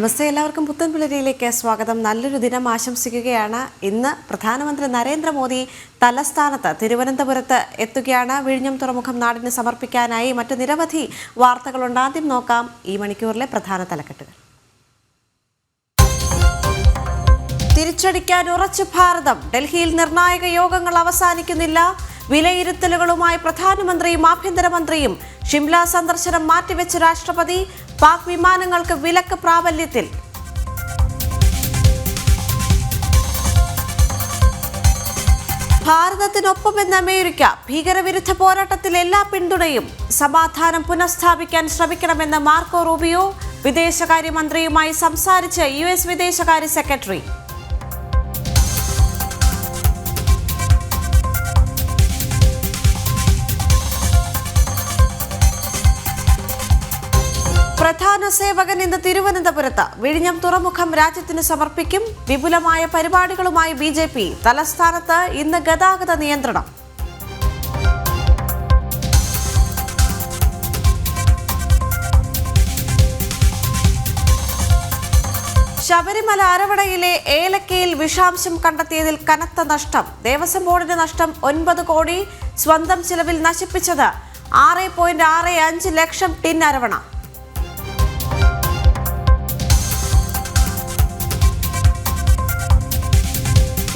നമസ്തേ, എല്ലാവർക്കും പുത്തൻ പുലരിയിലേക്ക് സ്വാഗതം. നല്ലൊരു ദിനം ആശംസിക്കുകയാണ്. ഇന്ന് പ്രധാനമന്ത്രി നരേന്ദ്രമോദി തലസ്ഥാനത്ത് തിരുവനന്തപുരത്ത് എത്തുകയാണ്. വിഴിഞ്ഞം തുറമുഖം നാടിന് സമർപ്പിക്കാനായി മറ്റ് നിരവധി വാർത്തകളുണ്ട്. ആദ്യം നോക്കാം ഈ മണിക്കൂറിലെ പ്രധാന തലക്കെട്ടുകൾ. തിരിച്ചടിക്കാൻ ഉറച്ചു ഭാരതം. ഡൽഹിയിൽ നിർണായക യോഗങ്ങൾ അവസാനിക്കുന്നില്ല. വിലയിരുത്തലുകളുമായി പ്രധാനമന്ത്രിയും ആഭ്യന്തരമന്ത്രിയും. ഷിംല സന്ദർശനം മാറ്റിവെച്ച രാഷ്ട്രപതി. പാക് വിമാനങ്ങൾക്ക് വിലക്ക് പ്രാബല്യത്തിൽ. ഭാരതത്തിനൊപ്പമെന്ന് അമേരിക്ക. ഭീകരവിരുദ്ധ പോരാട്ടത്തിൽ എല്ലാ പിന്തുണയും. സമാധാനം പുനഃസ്ഥാപിക്കാൻ ശ്രമിക്കണമെന്ന് മാർക്കോ റൂബിയോ. വിദേശകാര്യമന്ത്രിയുമായി സംസാരിച്ച് US വിദേശകാര്യ സെക്രട്ടറി. പ്രധാന സേവകൻ ഇന്ന് തിരുവനന്തപുരത്ത്. വിഴിഞ്ഞം തുറമുഖം രാജ്യത്തിന് സമർപ്പിക്കും. വിപുലമായ പരിപാടികളുമായി BJP. തലസ്ഥാനത്ത് ഇന്ന് ഗതാഗത നിയന്ത്രണം. ശബരിമല അരവണയിലെ ഏലക്കയിൽ വിഷാംശം കണ്ടെത്തിയതിൽ കനത്ത നഷ്ടം. ദേവസ്വം ബോർഡിന് നഷ്ടം 9 കോടി. സ്വന്തം ചിലവിൽ നശിപ്പിച്ചത് 6.65 ലക്ഷം ടിൻ അരവണ.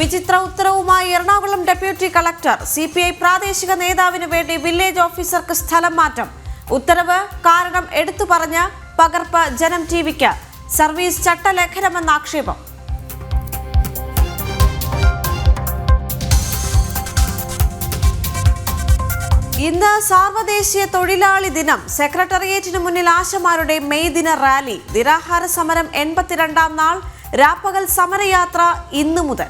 വിചിത്ര ഉത്തരവുമായി എറണാകുളം ഡെപ്യൂട്ടി കളക്ടർ. CPI പ്രാദേശിക നേതാവിന് വേണ്ടി വില്ലേജ് ഓഫീസർക്ക് സ്ഥലം മാറ്റം. ഉത്തരവ് കാരണം എടുത്തു പറഞ്ഞ പകർപ്പ് ജനം TVക്ക്. സർവീസ് ചട്ടലംഘനമെന്ന ആക്ഷേപം. ഇന്ന് സാർവദേശീയ തൊഴിലാളി ദിനം. സെക്രട്ടേറിയറ്റിന് മുന്നിൽ ആശമാരുടെ മെയ് ദിന റാലി. നിരാഹാര സമരം 82ാം നാൾ. രാപ്പകൽ സമരയാത്ര ഇന്നു മുതൽ.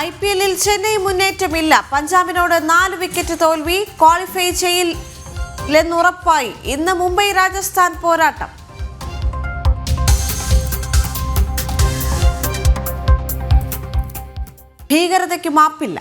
IPL-ൽ ചെന്നൈ മുന്നേറ്റമില്ല. പഞ്ചാബിനോട് 4 വിക്കറ്റ് തോൽവി. ക്വാളിഫൈ ചെയ്യില്ലെന്നുറപ്പായി. ഇന്ന് മുംബൈ രാജസ്ഥാൻ പോരാട്ടം. ഭീകരതയ്ക്ക് മാപ്പില്ല.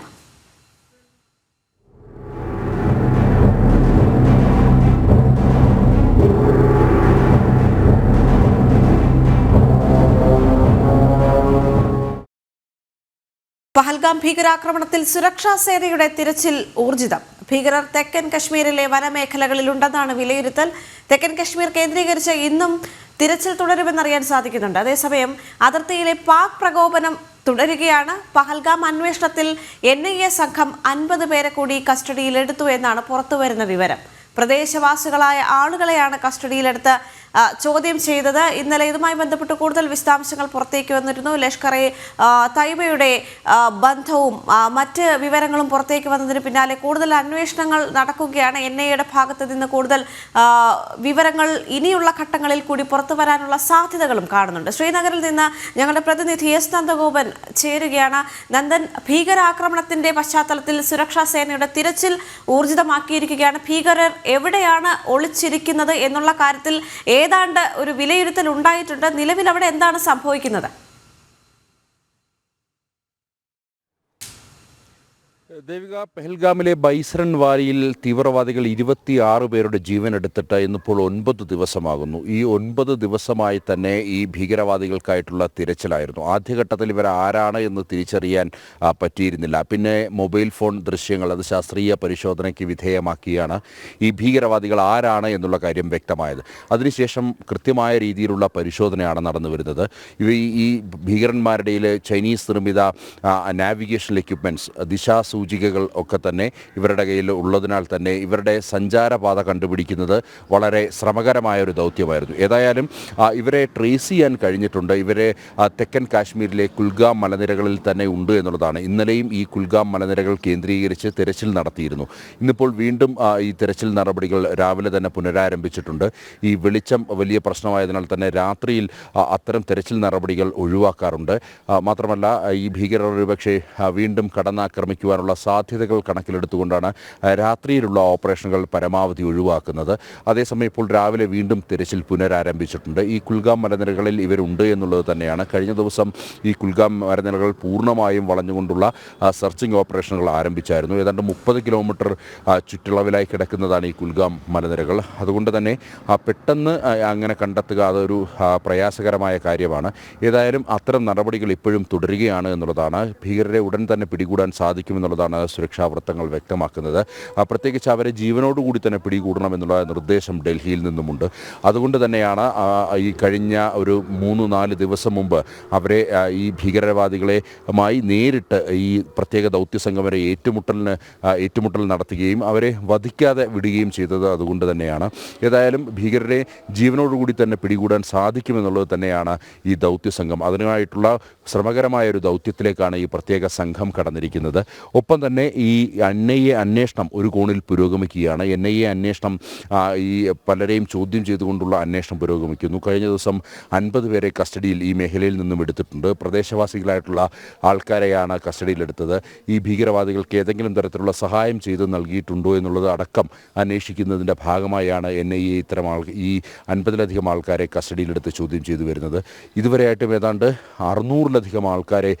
പഹൽഗാം ഭീകരാക്രമണത്തിൽ സുരക്ഷാ സേനയുടെ തിരച്ചിൽ ഊർജിതം. ഭീകരർ തെക്കൻ കശ്മീരിലെ വനമേഖലകളിലുണ്ടെന്നാണ് വിലയിരുത്തൽ. തെക്കൻ കശ്മീർ കേന്ദ്രീകരിച്ച് ഇന്നും തിരച്ചിൽ തുടരുമെന്നറിയാൻ സാധിക്കുന്നുണ്ട്. അതേസമയം അതിർത്തിയിലെ പാക് പ്രകോപനം തുടരുകയാണ്. പഹൽഗാം അന്വേഷണത്തിൽ NIA സംഘം 50 പേരെ കൂടി കസ്റ്റഡിയിലെടുത്തു എന്നാണ് പുറത്തുവരുന്ന വിവരം. പ്രദേശവാസികളായ ആളുകളെയാണ് കസ്റ്റഡിയിലെടുത്ത് ചോദ്യം ചെയ്തത്. ഇന്നലെ ഇതുമായി ബന്ധപ്പെട്ട് കൂടുതൽ വിശദാംശങ്ങൾ പുറത്തേക്ക് വന്നിരുന്നു. ലഷ്കർ-e തയ്യബയുടെ ബന്ധവും മറ്റ് വിവരങ്ങളും പുറത്തേക്ക് വന്നതിന് പിന്നാലെ കൂടുതൽ അന്വേഷണങ്ങൾ നടക്കുകയാണ്. NIAയുടെ ഭാഗത്ത് നിന്ന് കൂടുതൽ വിവരങ്ങൾ ഇനിയുള്ള ഘട്ടങ്ങളിൽ കൂടി പുറത്തു വരാനുള്ള സാധ്യതകളും കാണുന്നുണ്ട്. ശ്രീനഗറിൽ നിന്ന് ഞങ്ങളുടെ പ്രതിനിധി S നന്ദഗോപൻ ചേരുകയാണ്. നന്ദൻ, ഭീകരാക്രമണത്തിന്റെ പശ്ചാത്തലത്തിൽ സുരക്ഷാ സേനയുടെ തിരച്ചിൽ ഊർജിതമാക്കിയിരിക്കുകയാണ്. ഭീകരർ എവിടെയാണ് ഒളിച്ചിരിക്കുന്നത് എന്നുള്ള കാര്യത്തിൽ ഏതാണ്ട് ഒരു വിലയിരുത്തൽ ഉണ്ടായിട്ടുണ്ട്. നിലവിൽ അവിടെ എന്താണ് സംഭവിക്കുന്നത്? ദേവിക, പെഹൽഗാമിലെ ബൈസരൺ വാലിയിൽ തീവ്രവാദികൾ 26 പേരുടെ ജീവൻ എടുത്തിട്ട് ഇന്നിപ്പോൾ 9 ദിവസമാകുന്നു. ഈ 9 ദിവസമായി തന്നെ ഈ ഭീകരവാദികൾക്കായിട്ടുള്ള തിരച്ചിലായിരുന്നു. ആദ്യഘട്ടത്തിൽ ഇവർ ആരാണ് എന്ന് തിരിച്ചറിയാൻ പറ്റിയിരുന്നില്ല. പിന്നെ മൊബൈൽ ഫോൺ ദൃശ്യങ്ങൾ അത് ശാസ്ത്രീയ പരിശോധനയ്ക്ക് വിധേയമാക്കിയാണ് ഈ ഭീകരവാദികൾ ആരാണ് എന്നുള്ള കാര്യം വ്യക്തമായത്. അതിനുശേഷം കൃത്യമായ രീതിയിലുള്ള പരിശോധനയാണ് നടന്നു വരുന്നത്. ഈ ഭീകരന്മാരുടെ ചൈനീസ് നിർമ്മിത നാവിഗേഷൻ എക്യുപ്മെൻറ്റ്സ്, ദിശാസൂചികകൾ ഒക്കെ തന്നെ ഇവരുടെ കയ്യിൽ ഉള്ളതിനാൽ തന്നെ ഇവരുടെ സഞ്ചാരപാത കണ്ടുപിടിക്കുന്നത് വളരെ ശ്രമകരമായ ഒരു ദൗത്യമായിരുന്നു. ഏതായാലും ഇവരെ ട്രേസ് ചെയ്യാൻ കഴിഞ്ഞിട്ടുണ്ട്. ഇവരെ തെക്കൻ കാശ്മീരിലെ കുൽഗാം മലനിരകളിൽ തന്നെ ഉണ്ട് എന്നുള്ളതാണ്. ഇന്നലെയും ഈ കുൽഗാം മലനിരകൾ കേന്ദ്രീകരിച്ച് തിരച്ചിൽ നടത്തിയിരുന്നു. ഇന്നിപ്പോൾ വീണ്ടും ഈ തിരച്ചിൽ നടപടികൾ രാവിലെ തന്നെ പുനരാരംഭിച്ചിട്ടുണ്ട്. ഈ വെളിച്ചം വലിയ പ്രശ്നമായതിനാൽ തന്നെ രാത്രിയിൽ അത്തരം തിരച്ചിൽ നടപടികൾ ഒഴിവാക്കാറുണ്ട്. മാത്രമല്ല ഈ ഭീകരർ ഒരുപക്ഷെ വീണ്ടും കടന്നാക്രമിക്കുവാനുള്ള സാധ്യതകൾ കണക്കിലെടുത്തുകൊണ്ടാണ് രാത്രിയിലുള്ള ഓപ്പറേഷനുകൾ പരമാവധി ഒഴിവാക്കുന്നത്. അതേസമയം ഇപ്പോൾ രാവിലെ വീണ്ടും തിരച്ചിൽ പുനരാരംഭിച്ചിട്ടുണ്ട്. ഈ കുൽഗാം മലനിരകളിൽ ഇവരുണ്ട് എന്നുള്ളത് തന്നെയാണ്. കഴിഞ്ഞ ദിവസം ഈ കുൽഗാം മലനിരകൾ പൂർണ്ണമായും വളഞ്ഞുകൊണ്ടുള്ള സെർച്ചിങ് ഓപ്പറേഷനുകൾ ആരംഭിച്ചായിരുന്നു. ഏതാണ്ട് 30 കിലോമീറ്റർ ചുറ്റളവിലായി കിടക്കുന്നതാണ് ഈ കുൽഗാം മലനിരകൾ. അതുകൊണ്ട് തന്നെ പെട്ടെന്ന് അങ്ങനെ കണ്ടെത്തുക അതൊരു പ്രയാസകരമായ കാര്യമാണ്. ഏതായാലും അത്തരം നടപടികൾ ഇപ്പോഴും തുടരുകയാണ് എന്നുള്ളതാണ്. ഭീകരരെ ഉടൻ തന്നെ പിടികൂടാൻ സാധിക്കുമെന്നുള്ളതാണ് സുരക്ഷാ വൃത്തങ്ങൾ വ്യക്തമാക്കുന്നത്. പ്രത്യേകിച്ച് അവരെ ജീവനോടുകൂടി തന്നെ പിടികൂടണമെന്നുള്ള നിർദ്ദേശം ഡൽഹിയിൽ നിന്നുമുണ്ട്. അതുകൊണ്ട് തന്നെയാണ് ഈ കഴിഞ്ഞ ഒരു 3-4 ദിവസം മുമ്പ് അവരെ ഈ ഭീകരവാദികളുമായി നേരിട്ട് ഈ പ്രത്യേക ദൗത്യസംഘം വരെ ഏറ്റുമുട്ടൽ നടത്തുകയും അവരെ വധിക്കാതെ വിടുകയും ചെയ്തത് അതുകൊണ്ട് തന്നെയാണ്. ഏതായാലും ഭീകരരെ ജീവനോടുകൂടി തന്നെ പിടികൂടാൻ സാധിക്കുമെന്നുള്ളത് തന്നെയാണ് ഈ ദൗത്യസംഘം. അതിനായിട്ടുള്ള ശ്രമകരമായ ഒരു ദൗത്യത്തിലേക്കാണ് ഈ പ്രത്യേക സംഘം കടന്നിരിക്കുന്നത്. ഒപ്പം തന്നെ ഈ NIA അന്വേഷണം ഒരു കോണിൽ പുരോഗമിക്കുകയാണ്. NIA അന്വേഷണം ഈ പലരെയും ചോദ്യം ചെയ്തുകൊണ്ടുള്ള അന്വേഷണം പുരോഗമിക്കുന്നു. കഴിഞ്ഞ ദിവസം 50 പേരെ കസ്റ്റഡിയിൽ ഈ മേഖലയിൽ നിന്നും എടുത്തിട്ടുണ്ട്. പ്രദേശവാസികളായിട്ടുള്ള ആൾക്കാരെയാണ് കസ്റ്റഡിയിലെടുത്തത്. ഈ ഭീകരവാദികൾക്ക് ഏതെങ്കിലും തരത്തിലുള്ള സഹായം ചെയ്ത് നൽകിയിട്ടുണ്ടോ എന്നുള്ളത് അടക്കം അന്വേഷിക്കുന്നതിൻ്റെ ഭാഗമായാണ് NIA ഇത്തരം ഈ 50-ലധികം ആൾക്കാരെ കസ്റ്റഡിയിലെടുത്ത് ചോദ്യം ചെയ്തു വരുന്നത്. ഇതുവരെയായിട്ടും ഏതാണ്ട് 600-ലധികം ആൾക്കാരെ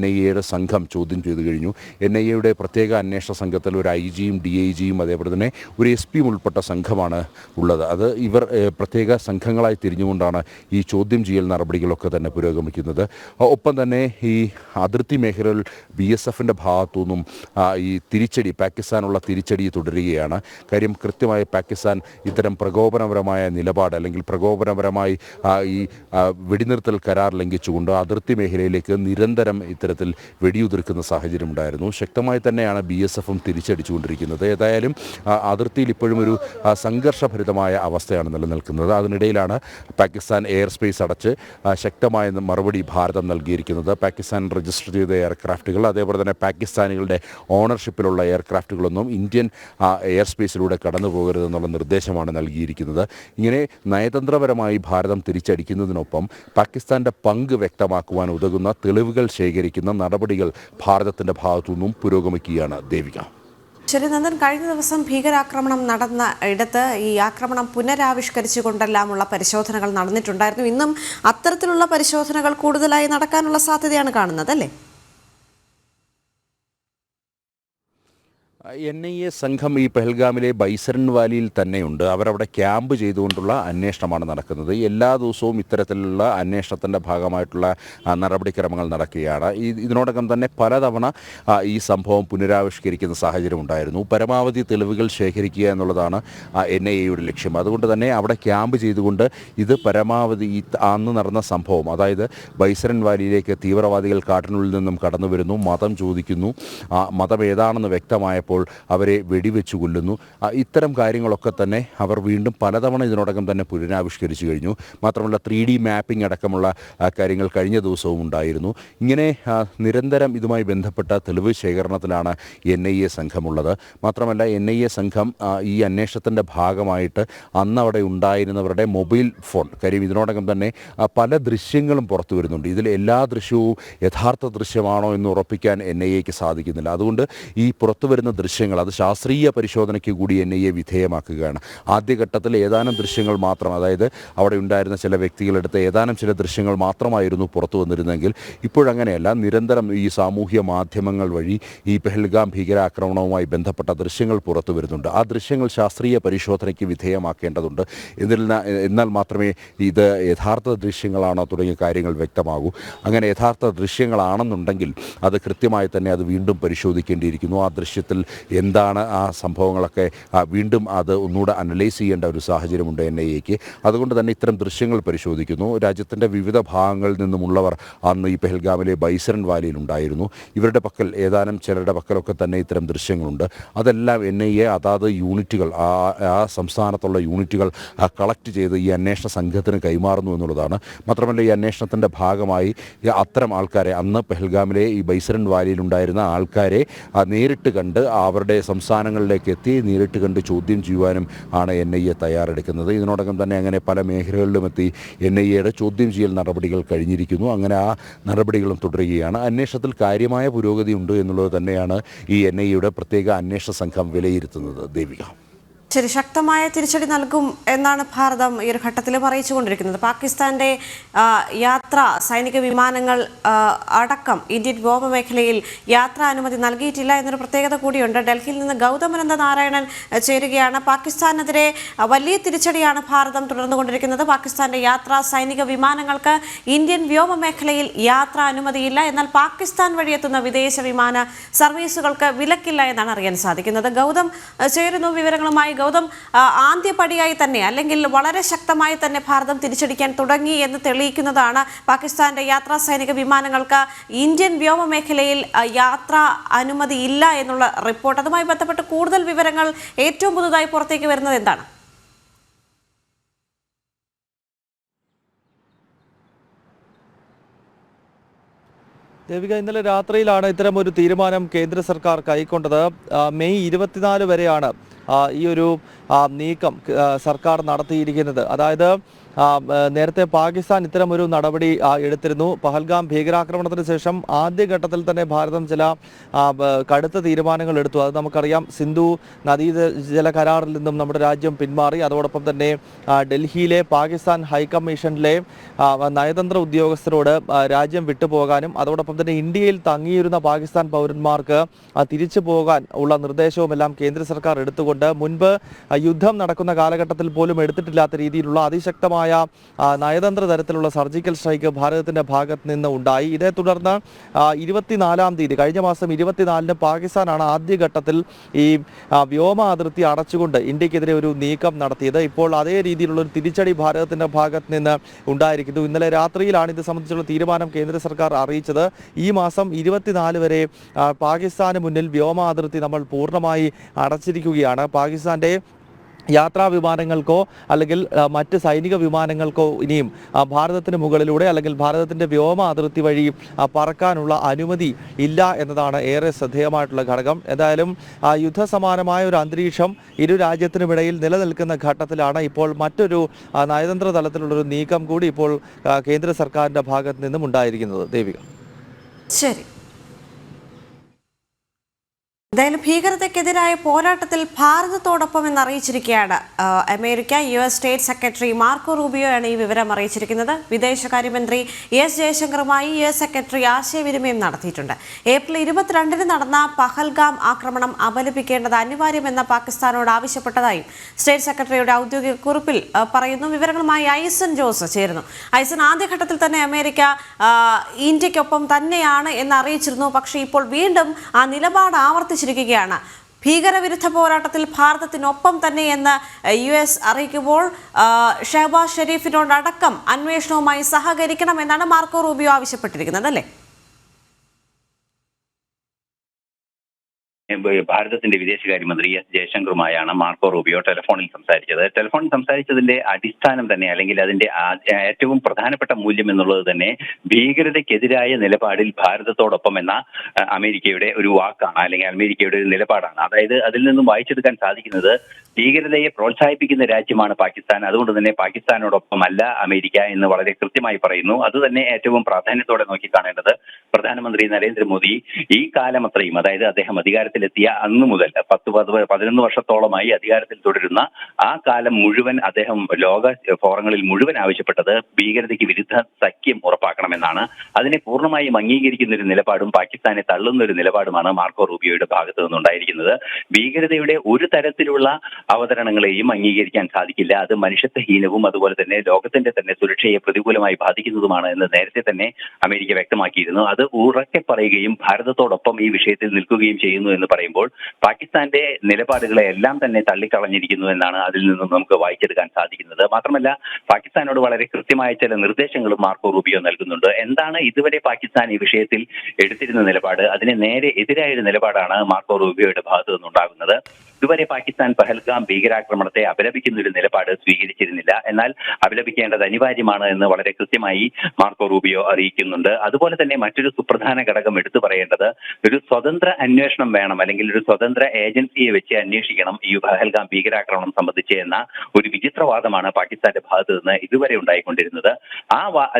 NIAയുടെ സംഘം ചോദ്യം ചെയ്തു കഴിഞ്ഞു. NIAയുടെ പ്രത്യേക അന്വേഷണ സംഘത്തിൽ ഒരു IGയും DIGയും അതേപോലെ തന്നെ ഒരു SP ഉൾപ്പെട്ട സംഘമാണ് ഉള്ളത്. അത് ഇവർ പ്രത്യേക സംഘങ്ങളായി തിരിഞ്ഞുകൊണ്ടാണ് ഈ ചോദ്യം ചെയ്യൽ നടപടികളൊക്കെ തന്നെ പുരോഗമിക്കുന്നത്. ഒപ്പം തന്നെ ഈ അതിർത്തി മേഖലയിൽ BSFൻ്റെ ഭാഗത്തു നിന്നും ഈ തിരിച്ചടി പാകിസ്ഥാനുള്ള തിരിച്ചടി തുടരുകയാണ്. കാര്യം കൃത്യമായി പാകിസ്ഥാൻ ഇത്തരം പ്രകോപനപരമായ നിലപാട് അല്ലെങ്കിൽ പ്രകോപനപരമായി ഈ വെടിനിർത്തൽ കരാർ ലംഘിച്ചുകൊണ്ട് അതിർത്തി മേഖലയിലേക്ക് നിരന്തരം ഇത്തരത്തിൽ വെടിയുതിർക്കുന്ന സാഹചര്യം ഉണ്ടായിരുന്നു. ശക്തമായി തന്നെയാണ് BSFും തിരിച്ചടിച്ചുകൊണ്ടിരിക്കുന്നത്. ഏതായാലും അതിർത്തിയിൽ ഇപ്പോഴും ഒരു സംഘർഷഭരിതമായ അവസ്ഥയാണ് നിലനിൽക്കുന്നത്. അതിനിടയിലാണ് പാകിസ്ഥാൻ എയർ സ്പേസ് അടച്ച് ശക്തമായ മറുപടി ഭാരതം നൽകിയിരിക്കുന്നത്. പാകിസ്ഥാൻ രജിസ്റ്റർ ചെയ്ത എയർക്രാഫ്റ്റുകൾ അതേപോലെ തന്നെ പാകിസ്ഥാനികളുടെ ഓണർഷിപ്പിലുള്ള എയർക്രാഫ്റ്റുകളൊന്നും ഇന്ത്യൻ എയർ സ്പേസിലൂടെ കടന്നു പോകരുതെന്നുള്ള നിർദ്ദേശമാണ് നൽകിയിരിക്കുന്നത്. ഇങ്ങനെ നയതന്ത്രപരമായി ഭാരതം തിരിച്ചടിക്കുന്നതിനൊപ്പം പാകിസ്ഥാൻ്റെ പങ്ക് വ്യക്തമാക്കുവാൻ ഉതകുന്ന തെളിവുകൾ ശേഖരിക്കുന്ന നടപടികൾ ഭാരതത്തിൻ്റെ ഭാഗത്തു നിന്നും പുരോഗമിക്കുകയാണ്. ദേവിക. ശരി നന്ദൻ, കഴിഞ്ഞ ദിവസം ഭീകരാക്രമണം നടന്ന ഇടത്ത് ഈ ആക്രമണം പുനരാവിഷ്കരിച്ചുകൊണ്ടെല്ലാമുള്ള പരിശോധനകൾ നടന്നിട്ടുണ്ടായിരുന്നു. ഇന്നും അത്തരത്തിലുള്ള പരിശോധനകൾ കൂടുതലായി നടക്കാനുള്ള സാധ്യതയാണ് കാണുന്നത്, അല്ലേ? NIA സംഘം ഈ പെഹൽഗാമിലെ ബൈസരൻ വാലിയിൽ തന്നെയുണ്ട്. അവരവിടെ ക്യാമ്പ് ചെയ്തുകൊണ്ടുള്ള അന്വേഷണമാണ് നടക്കുന്നത്. എല്ലാ ദിവസവും ഇത്തരത്തിലുള്ള അന്വേഷണത്തിൻ്റെ ഭാഗമായിട്ടുള്ള നടപടിക്രമങ്ങൾ നടക്കുകയാണ്. ഇതിനോടകം തന്നെ പലതവണ ഈ സംഭവം പുനരാവിഷ്കരിക്കുന്ന സാഹചര്യം ഉണ്ടായിരുന്നു. പരമാവധി തെളിവുകൾ ശേഖരിക്കുക എന്നുള്ളതാണ് NIAയുടെ ലക്ഷ്യം. അതുകൊണ്ട് തന്നെ അവിടെ ക്യാമ്പ് ചെയ്തുകൊണ്ട് ഇത് പരമാവധി അന്ന് നടന്ന സംഭവം, അതായത് ബൈസരൻ വാലിയിലേക്ക് തീവ്രവാദികൾ കാട്ടിനുള്ളിൽ നിന്നും കടന്നു വരുന്നു, മതം ചോദിക്കുന്നു, മതം ഏതാണെന്ന് വ്യക്തമായപ്പോൾ അവരെ വെടിവെച്ചു കൊല്ലുന്നു. ഇത്തരം കാര്യങ്ങളൊക്കെ തന്നെ അവർ വീണ്ടും പലതവണ ഇതിനോടകം തന്നെ പുനരാവിഷ്കരിച്ചു കഴിഞ്ഞു. മാത്രമല്ല 3D മാപ്പിംഗ് അടക്കമുള്ള കാര്യങ്ങൾ കഴിഞ്ഞ ദിവസവും ഉണ്ടായിരുന്നു. ഇങ്ങനെ നിരന്തരം ഇതുമായി ബന്ധപ്പെട്ട തെളിവ് ശേഖരണത്തിലാണ് NIA സംഘമുള്ളത്. മാത്രമല്ല NIA സംഘം ഈ അന്വേഷണത്തിൻ്റെ ഭാഗമായിട്ട് അന്ന് അവിടെ ഉണ്ടായിരുന്നവരുടെ മൊബൈൽ ഫോൺ, കാര്യം ഇതിനോടകം തന്നെ പല ദൃശ്യങ്ങളും പുറത്തു വരുന്നുണ്ട്. ഇതിൽ എല്ലാ ദൃശ്യവും യഥാർത്ഥ ദൃശ്യമാണോ എന്ന് ഉറപ്പിക്കാൻ NIAക്ക് സാധിക്കുന്നില്ല. അതുകൊണ്ട് ഈ പുറത്തു വരുന്ന ദൃശ്യങ്ങൾ അത് ശാസ്ത്രീയ പരിശോധനയ്ക്ക് കൂടി NIA വിധേയമാക്കുകയാണ്. ആദ്യഘട്ടത്തിൽ ഏതാനും ദൃശ്യങ്ങൾ മാത്രം, അതായത് അവിടെ ഉണ്ടായിരുന്ന ചില വ്യക്തികളെടുത്ത് ഏതാനും ചില ദൃശ്യങ്ങൾ മാത്രമായിരുന്നു പുറത്തു വന്നിരുന്നെങ്കിൽ ഇപ്പോഴങ്ങനെയല്ല. നിരന്തരം ഈ സാമൂഹ്യ മാധ്യമങ്ങൾ വഴി ഈ പെഹൽഗാം ഭീകരാക്രമണവുമായി ബന്ധപ്പെട്ട ദൃശ്യങ്ങൾ പുറത്തു വരുന്നുണ്ട്. ആ ദൃശ്യങ്ങൾ ശാസ്ത്രീയ പരിശോധനയ്ക്ക് വിധേയമാക്കേണ്ടതുണ്ട്. എന്നാൽ മാത്രമേ ഇത് യഥാർത്ഥ ദൃശ്യങ്ങളാണോ തുടങ്ങിയ കാര്യങ്ങൾ വ്യക്തമാകൂ. അങ്ങനെ യഥാർത്ഥ ദൃശ്യങ്ങളാണെന്നുണ്ടെങ്കിൽ അത് കൃത്യമായി തന്നെ അത് വീണ്ടും പരിശോധിക്കേണ്ടിയിരിക്കുന്നു. ആ ദൃശ്യത്തിൽ എന്താണ് ആ സംഭവങ്ങളൊക്കെ വീണ്ടും അത് ഒന്നുകൂടെ അനലൈസ് ചെയ്യേണ്ട ഒരു സാഹചര്യമുണ്ട് NIAക്ക്. അതുകൊണ്ട് തന്നെ ഇത്തരം ദൃശ്യങ്ങൾ പരിശോധിക്കുന്നു. രാജ്യത്തിൻ്റെ വിവിധ ഭാഗങ്ങളിൽ നിന്നുമുള്ളവർ അന്ന് ഈ പെഹൽഗാമിലെ ബൈസരൻ വാലിയിൽ ഉണ്ടായിരുന്നു. ഇവരുടെ പക്കൽ ഏതാനും ചിലരുടെ പക്കലൊക്കെ തന്നെ ഇത്തരം ദൃശ്യങ്ങളുണ്ട്. അതെല്ലാം NIA അതാത് യൂണിറ്റുകൾ ആ സംസ്ഥാനത്തുള്ള യൂണിറ്റുകൾ കളക്ട് ചെയ്ത് ഈ അന്വേഷണ സംഘത്തിന് കൈമാറുന്നു എന്നുള്ളതാണ്. മാത്രമല്ല ഈ അന്വേഷണത്തിൻ്റെ ഭാഗമായി അത്തരം ആൾക്കാരെ, അന്ന് പെഹൽഗാമിലെ ഈ ബൈസരൻ വാലിയിൽ ഉണ്ടായിരുന്ന ആൾക്കാരെ നേരിട്ട് കണ്ട് അവരുടെ സംസ്ഥാനങ്ങളിലേക്ക് എത്തി നേരിട്ട് കണ്ട് ചോദ്യം ചെയ്യുവാനും ആണ് NIA തയ്യാറെടുക്കുന്നത്. ഇതിനോടകം തന്നെ അങ്ങനെ പല മേഖലകളിലും എത്തി NIAയുടെ ചോദ്യം ചെയ്യൽ നടപടികൾ കഴിഞ്ഞിരിക്കുന്നു. അങ്ങനെ ആ നടപടികളും തുടരുകയാണ്. അന്വേഷണത്തിൽ കാര്യമായ പുരോഗതി ഉണ്ട് എന്നുള്ളത് തന്നെയാണ് ഈ NIAയുടെ പ്രത്യേക അന്വേഷണ സംഘം വിലയിരുത്തുന്നത്. ദേവിക, ശരി, ശക്തമായ തിരിച്ചടി നൽകും എന്നാണ് ഭാരതം ഈ ഒരു ഘട്ടത്തിലും അറിയിച്ചുകൊണ്ടിരിക്കുന്നത്. പാകിസ്ഥാന്റെ സൈനിക വിമാനങ്ങൾ അടക്കം ഇന്ത്യൻ വ്യോമമേഖലയിൽ യാത്രാനുമതി നൽകിയിട്ടില്ല എന്നൊരു പ്രത്യേകത കൂടിയുണ്ട്. ഡൽഹിയിൽ നിന്ന് ഗൗതമനന്ദ നാരായണൻ ചേരുകയാണ്. പാകിസ്ഥാനെതിരെ വലിയ തിരിച്ചടിയാണ് ഭാരതം തുടർന്നുകൊണ്ടിരിക്കുന്നത്. പാകിസ്ഥാന്റെ സൈനിക വിമാനങ്ങൾക്ക് ഇന്ത്യൻ വ്യോമമേഖലയിൽ യാത്രാ അനുമതിയില്ല. എന്നാൽ പാകിസ്ഥാൻ വഴിയെത്തുന്ന വിദേശ വിമാന സർവീസുകൾക്ക് വിലക്കില്ല എന്നാണ് അറിയാൻ സാധിക്കുന്നത്. ഗൗതം ചേരുന്നു വിവരങ്ങളുമായി. ഗൗതം, ആദ്യപടിയായി തന്നെ അല്ലെങ്കിൽ വളരെ ശക്തമായി തന്നെ ഭാരതം തിരിച്ചടിക്കാൻ തുടങ്ങി എന്ന് തെളിയിക്കുന്നതാണ് പാകിസ്ഥാന്റെ സൈനിക വിമാനങ്ങൾക്ക് ഇന്ത്യൻ വ്യോമമേഖലയിൽ യാത്രാ അനുമതി ഇല്ല എന്നുള്ള റിപ്പോർട്ട്. അതുമായി ബന്ധപ്പെട്ട് കൂടുതൽ വിവരങ്ങൾ ഏറ്റവും പുതുതായി പുറത്തേക്ക് വരുന്നത് എന്താണ്? ദേവിക, ഇന്നലെ രാത്രിയിലാണ് ഇത്തരം ഒരു തീരുമാനം കേന്ദ്ര സർക്കാർ കൈക്കൊണ്ടത്. മെയ് 24 വരെയാണ് ഈ ഒരു നീക്കം സർക്കാർ നടത്തിയിരിക്കുന്നത്. അതായത് നേരത്തെ പാകിസ്ഥാൻ ഇത്തരമൊരു നടപടി എടുത്തിരുന്നു. പഹൽഗാം ഭീകരാക്രമണത്തിന് ശേഷം ആദ്യഘട്ടത്തിൽ തന്നെ ഭാരതം ചില കടുത്ത തീരുമാനങ്ങൾ എടുത്തു. അത് നമുക്കറിയാം. സിന്ധു നദീജല കരാറിൽ നിന്നും നമ്മുടെ രാജ്യം പിന്മാറി. അതോടൊപ്പം തന്നെ ഡൽഹിയിലെ പാകിസ്ഥാൻ ഹൈക്കമ്മീഷനിലെ നയതന്ത്ര ഉദ്യോഗസ്ഥരോട് രാജ്യം വിട്ടുപോകാനും അതോടൊപ്പം തന്നെ ഇന്ത്യയിൽ തങ്ങിയിരുന്ന പാകിസ്ഥാൻ പൗരന്മാർക്ക് തിരിച്ചു പോകാൻ ഉള്ള നിർദ്ദേശവുമെല്ലാം കേന്ദ്ര സർക്കാർ എടുത്തുകൊണ്ട് മുൻപ് യുദ്ധം നടക്കുന്ന കാലഘട്ടത്തിൽ പോലും എടുത്തിട്ടില്ലാത്ത രീതിയിലുള്ള അതിശക്തമായ നയതന്ത്ര തരത്തിലുള്ള സർജിക്കൽ സ്ട്രൈക്ക് ഭാരതത്തിന്റെ ഭാഗത്ത് നിന്ന് ഉണ്ടായി. ഇതേ തുടർന്ന് 24-ാം തീയതി കഴിഞ്ഞ മാസം 24-ന് പാകിസ്ഥാനാണ് ആദ്യഘട്ടത്തിൽ ഈ വ്യോമ അതിർത്തി അടച്ചുകൊണ്ട് ഇന്ത്യക്കെതിരെ ഒരു നീക്കം നടത്തിയത്. ഇപ്പോൾ അതേ രീതിയിലുള്ള ഒരു തിരിച്ചടി ഭാരതത്തിന്റെ ഭാഗത്ത് നിന്ന് ഉണ്ടായിരിക്കുന്നു. ഇന്നലെ രാത്രിയിലാണ് ഇത് സംബന്ധിച്ചുള്ള തീരുമാനം കേന്ദ്ര സർക്കാർ അറിയിച്ചത്. ഈ മാസം 24 വരെ പാകിസ്ഥാന് മുന്നിൽ വ്യോമ അതിർത്തി നമ്മൾ പൂർണ്ണമായി അടച്ചിരിക്കുകയാണ്. പാകിസ്ഥാന്റെ യാത്രാ വിമാനങ്ങൾക്കോ അല്ലെങ്കിൽ മറ്റ് സൈനിക വിമാനങ്ങൾക്കോ ഇനിയും ഭാരതത്തിന് മുകളിലൂടെ അല്ലെങ്കിൽ ഭാരതത്തിൻ്റെ വ്യോമ അതിർത്തി വഴി പറക്കാനുള്ള അനുമതി ഇല്ല എന്നതാണ് ഏറെ ശ്രദ്ധേയമായിട്ടുള്ള ഘടകം. എന്തായാലും യുദ്ധസമാനമായ ഒരു അന്തരീക്ഷം ഇരു രാജ്യത്തിനുമിടയിൽ നിലനിൽക്കുന്ന ഘട്ടത്തിലാണ് ഇപ്പോൾ മറ്റൊരു നയതന്ത്ര തലത്തിലുള്ളൊരു നീക്കം കൂടി ഇപ്പോൾ കേന്ദ്ര സർക്കാരിൻ്റെ ഭാഗത്ത് നിന്നും ഉണ്ടായിരിക്കുന്നത്. ദേവിക, ശരി. എന്തായാലും ഭീകരതയ്ക്കെതിരായ പോരാട്ടത്തിൽ ഭാരതത്തോടൊപ്പം എന്നറിയിച്ചിരിക്കുകയാണ് അമേരിക്ക. US സ്റ്റേറ്റ് സെക്രട്ടറി മാർക്കോ റൂബിയോയാണ് ഈ വിവരം അറിയിച്ചിരിക്കുന്നത്. വിദേശകാര്യമന്ത്രി S ജയശങ്കറുമായി US സെക്രട്ടറി ആശയവിനിമയം നടത്തിയിട്ടുണ്ട്. ഏപ്രിൽ 22-ന് നടന്ന പഹൽഗാം ആക്രമണം അപലപിക്കേണ്ടത് അനിവാര്യമെന്ന പാകിസ്ഥാനോട് ആവശ്യപ്പെട്ടതായും സ്റ്റേറ്റ് സെക്രട്ടറിയുടെ ഔദ്യോഗിക കുറിപ്പിൽ പറയുന്നു. വിവരങ്ങളുമായി ഐസൻ ജോസ് ചേരുന്നു. ഐസൻ, ആദ്യഘട്ടത്തിൽ തന്നെ അമേരിക്ക ഇന്ത്യക്കൊപ്പം തന്നെയാണ് എന്ന് അറിയിച്ചിരുന്നു. പക്ഷേ ഇപ്പോൾ വീണ്ടും ആ നിലപാട് ആവർത്തിച്ചിരിക്കുകയാണ്. ഭീകരവിരുദ്ധ പോരാട്ടത്തിൽ ഭാരതത്തിനൊപ്പം തന്നെയെന്ന് US അറിയിക്കുമ്പോൾ ഷഹബാസ് ഷെരീഫിനോടടക്കം അന്വേഷണവുമായി സഹകരിക്കണമെന്നാണ് മാർക്കോ റൂബിയോ ആവശ്യപ്പെട്ടിരിക്കുന്നത്, അല്ലേ? ഭാരതത്തിന്റെ വിദേശകാര്യമന്ത്രി S ജയശങ്കറുമായാണ് മാർക്കോ റൂബിയോ ടെലിഫോണിൽ സംസാരിച്ചത്. ടെലിഫോണിൽ സംസാരിച്ചതിന്റെ അടിസ്ഥാനം തന്നെ അല്ലെങ്കിൽ അതിന്റെ ഏറ്റവും പ്രധാനപ്പെട്ട മൂല്യം എന്നുള്ളത് തന്നെ ഭീകരതയ്ക്കെതിരായ നിലപാടിൽ ഭാരതത്തോടൊപ്പം എന്ന അമേരിക്കയുടെ ഒരു വാക്കാണ്, അല്ലെങ്കിൽ അമേരിക്കയുടെ ഒരു നിലപാടാണ്. അതായത് അതിൽ നിന്നും വായിച്ചെടുക്കാൻ സാധിക്കുന്നത് ഭീകരതയെ പ്രോത്സാഹിപ്പിക്കുന്ന രാജ്യമാണ് പാകിസ്ഥാൻ, അതുകൊണ്ട് തന്നെ പാകിസ്ഥാനോടൊപ്പം അല്ല അമേരിക്ക എന്ന് വളരെ കൃത്യമായി പറയുന്നു. അത് തന്നെ ഏറ്റവും പ്രാധാന്യത്തോടെ നോക്കിക്കാണേണ്ടത് പ്രധാനമന്ത്രി നരേന്ദ്രമോദി ഈ കാലം അത്രയും, അതായത് അദ്ദേഹം അധികാരത്തിലെത്തിയ അന്നു മുതൽ 10-11 വർഷത്തോളമായി അധികാരത്തിൽ തുടരുന്ന ആ കാലം മുഴുവൻ അദ്ദേഹം ലോക ഫോറങ്ങളിൽ മുഴുവൻ ആവശ്യപ്പെട്ടത് ഭീകരതയ്ക്ക് വിരുദ്ധ സഖ്യം ഉറപ്പാക്കണമെന്നാണ്. അതിനെ പൂർണ്ണമായും അംഗീകരിക്കുന്ന ഒരു നിലപാടും പാകിസ്ഥാനെ തള്ളുന്ന ഒരു നിലപാടുമാണ് മാർക്കോ റൂബിയോയുടെ ഭാഗത്തു നിന്നുണ്ടായിരിക്കുന്നത്. ഭീകരതയുടെ ഒരു തരത്തിലുള്ള അവതരണങ്ങളെയും അംഗീകരിക്കാൻ സാധിക്കില്ല. അത് മനുഷ്യത്വഹീനവും അതുപോലെ തന്നെ ലോകത്തിന്റെ തന്നെ സുരക്ഷയെ പ്രതികൂലമായി ബാധിക്കുന്നതുമാണ് എന്ന് നേരത്തെ തന്നെ അമേരിക്ക വ്യക്തമാക്കിയിരുന്നു. അത് ഉറക്കെ പറയുകയും ഭാരതത്തോടൊപ്പം ഈ വിഷയത്തിൽ നിൽക്കുകയും ചെയ്യുന്നു എന്ന് പറയുമ്പോൾ പാകിസ്ഥാന്റെ നിലപാടുകളെ എല്ലാം തന്നെ തള്ളിക്കളഞ്ഞിരിക്കുന്നു എന്നാണ് അതിൽ നിന്നും നമുക്ക് വായിച്ചെടുക്കാൻ സാധിക്കുന്നത്. മാത്രമല്ല പാകിസ്ഥാനോട് വളരെ കൃത്യമായ ചില നിർദ്ദേശങ്ങളും മാർക്കോ റൂബിയോ നൽകുന്നുണ്ട്. എന്താണ് ഇതുവരെ പാകിസ്ഥാൻ ഈ വിഷയത്തിൽ എടുത്തിരുന്ന നിലപാട്, അതിന് നേരെ എതിരായ ഒരു നിലപാടാണ് മാർക്കോ റൂബിയോയുടെ ഭാഗത്തു നിന്നുണ്ടാകുന്നത്. ഇതുവരെ പാകിസ്ഥാൻ പഹൽഗാം ഭീകരാക്രമണത്തെ അപലപിക്കുന്ന ഒരു നിലപാട് സ്വീകരിച്ചിരുന്നില്ല. എന്നാൽ അപലപിക്കേണ്ടത് അനിവാര്യമാണ് എന്ന് വളരെ കൃത്യമായി മാർക്കോ റൂബിയോ അറിയിക്കുന്നുണ്ട്. അതുപോലെ തന്നെ മറ്റൊരു സുപ്രധാന ഘടകം എടുത്തു പറയേണ്ടത് ഒരു സ്വതന്ത്ര അന്വേഷണം വേണം, അല്ലെങ്കിൽ ഒരു സ്വതന്ത്ര ഏജൻസിയെ വെച്ച് അന്വേഷിക്കണം ഈ പഹൽഗാം ഭീകരാക്രമണം സംബന്ധിച്ച് എന്ന ഒരു വിചിത്രവാദമാണ് പാകിസ്ഥാന്റെ ഭാഗത്ത് നിന്ന് ഇതുവരെ ഉണ്ടായിക്കൊണ്ടിരുന്നത്.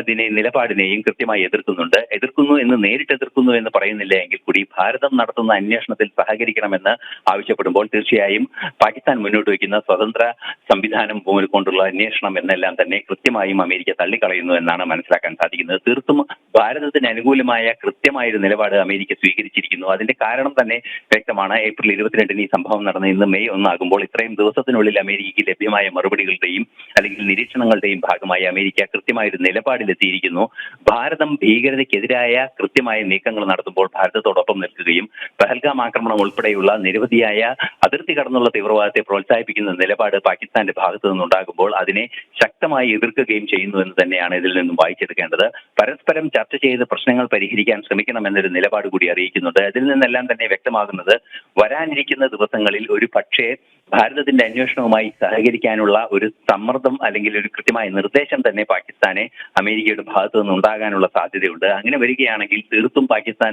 അതിനെ നിലപാടിനെയും കൃത്യമായി എതിർക്കുന്നു എന്ന് നേരിട്ട് എതിർക്കുന്നു എന്ന് പറയുന്നില്ല എങ്കിൽ കൂടി ഭാരതം നടത്തുന്ന അന്വേഷണത്തിൽ സഹകരിക്കണമെന്ന് ആവശ്യപ്പെടുമ്പോൾ തീർച്ചയായും പാകിസ്ഥാൻ മുന്നോട്ട് വയ്ക്കുന്ന സ്വതന്ത്ര സംവിധാനം കൊണ്ടുള്ള അന്വേഷണം എന്നെല്ലാം തന്നെ കൃത്യമായും അമേരിക്ക തള്ളിക്കളയുന്നു എന്നാണ് മനസ്സിലാക്കാൻ സാധിക്കുന്നത്. തീർത്തും ഭാരതത്തിന് അനുകൂലമായ കൃത്യമായ ഒരു നിലപാട് അമേരിക്ക സ്വീകരിച്ചിരിക്കുന്നു. അതിന്റെ കാരണം തന്നെ വ്യക്തമാണ്. ഏപ്രിൽ 22 ഈ സംഭവം നടന്ന ഇന്ന് മെയ് 1 ആകുമ്പോൾ ഇത്രയും ദിവസത്തിനുള്ളിൽ അമേരിക്കയ്ക്ക് ലഭ്യമായ മറുപടികളുടെയും അല്ലെങ്കിൽ നിരീക്ഷണങ്ങളുടെയും ഭാഗമായി അമേരിക്ക കൃത്യമായ ഒരു നിലപാടിലെത്തിയിരിക്കുന്നു. ഭാരതം ഭീകരതയ്ക്കെതിരായ കൃത്യമായ നീക്കങ്ങൾ നടത്തുമ്പോൾ ഭാരതത്തോടൊപ്പം നിൽക്കുകയും പഹൽഗാം ആക്രമണം ഉൾപ്പെടെയുള്ള നിരവധിയായ അതിർത്തി കടന്നുള്ള തീവ്രവാദത്തെ പ്രോത്സാഹിപ്പിക്കുന്ന നിലപാട് പാകിസ്ഥാന്റെ ഭാഗത്തു നിന്നുണ്ടാകുമ്പോൾ അതിനെ ശക്തമായി എതിർക്കുകയും ചെയ്യുന്നു എന്ന് തന്നെയാണ് ഇതിൽ നിന്നും വായിച്ചെടുക്കേണ്ടത്. പരസ്പരം ചർച്ച ചെയ്ത് പ്രശ്നങ്ങൾ പരിഹരിക്കാൻ ശ്രമിക്കണമെന്നൊരു നിലപാട് കൂടി അറിയിക്കുന്നുണ്ട്. അതിൽ നിന്നെല്ലാം തന്നെ വ്യക്തമാകുന്നത് വരാനിരിക്കുന്ന ദിവസങ്ങളിൽ ഒരു പക്ഷേ ഭാരതത്തിന്റെ അന്വേഷണവുമായി സഹകരിക്കാനുള്ള ഒരു സമ്മർദ്ദം അല്ലെങ്കിൽ ഒരു കൃത്യമായ നിർദ്ദേശം തന്നെ പാകിസ്ഥാനെ അമേരിക്കയുടെ ഭാഗത്തു നിന്നുണ്ടാകാനുള്ള സാധ്യതയുണ്ട്. അങ്ങനെ വരികയാണെങ്കിൽ തീർത്തും പാകിസ്ഥാൻ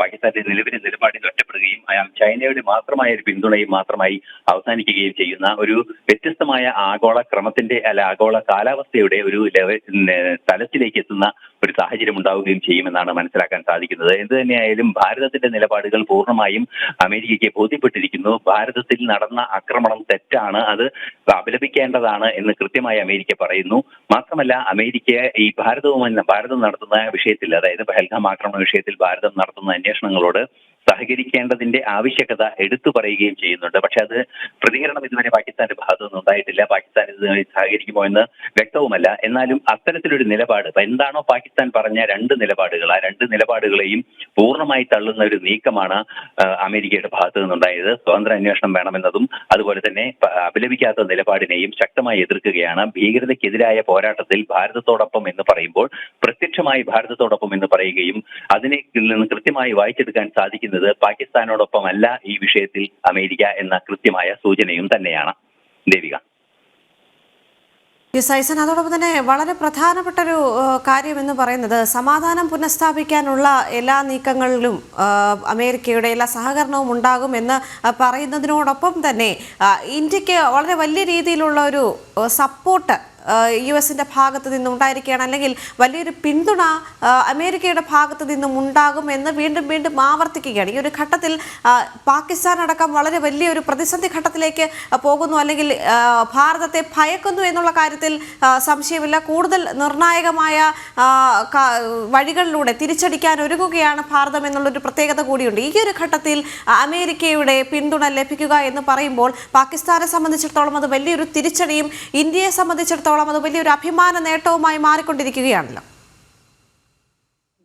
പാകിസ്ഥാന്റെ നിലവിലെ നിലപാടിൽ ഒറ്റപ്പെടുകയും ചൈനയുടെ മാത്രമായ ഒരു പിന്തുണയും മാത്രമായി അവസാനിക്കുകയും ചെയ്യുന്ന ഒരു വ്യത്യസ്തമായ ആഗോള ക്രമത്തിന്റെ ആഗോള കാലാവസ്ഥയുടെ ഒരു തലത്തിലേക്ക് എത്തുന്ന ഒരു സാഹചര്യം ഉണ്ടാവുകയും ചെയ്യുമെന്നാണ് മനസ്സിലാക്കാൻ സാധിക്കുന്നത്. എന്ത് തന്നെയായാലും ഭാരതത്തിന്റെ നിലപാടുകൾ പൂർണ്ണമായും അമേരിക്കയ്ക്ക് ബോധ്യപ്പെട്ടിരിക്കുന്നു. ഭാരതത്തിൽ നടന്ന ആക്രമണം തെറ്റാണ്, അത് അപലപിക്കേണ്ടതാണ് എന്ന് കൃത്യമായി അമേരിക്ക പറയുന്നു. മാത്രമല്ല അമേരിക്ക ഈ ഭാരതം നടത്തുന്ന വിഷയത്തിൽ, അതായത് പഹൽഗാം ആക്രമണ വിഷയത്തിൽ ഭാരതം നടത്തുന്ന അന്വേഷണങ്ങളോട് സഹകരിക്കേണ്ടതിന്റെ ആവശ്യകത എടുത്തു പറയുകയും ചെയ്യുന്നുണ്ട്. പക്ഷെ അത് പ്രതികരണം ഇതുവരെ പാകിസ്ഥാന്റെ ഭാഗത്തു നിന്നും ഉണ്ടായിട്ടില്ല. പാകിസ്ഥാൻ ഇതുമായി സഹകരിക്കുമോ എന്ന് വ്യക്തവുമല്ല. എന്നാലും അത്തരത്തിലൊരു നിലപാട്, എന്താണോ പാകിസ്ഥാൻ പറഞ്ഞ രണ്ട് നിലപാടുകൾ, ആ രണ്ട് നിലപാടുകളെയും പൂർണ്ണമായി തള്ളുന്ന ഒരു നീക്കമാണ് അമേരിക്കയുടെ ഭാഗത്തു നിന്നുണ്ടായത്. സ്വതന്ത്ര അന്വേഷണം വേണമെന്നതും അതുപോലെ തന്നെ അപലപിക്കാത്ത നിലപാടിനെയും ശക്തമായി എതിർക്കുകയാണ്. ഭീകരതയ്ക്കെതിരായ പോരാട്ടത്തിൽ ഭാരതത്തോടൊപ്പം എന്ന് പറയുമ്പോൾ പ്രത്യക്ഷമായി ഭാരതത്തോടൊപ്പം എന്ന് പറയുകയും അതിനെ നിന്ന് കൃത്യമായി വായിച്ചെടുക്കാൻ സാധിക്കുന്നത് പാകിസ്ഥാനോടൊപ്പമല്ല ഈ വിഷയത്തിൽ അമേരിക്ക എന്ന കൃത്യമായ സൂചനയും തന്നെയാണ്. ദേവിക. സൈസൻ, അതോടൊപ്പം തന്നെ വളരെ പ്രധാനപ്പെട്ടൊരു കാര്യം എന്ന് പറയുന്നത് സമാധാനം പുനഃസ്ഥാപിക്കാനുള്ള എല്ലാ നീക്കങ്ങളിലും അമേരിക്കയുടെ എല്ലാ സഹകരണവും ഉണ്ടാകുമെന്ന് പറയുന്നതിനോടൊപ്പം തന്നെ ഇന്ത്യക്ക് വളരെ വലിയ രീതിയിലുള്ള ഒരു സപ്പോർട്ട് US-ന്റെ ഭാഗത്തു നിന്നും ഉണ്ടായിരിക്കുകയാണ്, അല്ലെങ്കിൽ വലിയൊരു പിന്തുണ അമേരിക്കയുടെ ഭാഗത്തു നിന്നും ഉണ്ടാകുമെന്ന് വീണ്ടും വീണ്ടും ആവർത്തിക്കുകയാണ്. ഈ ഒരു ഘട്ടത്തിൽ പാകിസ്ഥാൻ അടക്കം വളരെ വലിയൊരു പ്രതിസന്ധി ഘട്ടത്തിലേക്ക് പോകുന്നു, അല്ലെങ്കിൽ ഭാരതത്തെ ഭയക്കുന്നു എന്നുള്ള കാര്യത്തിൽ സംശയമില്ല. കൂടുതൽ നിർണായകമായ വഴികളിലൂടെ തിരിച്ചടിക്കാൻ ഒരുങ്ങുകയാണ് ഭാരതം എന്നുള്ളൊരു പ്രത്യേകത കൂടിയുണ്ട്. ഈ ഒരു ഘട്ടത്തിൽ അമേരിക്കയുടെ പിന്തുണ ലഭിക്കുക എന്ന് പറയുമ്പോൾ പാകിസ്ഥാനെ സംബന്ധിച്ചിടത്തോളം അത് വലിയൊരു തിരിച്ചടിയും ഇന്ത്യയെ സംബന്ധിച്ചിടത്തോളം അത് വലിയൊരു അഭിമാന നേട്ടവുമായി മാറിക്കൊണ്ടിരിക്കുകയാണല്ലോ.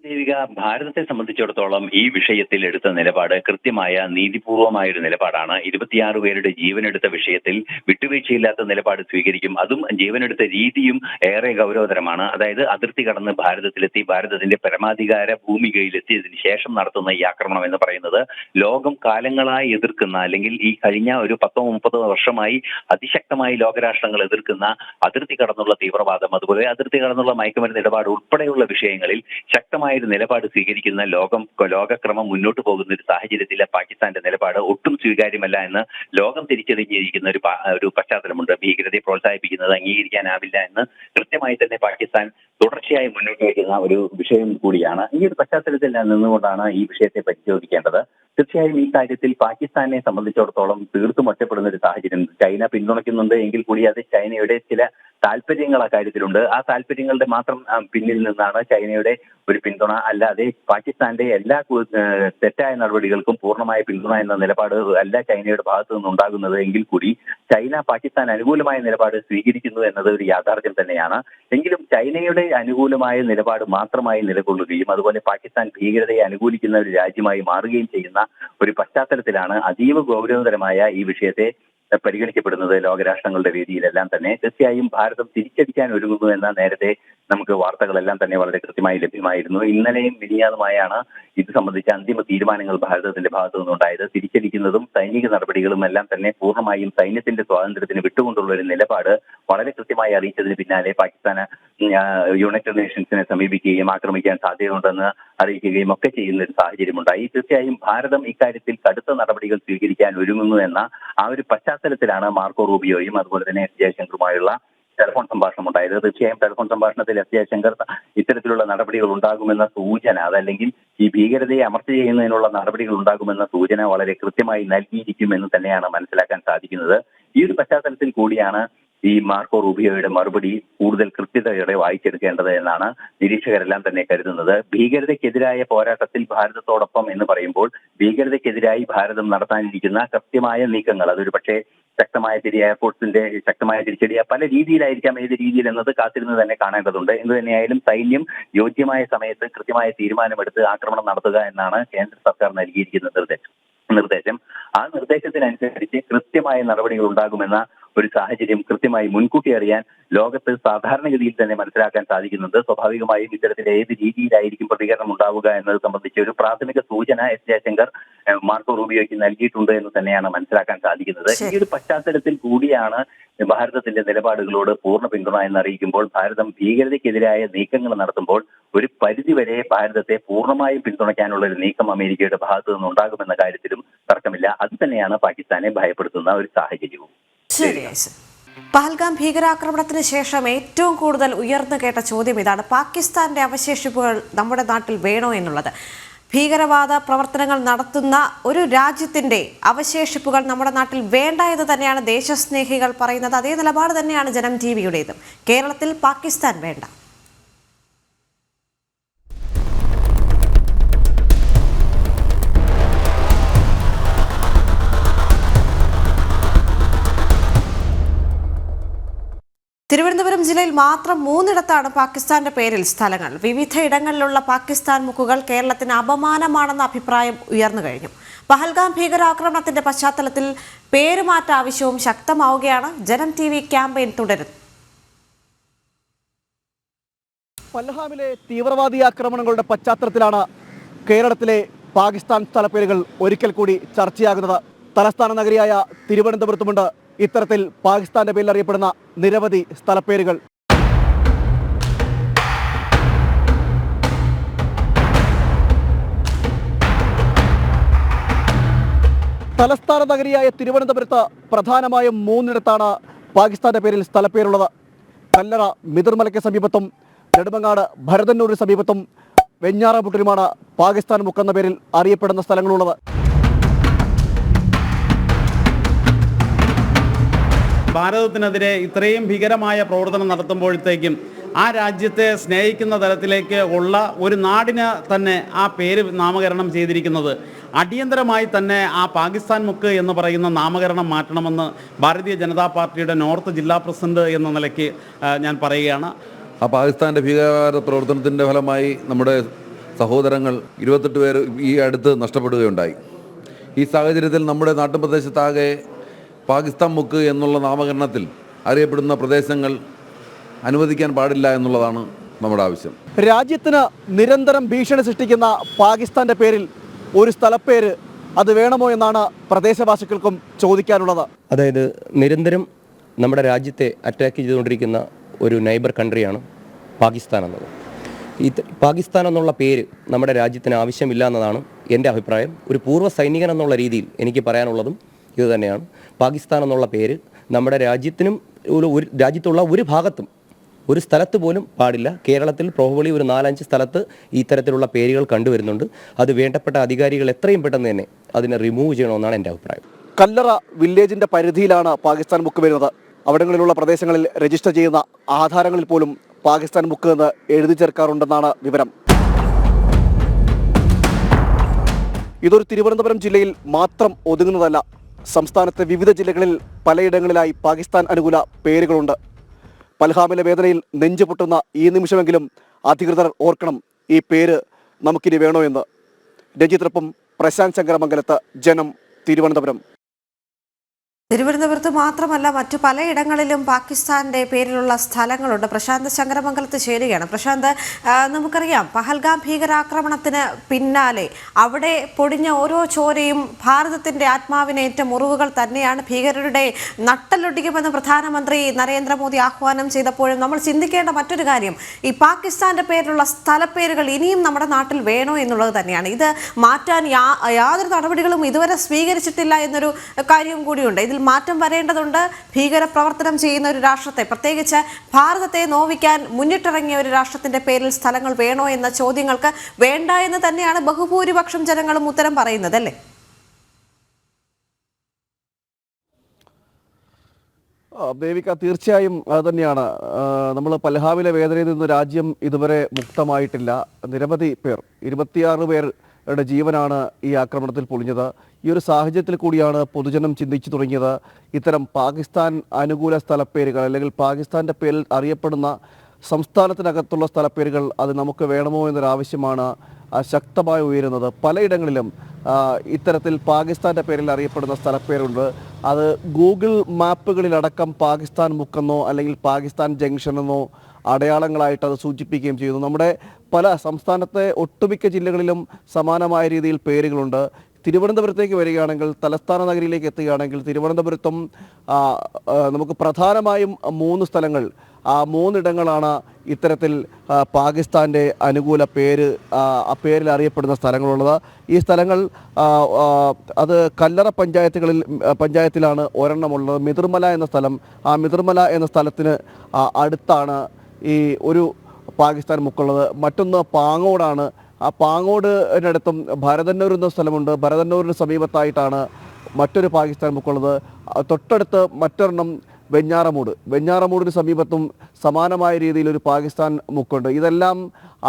ദേവിക, ഭാരതത്തെ സംബന്ധിച്ചിടത്തോളം ഈ വിഷയത്തിൽ എടുത്ത നിലപാട് കൃത്യമായ നീതിപൂർവമായ ഒരു നിലപാടാണ്. 26 പേരുടെ ജീവനെടുത്ത വിഷയത്തിൽ വിട്ടുവീഴ്ചയില്ലാത്ത നിലപാട് സ്വീകരിക്കും. അതും ജീവനെടുത്ത രീതിയും ഏറെ ഗൗരവതരമാണ്. അതായത് അതിർത്തി കടന്ന് ഭാരതത്തിലെത്തി ഭാരതത്തിന്റെ പരമാധികാര ഭൂമികയിലെത്തിയതിനു ശേഷം നടത്തുന്ന ഈ ആക്രമണം എന്ന് പറയുന്നത് ലോകം കാലങ്ങളായി എതിർക്കുന്ന, അല്ലെങ്കിൽ ഈ കഴിഞ്ഞ ഒരു 10-30 വർഷമായി അതിശക്തമായി ലോകരാഷ്ട്രങ്ങൾ എതിർക്കുന്ന അതിർത്തി കടന്നുള്ള തീവ്രവാദം, അതുപോലെ അതിർത്തി കടന്നുള്ള മയക്കുമരുന്ന് ഇടപാട് ഉൾപ്പെടെയുള്ള വിഷയങ്ങളിൽ ശക്തമായ ഒരു നിലപാട് സ്വീകരിക്കുന്ന ലോകക്രമം മുന്നോട്ട് പോകുന്ന ഒരു സാഹചര്യത്തിൽ പാകിസ്ഥാന്റെ നിലപാട് ഒട്ടും സ്വീകാര്യമല്ല എന്ന് ലോകം തിരിച്ചറിഞ്ഞിരിക്കുന്ന ഒരു പശ്ചാത്തലമുണ്ട്. ഭീകരതയെ പ്രോത്സാഹിപ്പിക്കുന്നത് അംഗീകരിക്കാനാവില്ല എന്ന് കൃത്യമായി തന്നെ പാകിസ്ഥാൻ തുടർച്ചയായി മുന്നോട്ട് വയ്ക്കുന്ന ഒരു വിഷയം കൂടിയാണ്. ഈ ഒരു പശ്ചാത്തലത്തിൽ നിന്നുകൊണ്ടാണ് ഈ വിഷയത്തെ പരിശോധിക്കേണ്ടത്. തീർച്ചയായും ഈ കാര്യത്തിൽ പാകിസ്ഥാനെ സംബന്ധിച്ചിടത്തോളം തീർത്തും ഒറ്റപ്പെടുന്ന ഒരു സാഹചര്യം ചൈന പിന്തുണയ്ക്കുന്നുണ്ട് എങ്കിൽ കൂടി അത് ചൈനയുടെ ചില താല്പര്യങ്ങൾ ആ കാര്യത്തിലുണ്ട്. ആ താല്പര്യങ്ങളുടെ മാത്രം പിന്നിൽ നിന്നാണ് ചൈനയുടെ ഒരു പിന്തുണ. അല്ലാതെ പാകിസ്ഥാന്റെ എല്ലാ തെറ്റായ നടപടികൾക്കും പൂർണ്ണമായ പിന്തുണ എന്ന നിലപാട് അല്ല ചൈനയുടെ ഭാഗത്തു നിന്നുണ്ടാകുന്നത് എങ്കിൽ കൂടി ചൈന പാകിസ്ഥാൻ അനുകൂലമായ നിലപാട് സ്വീകരിക്കുന്നു എന്നത് ഒരു യാഥാർത്ഥ്യം തന്നെയാണ്. എങ്കിലും ചൈനയുടെ അനുകൂലമായ നിലപാട് മാത്രമായി നിലകൊള്ളുകയും അതുപോലെ പാകിസ്ഥാൻ ഭീകരതയെ അനുകൂലിക്കുന്ന ഒരു രാജ്യമായി മാറുകയും ചെയ്യുന്ന ഒരു പശ്ചാത്തലത്തിലാണ് അതീവ ഗൗരവതരമായ ഈ വിഷയത്തെ പരിഗണിക്കപ്പെടുന്നത് ലോകരാഷ്ട്രങ്ങളുടെ വേദിയിലെല്ലാം തന്നെ. തീർച്ചയായും ഭാരതം തിരിച്ചടിക്കാൻ ഒരുങ്ങുന്നു എന്ന നേരത്തെ നമുക്ക് വാർത്തകളെല്ലാം തന്നെ വളരെ കൃത്യമായി ലഭ്യമായിരുന്നു. ഇന്നലെയും മിനിയാന്നുമായാണ് ഇത് സംബന്ധിച്ച അന്തിമ തീരുമാനങ്ങൾ ഭാരതത്തിന്റെ ഭാഗത്തു നിന്നുണ്ടായത്. തിരിച്ചടിക്കുന്നതും സൈനിക നടപടികളും എല്ലാം തന്നെ പൂർണ്ണമായും സൈന്യത്തിന്റെ സ്വാതന്ത്ര്യത്തിന് വിട്ടുകൊണ്ടുള്ള ഒരു നിലപാട് വളരെ കൃത്യമായി അറിയിച്ചതിന് പിന്നാലെ പാകിസ്ഥാന് യുണൈറ്റഡ് നേഷൻസിനെ സമീപിക്കുകയും ആക്രമിക്കാൻ സാധ്യതയുണ്ടെന്ന് അറിയിക്കുകയും ഒക്കെ ചെയ്യുന്ന ഒരു സാഹചര്യമുണ്ടായി. തീർച്ചയായും ഭാരതം ഇക്കാര്യത്തിൽ കടുത്ത നടപടികൾ സ്വീകരിക്കാൻ ഒരുങ്ങുന്നു എന്ന ആ ഒരു പശ്ചാത്തലത്തിലാണ് മാർക്കോ റൂബിയോയും അതുപോലെ തന്നെ എസ് ജയശങ്കറുമായുള്ള ടെലിഫോൺ സംഭാഷണം ഉണ്ടായത്. തീർച്ചയായും ടെലിഫോൺ സംഭാഷണത്തിൽ എസ് ജയശങ്കർ ഇത്തരത്തിലുള്ള നടപടികൾ ഉണ്ടാകുമെന്ന സൂചന, അതല്ലെങ്കിൽ ഈ ഭീകരതയെ അമർച്ച ചെയ്യുന്നതിനുള്ള നടപടികൾ ഉണ്ടാകുമെന്ന സൂചന വളരെ കൃത്യമായി നൽകിയിരിക്കുമെന്ന് തന്നെയാണ് മനസ്സിലാക്കാൻ സാധിക്കുന്നത്. ഈ ഒരു പശ്ചാത്തലത്തിൽ കൂടിയാണ് ഈ മാർക്കോ റൂബിയോയുടെ മറുപടി കൂടുതൽ കൃത്യതയോടെ വായിച്ചെടുക്കേണ്ടത് എന്നാണ് നിരീക്ഷകരെല്ലാം തന്നെ കരുതുന്നത്. ഭീകരതയ്ക്കെതിരായ പോരാട്ടത്തിൽ ഭാരതത്തോടൊപ്പം എന്ന് പറയുമ്പോൾ ഭീകരതയ്ക്കെതിരായി ഭാരതം നടത്താനിരിക്കുന്ന കൃത്യമായ നീക്കങ്ങൾ, അതൊരു പക്ഷേ ശക്തമായ എയർഫോഴ്സിന്റെ ശക്തമായ തിരിച്ചടി പല രീതിയിലായിരിക്കാം. ഏത് രീതിയിൽ എന്നത് കാത്തിരുന്ന് തന്നെ കാണേണ്ടതുണ്ട്. എന്ത് തന്നെയായാലും സൈന്യം യോഗ്യമായ സമയത്ത് കൃത്യമായ തീരുമാനമെടുത്ത് ആക്രമണം നടത്തുക എന്നാണ് കേന്ദ്ര സർക്കാർ നൽകിയിരിക്കുന്ന നിർദ്ദേശം. ആ നിർദ്ദേശത്തിനനുസരിച്ച് കൃത്യമായ നടപടികൾ ഉണ്ടാകുമെന്ന ഒരു സാഹചര്യം കൃത്യമായി മുൻകൂട്ടി അറിയാൻ ലോകത്ത് സാധാരണഗതിയിൽ തന്നെ മനസ്സിലാക്കാൻ സാധിക്കുന്നുണ്ട്. സ്വാഭാവികമായും ഇത്തരത്തിൽ ഏത് രീതിയിലായിരിക്കും പ്രതികരണം ഉണ്ടാവുക എന്നത് സംബന്ധിച്ച ഒരു പ്രാഥമിക സൂചന എസ് ജയശങ്കർ മാർക്കോ റൂബിയോയ്ക്ക് നൽകിയിട്ടുണ്ട് എന്ന് തന്നെയാണ് മനസ്സിലാക്കാൻ സാധിക്കുന്നത്. ഈ ഒരു പശ്ചാത്തലത്തിൽ കൂടിയാണ് ഭാരതത്തിന്റെ നിലപാടുകളോട് പൂർണ്ണ പിന്തുണ എന്നറിയിക്കുമ്പോൾ ഭാരതം ഭീകരതയ്ക്കെതിരായ നീക്കങ്ങൾ നടത്തുമ്പോൾ ഒരു പരിധിവരെ ഭാരതത്തെ പൂർണ്ണമായും പിന്തുണയ്ക്കാനുള്ള ഒരു നീക്കം അമേരിക്കയുടെ ഭാഗത്തു നിന്നുണ്ടാകുമെന്ന കാര്യത്തിലും തർക്കമില്ല. അത് തന്നെയാണ് പാകിസ്ഥാനെ ഭയപ്പെടുത്തുന്ന ഒരു സാഹചര്യവും. ശരി. പഹൽഗാം ഭീകരാക്രമണത്തിന് ശേഷം ഏറ്റവും കൂടുതൽ ഉയർന്നു കേട്ട ചോദ്യം ഇതാണ്: പാകിസ്ഥാന്റെ അവശേഷിപ്പുകൾ നമ്മുടെ നാട്ടിൽ വേണോ എന്നുള്ളത്. ഭീകരവാദ പ്രവർത്തനങ്ങൾ നടത്തുന്ന ഒരു രാജ്യത്തിന്റെ അവശേഷിപ്പുകൾ നമ്മുടെ നാട്ടിൽ വേണ്ട എന്ന് തന്നെയാണ് ദേശസ്നേഹികൾ പറയുന്നത്. അതേ നിലപാട് തന്നെയാണ് ജനം ടിവിയുടേതും. കേരളത്തിൽ പാകിസ്ഥാൻ വേണ്ട. തിരുവനന്തപുരം ജില്ലയിൽ മാത്രം 3 പാകിസ്ഥാന്റെ പേരിൽ സ്ഥലങ്ങൾ. വിവിധ ഇടങ്ങളിലുള്ള പാകിസ്ഥാൻ മുക്കുകൾ കേരളത്തിന് അപമാനമാണെന്ന അഭിപ്രായം ഉയർന്നു കഴിഞ്ഞു. പഹൽഗാം ഭീകരാക്രമണത്തിന്റെ പശ്ചാത്തലത്തിൽ പേരുമാറ്റ ആവശ്യവും ശക്തമാവുകയാണ്. ജനം ടിവി ക്യാമ്പയിൻ തുടരുന്നു. പഹൽഗാമിലെ തീവ്രവാദി ആക്രമണങ്ങളുടെ പശ്ചാത്തലത്തിലാണ് കേരളത്തിലെ പാകിസ്ഥാൻ സ്ഥലപ്പേരുകൾ ഒരിക്കൽ കൂടി ചർച്ചയാകുന്നത്. തലസ്ഥാന നഗരിയായ തിരുവനന്തപുരത്തുമുണ്ട് ഇത്തരത്തിൽ പാകിസ്ഥാന്റെ പേരിൽ അറിയപ്പെടുന്ന നിരവധി സ്ഥലപ്പേരുകൾ. തലസ്ഥാന നഗരിയായ തിരുവനന്തപുരത്ത് പ്രധാനമായും 3 പാകിസ്ഥാന്റെ പേരിൽ സ്ഥലപ്പേരുള്ളത്. കല്ലറ മിതിർമലയ്ക്ക് സമീപത്തും നെടുമങ്ങാട് ഭരതന്നൂരിന് സമീപത്തും വെഞ്ഞാറമുട്ടിലുമാണ് പാകിസ്ഥാൻ മുക്കെന്ന പേരിൽ അറിയപ്പെടുന്ന സ്ഥലങ്ങളുള്ളത്. ഭാരതത്തിനെതിരെ ഇത്രയും ഭീകരമായ പ്രവർത്തനം നടത്തുമ്പോഴത്തേക്കും ആ രാജ്യത്തെ സ്നേഹിക്കുന്ന തരത്തിലേക്ക് ഉള്ള ഒരു നാടിന് തന്നെ ആ പേര് നാമകരണം ചെയ്തിരിക്കുന്നത് അടിയന്തരമായി തന്നെ ആ പാകിസ്ഥാൻ മുക്ക് എന്ന് പറയുന്ന നാമകരണം മാറ്റണമെന്ന് ഭാരതീയ ജനതാ പാർട്ടിയുടെ നോർത്ത് ജില്ലാ പ്രസിഡന്റ് എന്ന നിലയ്ക്ക് ഞാൻ പറയുകയാണ്. ആ പാകിസ്ഥാൻ്റെ ഭീകരവാദ പ്രവർത്തനത്തിൻ്റെ ഫലമായി നമ്മുടെ സഹോദരങ്ങൾ 28 പേർ ഈ അടുത്ത് നഷ്ടപ്പെടുകയുണ്ടായി. ഈ സാഹചര്യത്തിൽ നമ്മുടെ നാട്ടുപ്രദേശത്താകെ പാകിസ്ഥാൻ മുക്ക് എന്നുള്ള നാമകരണത്തിൽ അറിയപ്പെടുന്ന പ്രദേശങ്ങൾ അനുവദിക്കാൻ പാടില്ല എന്നുള്ളതാണ് നമ്മുടെ ആവശ്യം. രാജ്യത്തിന് നിരന്തരം ഭീഷണി സൃഷ്ടിക്കുന്ന പാകിസ്ഥാന്റെ പേരിൽ ഒരു സ്ഥലപ്പേര് അത് വേണമോ എന്നാണ് പ്രദേശവാസികൾക്കും ചോദിക്കാനുള്ളത്. അതായത് നിരന്തരം നമ്മുടെ രാജ്യത്തെ അറ്റാക്ക് ചെയ്തുകൊണ്ടിരിക്കുന്ന ഒരു നൈബർ കൺട്രിയാണ് പാകിസ്ഥാൻ എന്നത്. ഈ പാകിസ്ഥാൻ എന്നുള്ള പേര് നമ്മുടെ രാജ്യത്തിന് ആവശ്യമില്ല എന്നതാണ് എൻ്റെ അഭിപ്രായം. ഒരു പൂർവ്വ സൈനികൻ എന്നുള്ള രീതിയിൽ എനിക്ക് പറയാനുള്ളതും ഇത് തന്നെയാണ്. പാകിസ്ഥാൻ എന്നുള്ള പേര് നമ്മുടെ രാജ്യത്തിനും രാജ്യത്തുള്ള ഒരു ഭാഗത്തും ഒരു സ്ഥലത്ത് പോലും പാടില്ല. കേരളത്തിൽ പ്രോബബ്ലി ഒരു 4-5 സ്ഥലത്ത് ഇത്തരത്തിലുള്ള പേരുകൾ കണ്ടുവരുന്നുണ്ട്. അത് വേണ്ടപ്പെട്ട അധികാരികൾ എത്രയും പെട്ടെന്ന് തന്നെ അതിനെ റിമൂവ് ചെയ്യണമെന്നാണ് എൻ്റെ അഭിപ്രായം. കല്ലറ വില്ലേജിന്റെ പരിധിയിലാണ് പാകിസ്ഥാൻ മുക്ക് വരുന്നത്. അവിടങ്ങളിലുള്ള പ്രദേശങ്ങളിൽ രജിസ്റ്റർ ചെയ്യുന്ന ആധാരങ്ങളിൽ പോലും പാകിസ്ഥാൻ മുക്ക് എന്ന് എഴുതി ചേർക്കാറുണ്ടെന്നാണ് വിവരം. ഇതൊരു തിരുവനന്തപുരം ജില്ലയിൽ മാത്രം ഒതുങ്ങുന്നതല്ല. സംസ്ഥാനത്തെ വിവിധ ജില്ലകളിൽ പലയിടങ്ങളിലായി പാകിസ്ഥാൻ അനുകൂല പേരുകളുണ്ട്. പഹൽഗാമിലെ വേദനയിൽ നെഞ്ചു പൊട്ടുന്ന ഈ നിമിഷമെങ്കിലും അധികൃതർ ഓർക്കണം, ഈ പേര് നമുക്കിനി വേണോ എന്ന്. രഞ്ജിത്തിനൊപ്പം പ്രശാന്ത് ശങ്കരമംഗലത്ത്, ജനം, തിരുവനന്തപുരം. തിരുവനന്തപുരത്ത് മാത്രമല്ല മറ്റു പലയിടങ്ങളിലും പാകിസ്ഥാന്റെ പേരിലുള്ള സ്ഥലങ്ങളുണ്ട്. പ്രശാന്ത് ശങ്കരമംഗലത്ത് ചേരുകയാണ്. പ്രശാന്ത്, നമുക്കറിയാം പഹൽഗാം ഭീകരാക്രമണത്തിന് പിന്നാലെ അവിടെ പൊടിഞ്ഞ ഓരോ ചോരയും ഭാരതത്തിന്റെ ആത്മാവിനേറ്റ മുറിവുകൾ തന്നെയാണ്. ഭീകരരുടെ നട്ടലൊടിക്കുമെന്ന് പ്രധാനമന്ത്രി നരേന്ദ്രമോദി ആഹ്വാനം ചെയ്തപ്പോഴും നമ്മൾ ചിന്തിക്കേണ്ട മറ്റൊരു കാര്യം, ഈ പാകിസ്ഥാന്റെ പേരിലുള്ള സ്ഥലപ്പേരുകൾ ഇനിയും നമ്മുടെ നാട്ടിൽ വേണോ എന്നുള്ളത് തന്നെയാണ്. ഇത് മാറ്റാൻ യാതൊരു നടപടികളും ഇതുവരെ സ്വീകരിച്ചിട്ടില്ല എന്നൊരു കാര്യം കൂടിയുണ്ട്. ഇതിൽ മാറ്റം വരേണ്ടതുണ്ട്. ഭീകര പ്രവർത്തനം ചെയ്യുന്ന ഒരു രാഷ്ട്രത്തെ, പ്രത്യേകിച്ച് ഭാരതത്തെ നോവിക്കാൻ മുന്നിട്ടിറങ്ങിയ ഒരു രാഷ്ട്രത്തിന്റെ പേരിൽ സ്ഥലങ്ങൾ വേണോ എന്ന ചോദ്യങ്ങൾക്ക് വേണ്ട എന്ന് തന്നെയാണ് ബഹുഭൂരിപക്ഷം ജനങ്ങളും ഉത്തരം പറയുന്നത്, അല്ലേ? ദേവിക, തീർച്ചയായും അത് തന്നെയാണ്. നമ്മൾ പൽഹാവിലെ വേദനയിൽ നിന്ന് രാജ്യം ഇതുവരെ മുക്തമായിട്ടില്ല. നിരവധി പേർ, 26 പേരുടെ ജീവനാണ് ഈ ആക്രമണത്തിൽ പൊളിഞ്ഞത്. ഈ ഒരു സാഹചര്യത്തിൽ കൂടിയാണ് പൊതുജനം ചിന്തിച്ചു തുടങ്ങിയത്. ഇത്തരം പാകിസ്ഥാൻ അനുകൂല സ്ഥലപ്പേരുകൾ അല്ലെങ്കിൽ പാകിസ്ഥാൻ്റെ പേരിൽ അറിയപ്പെടുന്ന സംസ്ഥാനത്തിനകത്തുള്ള സ്ഥലപ്പേരുകൾ അത് നമുക്ക് വേണമോ എന്നൊരാവശ്യമാണ് ശക്തമായി ഉയരുന്നത്. പലയിടങ്ങളിലും ഇത്തരത്തിൽ പാകിസ്ഥാൻ്റെ പേരിൽ അറിയപ്പെടുന്ന സ്ഥലപ്പേരുണ്ട്. അത് ഗൂഗിൾ മാപ്പുകളിലടക്കം പാകിസ്ഥാൻ മുക്കെന്നോ അല്ലെങ്കിൽ പാകിസ്ഥാൻ ജംഗ്ഷൻ എന്നോ അടയാളങ്ങളായിട്ട് അത് സൂചിപ്പിക്കുകയും ചെയ്യുന്നു. നമ്മുടെ പല സംസ്ഥാനത്തെ ഒട്ടുമിക്ക ജില്ലകളിലും സമാനമായ രീതിയിൽ പേരുകളുണ്ട്. തിരുവനന്തപുരത്തേക്ക് വരികയാണെങ്കിൽ, തലസ്ഥാന നഗരിയിലേക്ക് എത്തുകയാണെങ്കിൽ തിരുവനന്തപുരത്തും നമുക്ക് പ്രധാനമായും 3 സ്ഥലങ്ങൾ, ആ 3 ഇടങ്ങളാണ് ഇത്തരത്തിൽ പാകിസ്ഥാൻ്റെ അനുകൂല പേരിൽ അറിയപ്പെടുന്ന സ്ഥലങ്ങളുള്ളത്. ഈ സ്ഥലങ്ങൾ അത് കല്ലറ പഞ്ചായത്തിലാണ് ഒരെണ്ണമുള്ളത്. മിതിർമല എന്ന സ്ഥലം, ആ മിതിർമല എന്ന സ്ഥലത്തിന് അടുത്താണ് ഈ ഒരു പാകിസ്ഥാൻ മുക്കുള്ളത്. മറ്റൊന്ന് പാങ്ങോടാണ്. ആ പാങ്ങോടിനടുത്തും ഭരതന്നൂർ എന്ന സ്ഥലമുണ്ട്. ഭരതന്നൂരിന് സമീപത്തായിട്ടാണ് മറ്റൊരു പാകിസ്ഥാൻ മുക്കുള്ളത്. തൊട്ടടുത്ത് മറ്റൊരെണ്ണം വെഞ്ഞാറമൂടിന് സമീപത്തും സമാനമായ രീതിയിൽ ഒരു പാകിസ്ഥാൻ മുക്കുണ്ട്. ഇതെല്ലാം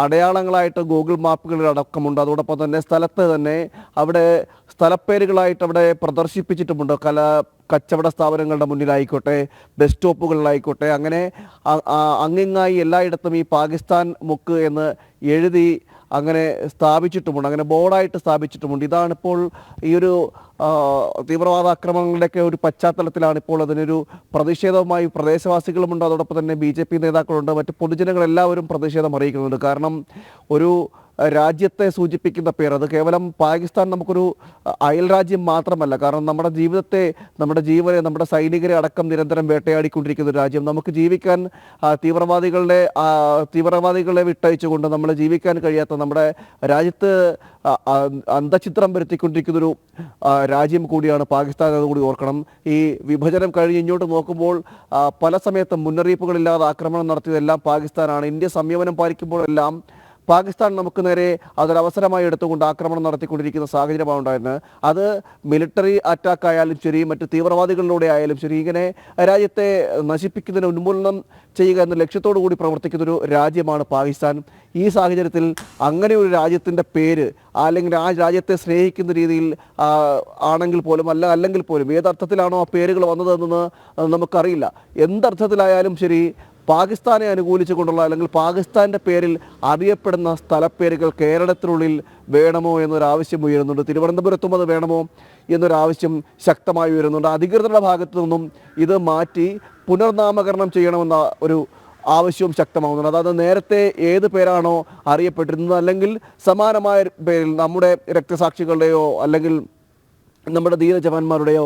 അടയാളങ്ങളായിട്ട് ഗൂഗിൾ മാപ്പുകളിൽ അടക്കമുണ്ട്. അതോടൊപ്പം തന്നെ സ്ഥലത്ത് തന്നെ അവിടെ സ്ഥലപ്പേരുകളായിട്ട് അവിടെ പ്രദർശിപ്പിച്ചിട്ടുമുണ്ട്. കച്ചവട സ്ഥാപനങ്ങളുടെ മുന്നിലായിക്കോട്ടെ, ബസ് സ്റ്റോപ്പുകളിലായിക്കോട്ടെ, അങ്ങനെ അങ്ങിങ്ങായി എല്ലായിടത്തും ഈ പാകിസ്ഥാൻ മുക്ക് എന്ന് എഴുതി അങ്ങനെ സ്ഥാപിച്ചിട്ടുമുണ്ട്, അങ്ങനെ ബോർഡായിട്ട് സ്ഥാപിച്ചിട്ടുമുണ്ട്. ഇതാണിപ്പോൾ ഈ ഒരു തീവ്രവാദ ആക്രമണങ്ങളുടെയൊക്കെ ഒരു പശ്ചാത്തലത്തിലാണ് ഇപ്പോൾ അതിനൊരു പ്രതിഷേധവുമായി പ്രദേശവാസികളുമുണ്ട്. അതോടൊപ്പം തന്നെ BJP നേതാക്കളുണ്ട്, മറ്റ് പൊതുജനങ്ങളെല്ലാവരും പ്രതിഷേധം അറിയിക്കുന്നുണ്ട്. കാരണം ഒരു രാജ്യത്തെ സൂചിപ്പിക്കുന്ന പേര്, അത് കേവലം പാകിസ്ഥാൻ നമുക്കൊരു അയൽ രാജ്യം മാത്രമല്ല. കാരണം നമ്മുടെ ജീവിതത്തെ, നമ്മുടെ ജീവനെ, നമ്മുടെ സൈനികരെ അടക്കം നിരന്തരം വേട്ടയാടിക്കൊണ്ടിരിക്കുന്ന ഒരു രാജ്യം. നമുക്ക് ജീവിക്കാൻ തീവ്രവാദികളെ വിട്ടയച്ചുകൊണ്ട് നമ്മൾ ജീവിക്കാൻ കഴിയാത്ത, നമ്മുടെ രാജ്യത്ത് അന്തചിത്രം വരുത്തിക്കൊണ്ടിരിക്കുന്നൊരു രാജ്യം കൂടിയാണ് പാകിസ്ഥാൻ എന്നുകൂടി ഓർക്കണം. ഈ വിഭജനം കഴിഞ്ഞ് ഇങ്ങോട്ട് നോക്കുമ്പോൾ പല സമയത്തും മുന്നറിയിപ്പുകളില്ലാതെ ആക്രമണം നടത്തിയതെല്ലാം പാകിസ്ഥാനാണ്. ഇന്ത്യ സംയമനം പാലിക്കുമ്പോഴെല്ലാം പാകിസ്ഥാൻ നമുക്ക് നേരെ അതൊരവസരമായി എടുത്തുകൊണ്ട് ആക്രമണം നടത്തിക്കൊണ്ടിരിക്കുന്ന സാഹചര്യമാണ് ഉണ്ടായിരുന്നത്. അത് മിലിറ്ററി അറ്റാക്ക് ആയാലും ശരി, മറ്റ് തീവ്രവാദികളിലൂടെ ആയാലും ശരി, ഇങ്ങനെ രാജ്യത്തെ നശിപ്പിക്കുന്നതിന് ഉന്മൂലനം ചെയ്യുക എന്ന ലക്ഷ്യത്തോടു കൂടി പ്രവർത്തിക്കുന്നൊരു രാജ്യമാണ് പാകിസ്ഥാൻ. ഈ സാഹചര്യത്തിൽ അങ്ങനെ ഒരു രാജ്യത്തിൻ്റെ പേര്, അല്ലെങ്കിൽ ആ രാജ്യത്തെ സ്നേഹിക്കുന്ന രീതിയിൽ ആണെങ്കിൽ പോലും അല്ലെങ്കിൽ പോലും ഏതർത്ഥത്തിലാണോ ആ പേരുകൾ വന്നതെന്ന് നമുക്കറിയില്ല. എന്തർത്ഥത്തിലായാലും ശരി, പാകിസ്ഥാനെ അനുകൂലിച്ചുകൊണ്ടുള്ള അല്ലെങ്കിൽ പാകിസ്ഥാൻ്റെ പേരിൽ അറിയപ്പെടുന്ന സ്ഥലപ്പേരുകൾ കേരളത്തിനുള്ളിൽ വേണമോ എന്നൊരാവശ്യം ഉയരുന്നുണ്ട്. തിരുവനന്തപുരത്തും അത് വേണമോ എന്നൊരാവശ്യം ശക്തമായി ഉയരുന്നുണ്ട്. അധികൃതരുടെ ഭാഗത്തു നിന്നും ഇത് മാറ്റി പുനർനാമകരണം ചെയ്യണമെന്ന ഒരു ആവശ്യവും ശക്തമാകുന്നുണ്ട്. അതായത് നേരത്തെ ഏത് പേരാണോ അറിയപ്പെട്ടിരുന്നത്, അല്ലെങ്കിൽ സമാനമായ പേരിൽ നമ്മുടെ രക്തസാക്ഷികളുടെയോ അല്ലെങ്കിൽ നമ്മുടെ ധീരജവാന്മാരുടെയോ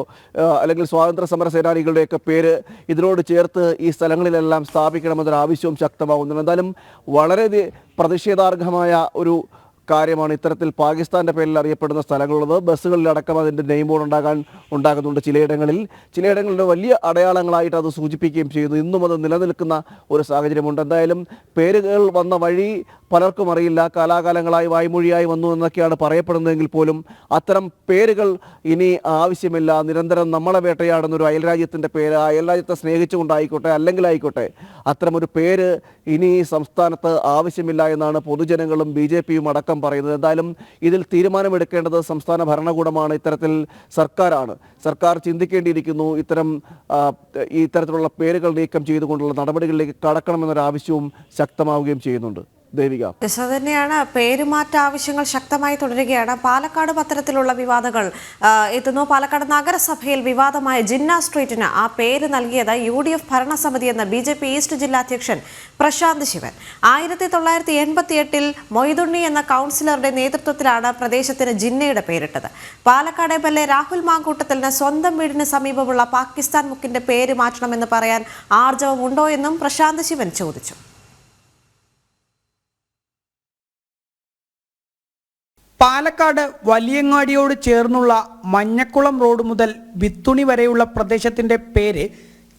അല്ലെങ്കിൽ സ്വാതന്ത്ര്യ സമര സേനാനികളുടെയൊക്കെ പേര് ഇതിനോട് ചേർത്ത് ഈ സ്ഥലങ്ങളിലെല്ലാം സ്ഥാപിക്കണമെന്നൊരു ആവശ്യവും ശക്തമാകുന്നുണ്ട്. എന്തായാലും വളരെ പ്രതിഷേധാർഹമായ ഒരു കാര്യമാണ് ഇത്തരത്തിൽ പാകിസ്ഥാൻ്റെ പേരിൽ അറിയപ്പെടുന്ന സ്ഥലങ്ങളുള്ളത്. ബസ്സുകളിലടക്കം അതിൻ്റെ നെയിം ബോർഡ് ഉണ്ടാകുന്നുണ്ട്. ചിലയിടങ്ങളിൽ വലിയ അടയാളങ്ങളായിട്ട് അത് സൂചിപ്പിക്കുകയും ചെയ്യുന്നു. ഇന്നും അത് നിലനിൽക്കുന്ന ഒരു സാഹചര്യമുണ്ട്. എന്തായാലും പേരുകൾ വന്ന വഴി പലർക്കും അറിയില്ല. കാലാകാലങ്ങളായി വായ്മൊഴിയായി വന്നു എന്നൊക്കെയാണ് പറയപ്പെടുന്നതെങ്കിൽ പോലും അത്തരം പേരുകൾ ഇനി ആവശ്യമില്ല. നിരന്തരം നമ്മളെ വേട്ടയാടുന്ന ഒരു അയൽരാജ്യത്തിൻ്റെ പേര്, അയൽരാജ്യത്തെ സ്നേഹിച്ചുകൊണ്ടായിക്കോട്ടെ അല്ലെങ്കിലായിക്കോട്ടെ, അത്തരമൊരു പേര് ഇനി സംസ്ഥാനത്ത് ആവശ്യമില്ല എന്നാണ് പൊതുജനങ്ങളും BJPയും അടക്കം പറയുന്നത്. എന്തായാലും ഇതിൽ തീരുമാനമെടുക്കേണ്ടത് സംസ്ഥാന ഭരണകൂടമാണ്, ഇത്തരത്തിൽ സർക്കാരാണ്. സർക്കാർ ചിന്തിക്കേണ്ടിയിരിക്കുന്നു. ഇത്തരത്തിലുള്ള പേരുകൾ നീക്കം ചെയ്തുകൊണ്ടുള്ള നടപടികളിലേക്ക് കടക്കണമെന്നൊരാവശ്യവും ശക്തമാവുകയും ചെയ്യുന്നുണ്ട്. ദേവിക. അത് തന്നെയാണ്, പേരുമാറ്റ ആവശ്യങ്ങൾ ശക്തമായി തുടരുകയാണ്. പാലക്കാട് അത്തരത്തിലുള്ള വിവാദങ്ങൾ എത്തുന്നു. പാലക്കാട് നഗരസഭയിൽ വിവാദമായ ജിന്ന സ്ട്രീറ്റിന് ആ പേര് നൽകിയത് UDF ഭരണസമിതി എന്ന BJP ഈസ്റ്റ് ജില്ലാ അധ്യക്ഷൻ പ്രശാന്ത് ശിവൻ. 1988 മൊയ്തുണ്ണി എന്ന കൗൺസിലറുടെ നേതൃത്വത്തിലാണ് പ്രദേശത്തിന് ജിന്നയുടെ പേരിട്ടത്. പാലക്കാട് MLA രാഹുൽ മാങ്കൂട്ടത്തിന് സ്വന്തം വീടിന് സമീപമുള്ള പാകിസ്ഥാൻ മുക്കിന്റെ പേര് മാറ്റണമെന്ന് പറയാൻ ആർജവമുണ്ടോ എന്നും പ്രശാന്ത് ശിവൻ ചോദിച്ചു. പാലക്കാട് വലിയങ്ങാടിയോട് ചേർന്നുള്ള മഞ്ഞക്കുളം റോഡ് മുതൽ വിത്തുണി വരെയുള്ള പ്രദേശത്തിന്റെ പേര്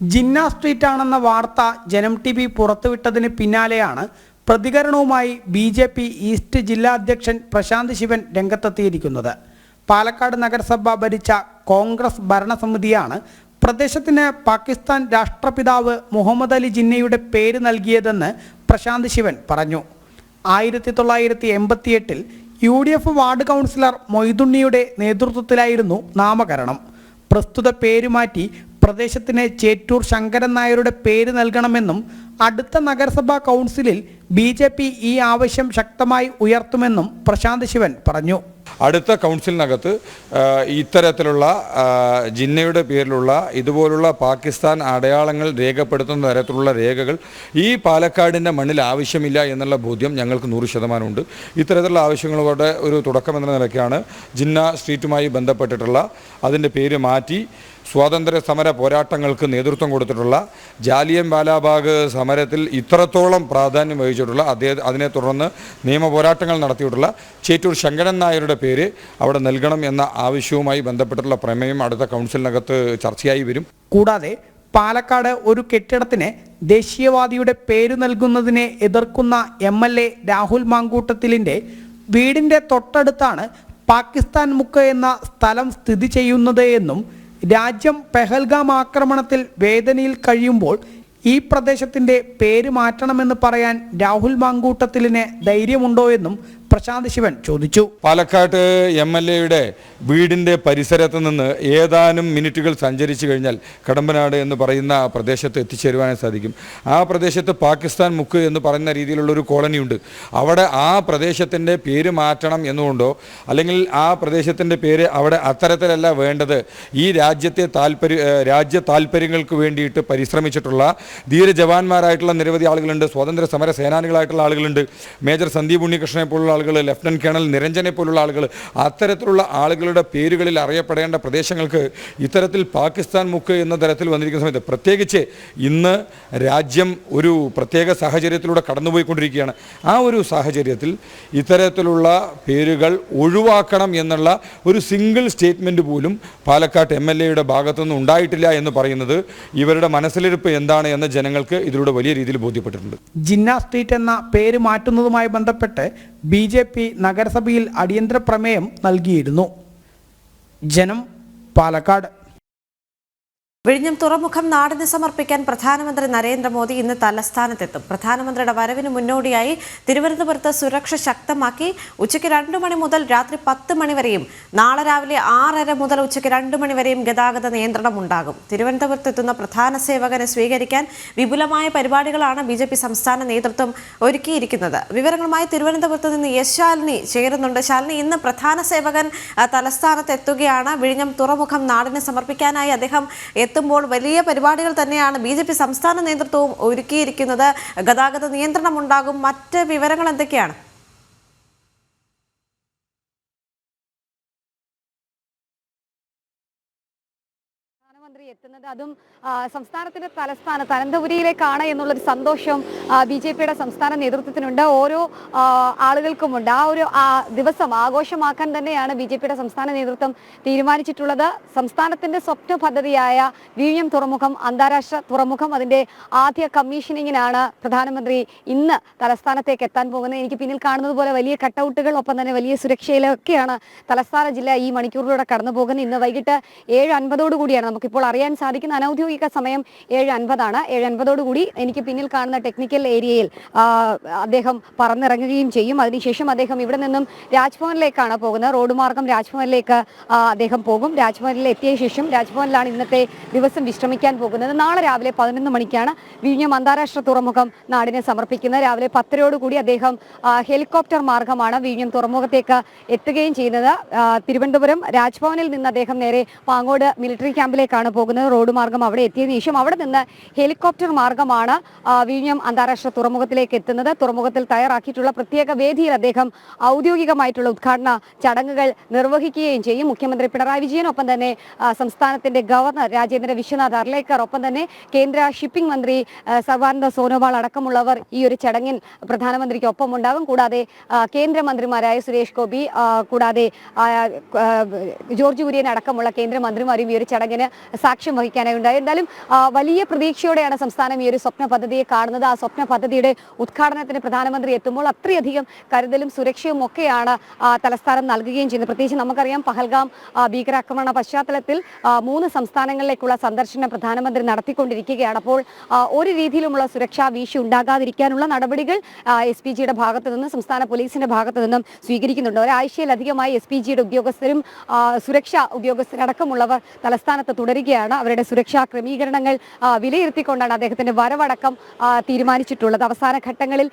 ജിന്ന സ്ട്രീറ്റ് ആണെന്ന വാർത്ത ജനം TV പുറത്തുവിട്ടതിന് പിന്നാലെയാണ് പ്രതികരണവുമായി BJP ഈസ്റ്റ് ജില്ലാ അധ്യക്ഷൻ പ്രശാന്ത് ശിവൻ രംഗത്തെത്തിയിരിക്കുന്നത്. പാലക്കാട് നഗരസഭ ഭരിച്ച കോൺഗ്രസ് ഭരണസമിതിയാണ് പ്രദേശത്തിന് പാകിസ്ഥാൻ രാഷ്ട്രപിതാവ് മുഹമ്മദ് അലി ജിന്നയുടെ പേര് നൽകിയതെന്ന് പ്രശാന്ത് ശിവൻ പറഞ്ഞു. 1988 UDF വാർഡ് കൗൺസിലർ മൊയ്തുണ്ണിയുടെ നേതൃത്വത്തിലായിരുന്നു നാമകരണം. പ്രസ്തുത പേരുമാറ്റി പ്രദേശത്തിന് ചേറ്റൂർ ശങ്കരൻ നായരുടെ പേര് നൽകണമെന്നും അടുത്ത നഗരസഭാ കൗൺസിലിൽ BJP ഈ ആവശ്യം ശക്തമായി ഉയർത്തുമെന്നും പ്രശാന്ത് ശിവൻ പറഞ്ഞു. അടുത്ത കൗൺസിലിനകത്ത് ഇത്തരത്തിലുള്ള ജിന്നയുടെ പേരിലുള്ള ഇതുപോലുള്ള പാകിസ്ഥാൻ അടയാളങ്ങൾ രേഖപ്പെടുത്തുന്ന തരത്തിലുള്ള രേഖകൾ ഈ പാലക്കാടിൻ്റെ മണ്ണിൽ ആവശ്യമില്ല എന്നുള്ള ബോധ്യം ഞങ്ങൾക്ക് 100% ഇത്തരത്തിലുള്ള ആവശ്യങ്ങളുടെ ഒരു തുടക്കം എന്ന നിലയ്ക്കാണ് ജിന്ന സ്ട്രീറ്റുമായി ബന്ധപ്പെട്ടിട്ടുള്ള അതിൻ്റെ പേര് മാറ്റി സ്വാതന്ത്ര്യ സമര പോരാട്ടങ്ങൾക്ക് നേതൃത്വം കൊടുത്തിട്ടുള്ള ജാലിയൻ വാലാബാഗ് സമരത്തിൽ ഇത്രത്തോളം പ്രാധാന്യം വഹിച്ചിട്ടുള്ള അതിനെ തുടർന്ന് നിയമ പോരാട്ടങ്ങൾ നടത്തിയിട്ടുള്ള ചേറ്റൂർ ശങ്കരൻ നായരുടെ പേര് അവിടെ നൽകണം എന്ന ആവശ്യവുമായി ബന്ധപ്പെട്ടുള്ള പ്രമേയം അടുത്ത കൗൺസിലിനകത്ത് ചർച്ചയായി വരും. കൂടാതെ പാലക്കാട് ഒരു കെട്ടിടത്തിന് ദേശീയവാദിയുടെ പേര് നൽകുന്നതിനെ എതിർക്കുന്ന MLA രാഹുൽ മാങ്കൂട്ടത്തിലിൻ്റെ വീടിൻ്റെ തൊട്ടടുത്താണ് പാകിസ്ഥാൻ മുക്ക് എന്ന സ്ഥലം സ്ഥിതി ചെയ്യുന്നത് എന്നും രാജ്യം പെഹൽഗാം ആക്രമണത്തിൽ വേദനയിൽ കഴിയുമ്പോൾ ഈ പ്രദേശത്തിൻ്റെ പേര് മാറ്റണമെന്ന് പറയാൻ രാഹുൽ മാങ്കൂട്ടത്തിലിന് ധൈര്യമുണ്ടോ എന്നും പ്രശാന്ത് ശിവൻ ചോദിച്ചു. പാലക്കാട് MLAയുടെ വീടിൻ്റെ പരിസരത്ത് നിന്ന് ഏതാനും മിനിറ്റുകൾ സഞ്ചരിച്ചു കഴിഞ്ഞാൽ കടമ്പനാട് എന്ന് പറയുന്ന പ്രദേശത്ത് എത്തിച്ചേരുവാനായി സാധിക്കും. ആ പ്രദേശത്ത് പാകിസ്ഥാൻ മുക്ക് എന്ന് പറയുന്ന രീതിയിലുള്ളൊരു കോളനിയുണ്ട്. അവിടെ ആ പ്രദേശത്തിൻ്റെ പേര് മാറ്റണം എന്നുകൊണ്ടോ അല്ലെങ്കിൽ ആ പ്രദേശത്തിൻ്റെ പേര് അവിടെ അത്തരത്തിലല്ല വേണ്ടത്, ഈ രാജ്യ താല്പര്യങ്ങൾക്ക് വേണ്ടിയിട്ട് പരിശ്രമിച്ചിട്ടുള്ള ധീര ജവാന്മാരായിട്ടുള്ള നിരവധി ആളുകളുണ്ട്, സ്വാതന്ത്ര്യ സമര സേനാനികളായിട്ടുള്ള ആളുകളുണ്ട്, മേജർ സന്ദീപ് ഉണ്ണികൃഷ്ണനെ പോലുള്ള ആളുകൾ, ലഫ്റ്റനന്റ് കേണൽ നിരഞ്ജനെ പോലുള്ള ആളുകൾ, അത്തരത്തിലുള്ള ആളുകളുടെ പേരുകളിൽ അറിയപ്പെടേണ്ട പ്രദേശങ്ങൾക്ക് ഇത്തരത്തിൽ പാകിസ്ഥാൻ മുക്ക് എന്ന തരത്തിൽ വന്നിരിക്കുന്ന സമയത്ത്, പ്രത്യേകിച്ച് ഇന്ന് രാജ്യം ഒരു പ്രത്യേക സാഹചര്യത്തിലൂടെ കടന്നുപോയിക്കൊണ്ടിരിക്കുകയാണ്. ആ ഒരു സാഹചര്യത്തിൽ ഇത്തരത്തിലുള്ള പേരുകൾ ഒഴിവാക്കണം എന്നുള്ള ഒരു സിംഗിൾ സ്റ്റേറ്റ്മെൻറ്റ് പോലും പാലക്കാട് MLAയുടെ ഭാഗത്തുനിന്ന് ഉണ്ടായിട്ടില്ല എന്ന് പറയുന്നത് ഇവരുടെ മനസ്സിലിരിപ്പ് എന്താണ് എന്ന് ജനങ്ങൾക്ക് ഇതിലൂടെ വലിയ രീതിയിൽ ബോധ്യപ്പെട്ടിട്ടുണ്ട്. ജിന്ന സ്ട്രീറ്റ് എന്ന പേര് മാറ്റുന്നതുമായി ബന്ധപ്പെട്ട് BJP നഗരസഭയിൽ അടിയന്തര പ്രമേയം നൽകിയിരുന്നു. ജനം, പാലക്കാട്. വിഴിഞ്ഞം തുറമുഖം നാടിന് സമർപ്പിക്കാൻ പ്രധാനമന്ത്രി നരേന്ദ്രമോദി ഇന്ന് തലസ്ഥാനത്തെത്തും. പ്രധാനമന്ത്രിയുടെ വരവിന് മുന്നോടിയായി തിരുവനന്തപുരത്ത് സുരക്ഷ ശക്തമാക്കി. ഉച്ചയ്ക്ക് 2 മണി മുതൽ രാത്രി 10 മണി വരെയും നാളെ രാവിലെ 6:30 മുതൽ ഉച്ചയ്ക്ക് 2 മണി വരെയും ഗതാഗത നിയന്ത്രണം ഉണ്ടാകും. തിരുവനന്തപുരത്തെത്തുന്ന പ്രധാന സേവകനെ സ്വീകരിക്കാൻ വിപുലമായ പരിപാടികളാണ് BJP സംസ്ഥാന നേതൃത്വം ഒരുക്കിയിരിക്കുന്നത്. വിവരങ്ങളുമായി തിരുവനന്തപുരത്ത് നിന്ന് ശാലിനി ചേരുന്നുണ്ട്. ശാലിനി, ഇന്ന് പ്രധാന സേവകൻ തലസ്ഥാനത്ത് എത്തുകയാണ്. വിഴിഞ്ഞം തുറമുഖം നാടിന് സമർപ്പിക്കാനായി അദ്ദേഹം എത്തുമ്പോൾ വലിയ പരിപാടികൾ തന്നെയാണ് BJP സംസ്ഥാന നേതൃത്വവും ഒരുക്കിയിരിക്കുന്നത്. ഗതാഗത നിയന്ത്രണം ഉണ്ടാകും. മറ്റ് വിവരങ്ങൾ എന്തൊക്കെയാണ്? എത്തുന്നത് അതും സംസ്ഥാനത്തിന്റെ തലസ്ഥാനത്ത് അനന്തപുരിയിലേക്കാണ് എന്നുള്ളൊരു സന്തോഷം BJPയുടെ സംസ്ഥാന നേതൃത്വത്തിനുണ്ട്, ഓരോ ആളുകൾക്കുമുണ്ട്. ആ ഒരു ദിവസം ആഘോഷമാക്കാൻ തന്നെയാണ് BJPയുടെ സംസ്ഥാന നേതൃത്വം തീരുമാനിച്ചിട്ടുള്ളത്. സംസ്ഥാനത്തിന്റെ സ്വപ്ന പദ്ധതിയായ വിഴിഞ്ഞം തുറമുഖം, അന്താരാഷ്ട്ര തുറമുഖം, അതിന്റെ ആദ്യ കമ്മീഷനിങ്ങിനാണ് പ്രധാനമന്ത്രി ഇന്ന് തലസ്ഥാനത്തേക്ക് എത്താൻ പോകുന്നത്. എനിക്ക് പിന്നിൽ കാണുന്നത് പോലെ വലിയ കട്ടൗട്ടുകൾ, ഒപ്പം തന്നെ വലിയ സുരക്ഷയിലൊക്കെയാണ് തലസ്ഥാന ജില്ല ഈ മണിക്കൂറിലൂടെ കടന്നു പോകുന്നത്. ഇന്ന് വൈകിട്ട് 7:50 കൂടിയാണ് നമുക്കിപ്പോൾ അറിയാൻ സാധിക്കുന്ന അനൌദ്യോഗിക സമയം 7:50 7:50 എനിക്ക് പിന്നിൽ കാണുന്ന ടെക്നിക്കൽ ഏരിയയിൽ അദ്ദേഹം പറന്നിറങ്ങുകയും ചെയ്യും. അതിനുശേഷം അദ്ദേഹം ഇവിടെ നിന്നും രാജ്ഭവനിലേക്കാണ് പോകുന്നത്. റോഡ് മാർഗം രാജ്ഭവനിലേക്ക് അദ്ദേഹം പോകും. രാജ്ഭവനിൽ എത്തിയ ശേഷം രാജ്ഭവനിലാണ് ഇന്നത്തെ ദിവസം വിശ്രമിക്കാൻ പോകുന്നത്. നാളെ രാവിലെ 11 മണിക്കാണ് വിഴിഞ്ഞം അന്താരാഷ്ട്ര തുറമുഖം നാടിനെ സമർപ്പിക്കുന്നത്. രാവിലെ 10:00 അദ്ദേഹം ഹെലികോപ്റ്റർ മാർഗമാണ് വിഴിഞ്ഞം തുറമുഖത്തേക്ക് എത്തുകയും ചെയ്യുന്നത്. തിരുവനന്തപുരം രാജ്ഭവനിൽ നിന്ന് അദ്ദേഹം നേരെ പാങ്ങോട് മിലിറ്ററി ക്യാമ്പിലേക്കാണ് പോകുന്നത്. റോഡ് മാർഗം അവിടെ എത്തിയതിനു ശേഷം അവിടെ നിന്ന് ഹെലികോപ്റ്റർ മാർഗമാണ് വിഴിഞ്ഞം അന്താരാഷ്ട്ര തുറമുഖത്തിലേക്ക് എത്തുന്നത്. തുറമുഖത്തിൽ തയ്യാറാക്കിയിട്ടുള്ള പ്രത്യേക വേദിയിൽ അദ്ദേഹം ഔദ്യോഗികമായിട്ടുള്ള ഉദ്ഘാടന ചടങ്ങുകൾ നിർവഹിക്കുകയും ചെയ്യും. മുഖ്യമന്ത്രി പിണറായി വിജയൻ, ഒപ്പം തന്നെ സംസ്ഥാനത്തിന്റെ ഗവർണർ രാജേന്ദ്ര വിശ്വനാഥ് അർലേക്കർ, ഒപ്പം തന്നെ കേന്ദ്ര ഷിപ്പിംഗ് മന്ത്രി സർബാനന്ദ സോനോവാൾ അടക്കമുള്ളവർ ഈ ഒരു ചടങ്ങിൽ പ്രധാനമന്ത്രിക്ക് ഒപ്പം ഉണ്ടാകും. കൂടാതെ കേന്ദ്രമന്ത്രിമാരായ സുരേഷ് ഗോപി, കൂടാതെ ജോർജ് കുര്യൻ അടക്കമുള്ള കേന്ദ്രമന്ത്രിമാരും ഈ ഒരു ചടങ്ങിന് സാക്ഷ്യം വഹിക്കാനായി ഉണ്ടായി. എന്തായാലും വലിയ പ്രതീക്ഷയോടെയാണ് സംസ്ഥാനം ഈ ഒരു സ്വപ്ന പദ്ധതിയെ കാണുന്നത്. ആ സ്വപ്ന പദ്ധതിയുടെ ഉദ്ഘാടനത്തിന് പ്രധാനമന്ത്രി എത്തുമ്പോൾ അത്രയധികം കരുതലും സുരക്ഷയും ഒക്കെയാണ് തലസ്ഥാനം നൽകുകയും ചെയ്യുന്നത്. പ്രത്യേകിച്ച് നമുക്കറിയാം, പഹൽഗാം ഭീകരാക്രമണ പശ്ചാത്തലത്തിൽ 3 സംസ്ഥാനങ്ങളിലേക്കുള്ള സന്ദർശനം പ്രധാനമന്ത്രി നടത്തിക്കൊണ്ടിരിക്കുകയാണ്. അപ്പോൾ ഒരു രീതിയിലുമുള്ള സുരക്ഷാ വീഴ്ച ഉണ്ടാകാതിരിക്കാനുള്ള നടപടികൾ SPGയുടെ ഭാഗത്തു നിന്നും സംസ്ഥാന പോലീസിന്റെ ഭാഗത്തു നിന്നും സ്വീകരിക്കുന്നുണ്ട്. ഒരാഴ്ചയിലധികമായി SPGയുടെ ഉദ്യോഗസ്ഥരും സുരക്ഷാ ഉദ്യോഗസ്ഥരടക്കമുള്ളവർ തലസ്ഥാനത്ത് തുടരുകയാണ്. അവരുടെ സുരക്ഷാ ക്രമീകരണങ്ങൾ വിലയിരുത്തിക്കൊണ്ടാണ് അദ്ദേഹത്തിന്റെ വരവടക്കം തീരുമാനിച്ചിട്ടുള്ളത്. അവസാന ഘട്ടങ്ങളിൽ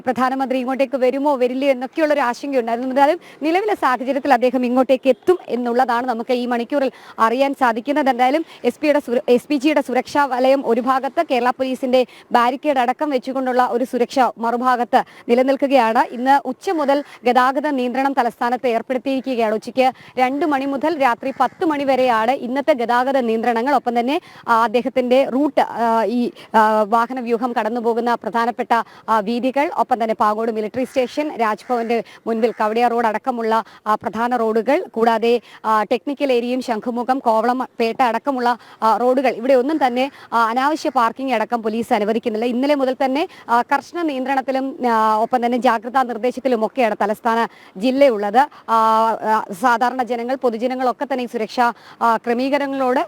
പ്രധാനമന്ത്രി ഇങ്ങോട്ടേക്ക് വരുമോ വരില്ലേ എന്നൊക്കെയുള്ള ഒരു ആശങ്കയുണ്ടായിരുന്നു. എന്തായാലും നിലവിലെ സാഹചര്യത്തിൽ അദ്ദേഹം ഇങ്ങോട്ടേക്ക് എത്തും എന്നുള്ളതാണ് നമുക്ക് ഈ മണിക്കൂറിൽ അറിയാൻ സാധിക്കുന്നത്. എന്തായാലും SPGയുടെ സുരക്ഷാ വലയം ഒരു ഭാഗത്ത്, കേരള പോലീസിന്റെ ബാരിക്കേഡ് അടക്കം വെച്ചുകൊണ്ടുള്ള ഒരു സുരക്ഷ മറുഭാഗത്ത് നിലനിൽക്കുകയാണ്. ഇന്ന് ഉച്ച മുതൽ ഗതാഗത നിയന്ത്രണം തലസ്ഥാനത്ത് ഏർപ്പെടുത്തിയിരിക്കുകയാണ്. ഉച്ചയ്ക്ക് 2 മണി മുതൽ രാത്രി 10 മണി വരെയാണ് ഇന്നത്തെ ഗതാഗത നിയന്ത്രണങ്ങൾ. ഒപ്പം തന്നെ അദ്ദേഹത്തിന്റെ റൂട്ട്, ഈ വാഹന വ്യൂഹം കടന്നുപോകുന്ന പ്രധാനപ്പെട്ട വീതികൾ, ഒപ്പം തന്നെ പാങ്ങോട് മിലിറ്ററി സ്റ്റേഷൻ, രാജ്ഭവന്റെ മുൻപിൽ കവടിയാർ റോഡ് അടക്കമുള്ള പ്രധാന റോഡുകൾ, കൂടാതെ ടെക്നിക്കൽ ഏരിയയും ശംഖുമുഖം, കോവളം പേട്ട അടക്കമുള്ള റോഡുകൾ, ഇവിടെ ഒന്നും തന്നെ അനാവശ്യ പാർക്കിംഗ് അടക്കം പോലീസ് അനുവദിക്കുന്നില്ല. ഇന്നലെ മുതൽ തന്നെ കർശന നിയന്ത്രണത്തിലും ഒപ്പം തന്നെ ജാഗ്രതാ നിർദ്ദേശത്തിലും ഒക്കെയാണ് തലസ്ഥാന ജില്ലയുള്ളത്. സാധാരണ ജനങ്ങൾ, പൊതുജനങ്ങളൊക്കെ തന്നെ ഈ സുരക്ഷാ ക്രമീകരണങ്ങളോട്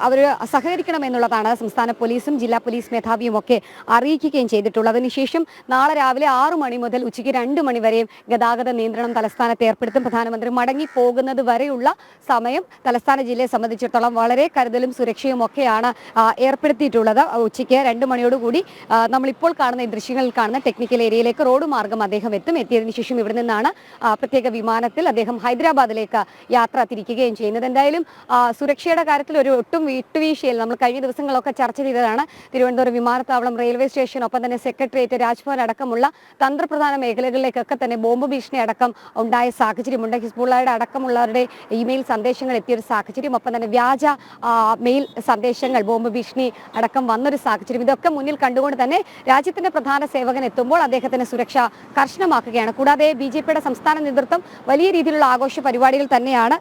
അവർ സഹകരിക്കണമെന്നുള്ളതാണ് സംസ്ഥാന പോലീസും ജില്ലാ പോലീസ് മേധാവിയും ഒക്കെ അറിയിക്കുകയും ചെയ്തിട്ടുള്ളത്. അതിനുശേഷം നാളെ രാവിലെ 6 മണി മുതൽ ഉച്ചയ്ക്ക് 2 മണി വരെയും ഗതാഗത നിയന്ത്രണം തലസ്ഥാനത്ത് ഏർപ്പെടുത്തും. പ്രധാനമന്ത്രി മടങ്ങി പോകുന്നത് വരെയുള്ള സമയം തലസ്ഥാന ജില്ലയെ സംബന്ധിച്ചിടത്തോളം വളരെ കരുതലും സുരക്ഷയും ഒക്കെയാണ് ഏർപ്പെടുത്തിയിട്ടുള്ളത്. ഉച്ചയ്ക്ക് 2 മണിയോടുകൂടി നമ്മളിപ്പോൾ കാണുന്ന ഈ ദൃശ്യങ്ങളിൽ കാണുന്ന ടെക്നിക്കൽ ഏരിയയിലേക്ക് റോഡ് മാർഗം അദ്ദേഹം എത്തും. എത്തിയതിനു ശേഷം ഇവിടെ നിന്നാണ് പ്രത്യേക വിമാനത്തിൽ അദ്ദേഹം ഹൈദരാബാദിലേക്ക് യാത്ര തിരിക്കുകയും ചെയ്യുന്നത്. എന്തായാലും സുരക്ഷയുടെ കാര്യത്തിൽ ഒരു ഒട്ടും വിട്ടുവീഴ്ചയിൽ നമ്മൾ കഴിഞ്ഞ ദിവസങ്ങളൊക്കെ ചർച്ച ചെയ്തതാണ്. തിരുവനന്തപുരം വിമാനത്താവളം, റെയിൽവേ സ്റ്റേഷൻ, ഒപ്പം തന്നെ സെക്രട്ടേറിയറ്റ്, രാജ്ഭവൻ അടക്കമുള്ള തന്ത്രപ്രധാന മേഖലകളിലേക്കൊക്കെ തന്നെ ബോംബ് ഭീഷണി അടക്കം ഉണ്ടായ സാഹചര്യമുണ്ട്. ഹിസ്ബുള്ളയുടെ അടക്കമുള്ളവരുടെ ഇമെയിൽ സന്ദേശങ്ങൾ എത്തിയൊരു സാഹചര്യം, ഒപ്പം തന്നെ വ്യാജ മെയിൽ സന്ദേശങ്ങൾ, ബോംബ് ഭീഷണി അടക്കം വന്നൊരു സാഹചര്യം. ഇതൊക്കെ മുന്നിൽ കണ്ടുകൊണ്ട് തന്നെ രാജ്യത്തിന്റെ പ്രധാന സേവകൻ എത്തുമ്പോൾ അദ്ദേഹത്തിന് സുരക്ഷ കർശനമാക്കുകയാണ്. കൂടാതെ BJPയുടെ സംസ്ഥാന നേതൃത്വം വലിയ രീതിയിലുള്ള ആഘോഷ പരിപാടികൾ തന്നെയാണ്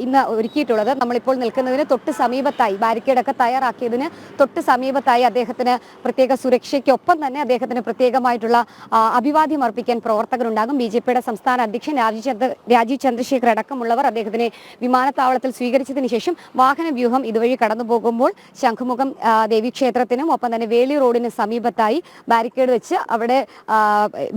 ഇന്ന് ഒരുക്കിയിട്ടുള്ളത്. നമ്മളിപ്പോൾ നിൽക്കുന്നതിന് തൊട്ട് സമീപത്തായി, ബാരിക്കേഡൊക്കെ തയ്യാറാക്കിയതിന് തൊട്ട് സമീപത്തായി അദ്ദേഹത്തിന് പ്രത്യേക സുരക്ഷയ്ക്കൊപ്പം തന്നെ അദ്ദേഹത്തിന് പ്രത്യേകമായിട്ടുള്ള അഭിവാദ്യം അർപ്പിക്കാൻ പ്രവർത്തകരുണ്ടാകും. BJPയുടെ സംസ്ഥാന അധ്യക്ഷൻ രാജീവ് ചന്ദ്രശേഖർ അടക്കമുള്ളവർ അദ്ദേഹത്തിനെ വിമാനത്താവളത്തിൽ സ്വീകരിച്ചതിന് ശേഷം വാഹന വ്യൂഹം ഇതുവഴി കടന്നു പോകുമ്പോൾ ശംഖുമുഖം ദേവീക്ഷേത്രത്തിനും ഒപ്പം തന്നെ വേളി റോഡിന് സമീപത്തായി ബാരിക്കേഡ് വെച്ച് അവിടെ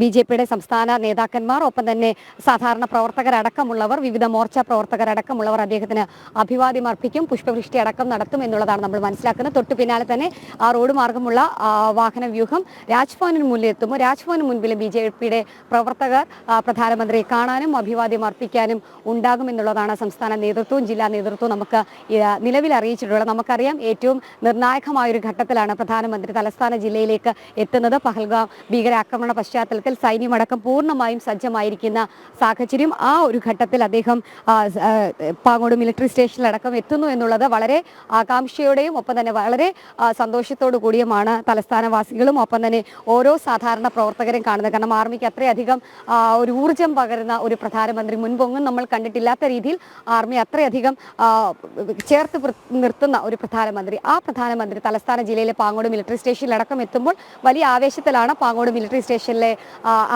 BJPയുടെ സംസ്ഥാന നേതാക്കന്മാർ, ഒപ്പം തന്നെ സാധാരണ പ്രവർത്തകരടക്കമുള്ളവർ, വിവിധ മോർച്ച പ്രവർത്തകരടക്കമുള്ളവർ അദ്ദേഹത്തിന് അഭിവാദ്യം അർപ്പിക്കും, പുഷ്പവൃഷ്ടി അടക്കം നടത്തും എന്നുള്ളതാണ് നമ്മൾ മനസ്സിലാക്കുന്നത്. തൊട്ടു പിന്നാലെ തന്നെ ആ റോഡ് മാർഗമുള്ള വാഹന വ്യൂഹം രാജ്ഭവനിന് മുന്നിൽ എത്തുമ്പോൾ രാജ്ഭവന് മുൻപിൽ BJPയുടെ പ്രവർത്തകർ പ്രധാനമന്ത്രിയെ കാണാനും അഭിവാദ്യം അർപ്പിക്കാനും ഉണ്ടാകുമെന്നുള്ളതാണ് സംസ്ഥാന നേതൃത്വവും ജില്ലാ നേതൃത്വവും നമുക്ക് നിലവിൽ അറിയിച്ചിട്ടുള്ളത്. നമുക്കറിയാം, ഏറ്റവും നിർണായകമായൊരു ഘട്ടത്തിലാണ് പ്രധാനമന്ത്രി തലസ്ഥാന ജില്ലയിലേക്ക് എത്തുന്നത്. പഹൽഗാം ഭീകരാക്രമണ പശ്ചാത്തലത്തിൽ സൈന്യമടക്കം പൂർണ്ണമായും സജ്ജമായിരിക്കുന്ന സാഹചര്യം. ആ ഒരു ഘട്ടത്തിൽ അദ്ദേഹം പാങ്ങോട് മിലിറ്ററി സ്റ്റേഷനിലടക്കം എത്തുന്നു എന്നുള്ളത് വളരെ ആകാംക്ഷയോടെയും ഒപ്പം തന്നെ വളരെ സന്തോഷത്തോടു കൂടിയുമാണ് തലസ്ഥാനവാസികളും ഒപ്പം തന്നെ ഓരോ സാധാരണ പ്രവർത്തകരും കാണുന്നത്. കാരണം ആർമിക്ക് അത്രയധികം ഒരു ഊർജം പകരുന്ന ഒരു പ്രധാനമന്ത്രി മുൻപൊന്നും നമ്മൾ കണ്ടിട്ടില്ലാത്ത രീതിയിൽ ആർമി അത്രയധികം ചേർത്ത് നിർത്തുന്ന ഒരു പ്രധാനമന്ത്രി. ആ പ്രധാനമന്ത്രി തലസ്ഥാന ജില്ലയിലെ പാങ്ങോട് മിലിറ്ററി സ്റ്റേഷനിലടക്കം എത്തുമ്പോൾ വലിയ ആവേശത്തിലാണ് പാങ്ങോട് മിലിറ്ററി സ്റ്റേഷനിലെ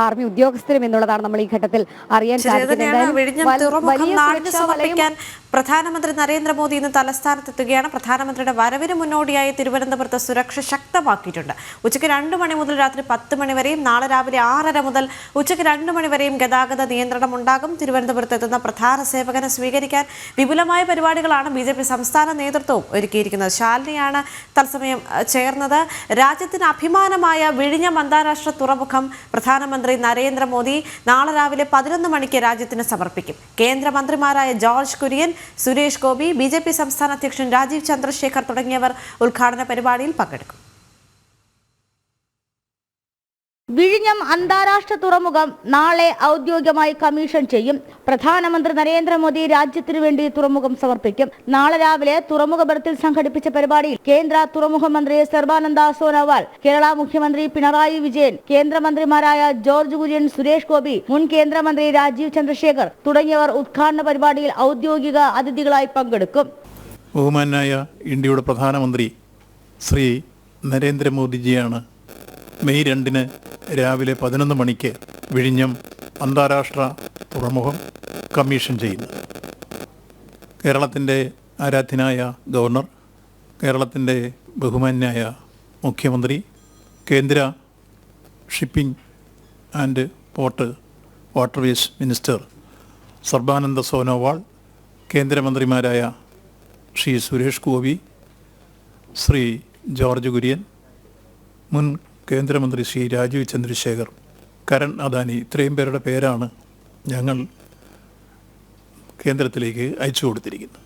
ആർമി ഉദ്യോഗസ്ഥരും എന്നുള്ളതാണ് നമ്മൾ ഈ ഘട്ടത്തിൽ അറിയാൻ സാധിക്കുന്നത്. പ്രധാനമന്ത്രി നരേന്ദ്രമോദി ഇന്ന് തലസ്ഥാനത്തെത്തുകയാണ്. പ്രധാനമന്ത്രിയുടെ വരവിന് മുന്നോടിയായി തിരുവനന്തപുരത്ത് സുരക്ഷ ശക്തമാക്കിയിട്ടുണ്ട്. ഉച്ചയ്ക്ക് 2 മണി മുതൽ രാത്രി 10 മണി വരെയും നാളെ രാവിലെ 6:30 മുതൽ ഉച്ചയ്ക്ക് 2 മണി വരെയും ഗതാഗത നിയന്ത്രണം ഉണ്ടാകും. തിരുവനന്തപുരത്ത് എത്തുന്ന പ്രധാന സേവകനെ സ്വീകരിക്കാൻ വിപുലമായ പരിപാടികളാണ് BJP സംസ്ഥാന നേതൃത്വവും ഒരുക്കിയിരിക്കുന്നത്. ശാലിനിയാണ് തത്സമയം ചേർന്നത്. രാജ്യത്തിന് അഭിമാനമായ വിഴിഞ്ഞം അന്താരാഷ്ട്ര തുറമുഖം പ്രധാനമന്ത്രി നരേന്ദ്രമോദി നാളെ രാവിലെ 11 മണിക്ക് രാജ്യത്തിന് സമർപ്പിക്കും. കേന്ദ്രമന്ത്രിമാരായ ജോർജ് കുര്യൻ, സുരേഷ് ഗോപി, BJP സംസ്ഥാന അധ്യക്ഷൻ രാജീവ് ചന്ദ്രശേഖർ തുടങ്ങിയവർ ഉദ്ഘാടന പരിപാടിയിൽ പങ്കെടുക്കും. വിഴിഞ്ഞം അന്താരാഷ്ട്ര തുറമുഖം നാളെ ഔദ്യോഗികമായി കമ്മീഷൻ ചെയ്യും. പ്രധാനമന്ത്രി നരേന്ദ്രമോദി രാജ്യത്തിനു വേണ്ടി തുറമുഖം സമർപ്പിക്കും. നാളെ രാവിലെ തുറമുഖ ബർത്തിൽ സംഘടിപ്പിച്ച പരിപാടിയിൽ കേന്ദ്ര തുറമുഖ മന്ത്രി സർബാനന്ദ സോനോവാൾ, കേരള മുഖ്യമന്ത്രി പിണറായി വിജയൻ, കേന്ദ്രമന്ത്രിമാരായ ജോർജ് കുര്യൻ, സുരേഷ് ഗോപി, മുൻ കേന്ദ്രമന്ത്രി രാജീവ് ചന്ദ്രശേഖർ തുടങ്ങിയവർ ഉദ്ഘാടന പരിപാടിയിൽ ഔദ്യോഗിക അതിഥികളായി പങ്കെടുക്കും. ബഹുമാനായ ഇന്ത്യയുടെ പ്രധാനമന്ത്രി ശ്രീ നരേന്ദ്രമോദിജിയാണ് മെയ് 2 രാവിലെ 11 മണിക്ക് വിഴിഞ്ഞം അന്താരാഷ്ട്ര തുറമുഖം കമ്മീഷൻ ചെയ്യുന്നത്. കേരളത്തിൻ്റെ ആരാധ്യനായ ഗവർണർ, കേരളത്തിൻ്റെ ബഹുമാന്യായ മുഖ്യമന്ത്രി, കേന്ദ്ര shipping and port waterways minister Sarbananda Sonowal, കേന്ദ്രമന്ത്രിമാരായ ശ്രീ സുരേഷ് ഗോപി, ശ്രീ ജോർജ് കുര്യൻ, മുൻ കേന്ദ്രമന്ത്രി ശ്രീ രാജീവ് ചന്ദ്രശേഖർ, കരൺ അദാനി, ഇത്രയും പേരുടെ പേരാണ് ഞങ്ങൾ കേന്ദ്രത്തിലേക്ക് അയച്ചു കൊടുത്തിരിക്കുന്നത്.